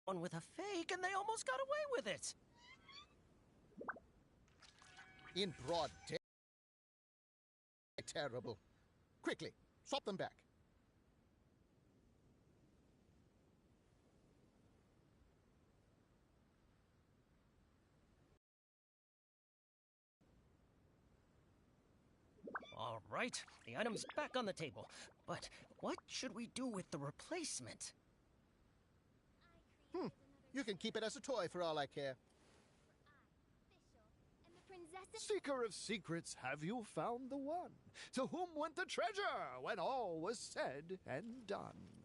One with a fake and they almost got away with it! In broad day. Terrible. Quickly, swap them back. All right, the item's back on the table. But what should we do with the replacement? You can keep it as a toy for all I care. Seeker of secrets, have you found the one? To whom went the treasure when all was said and done?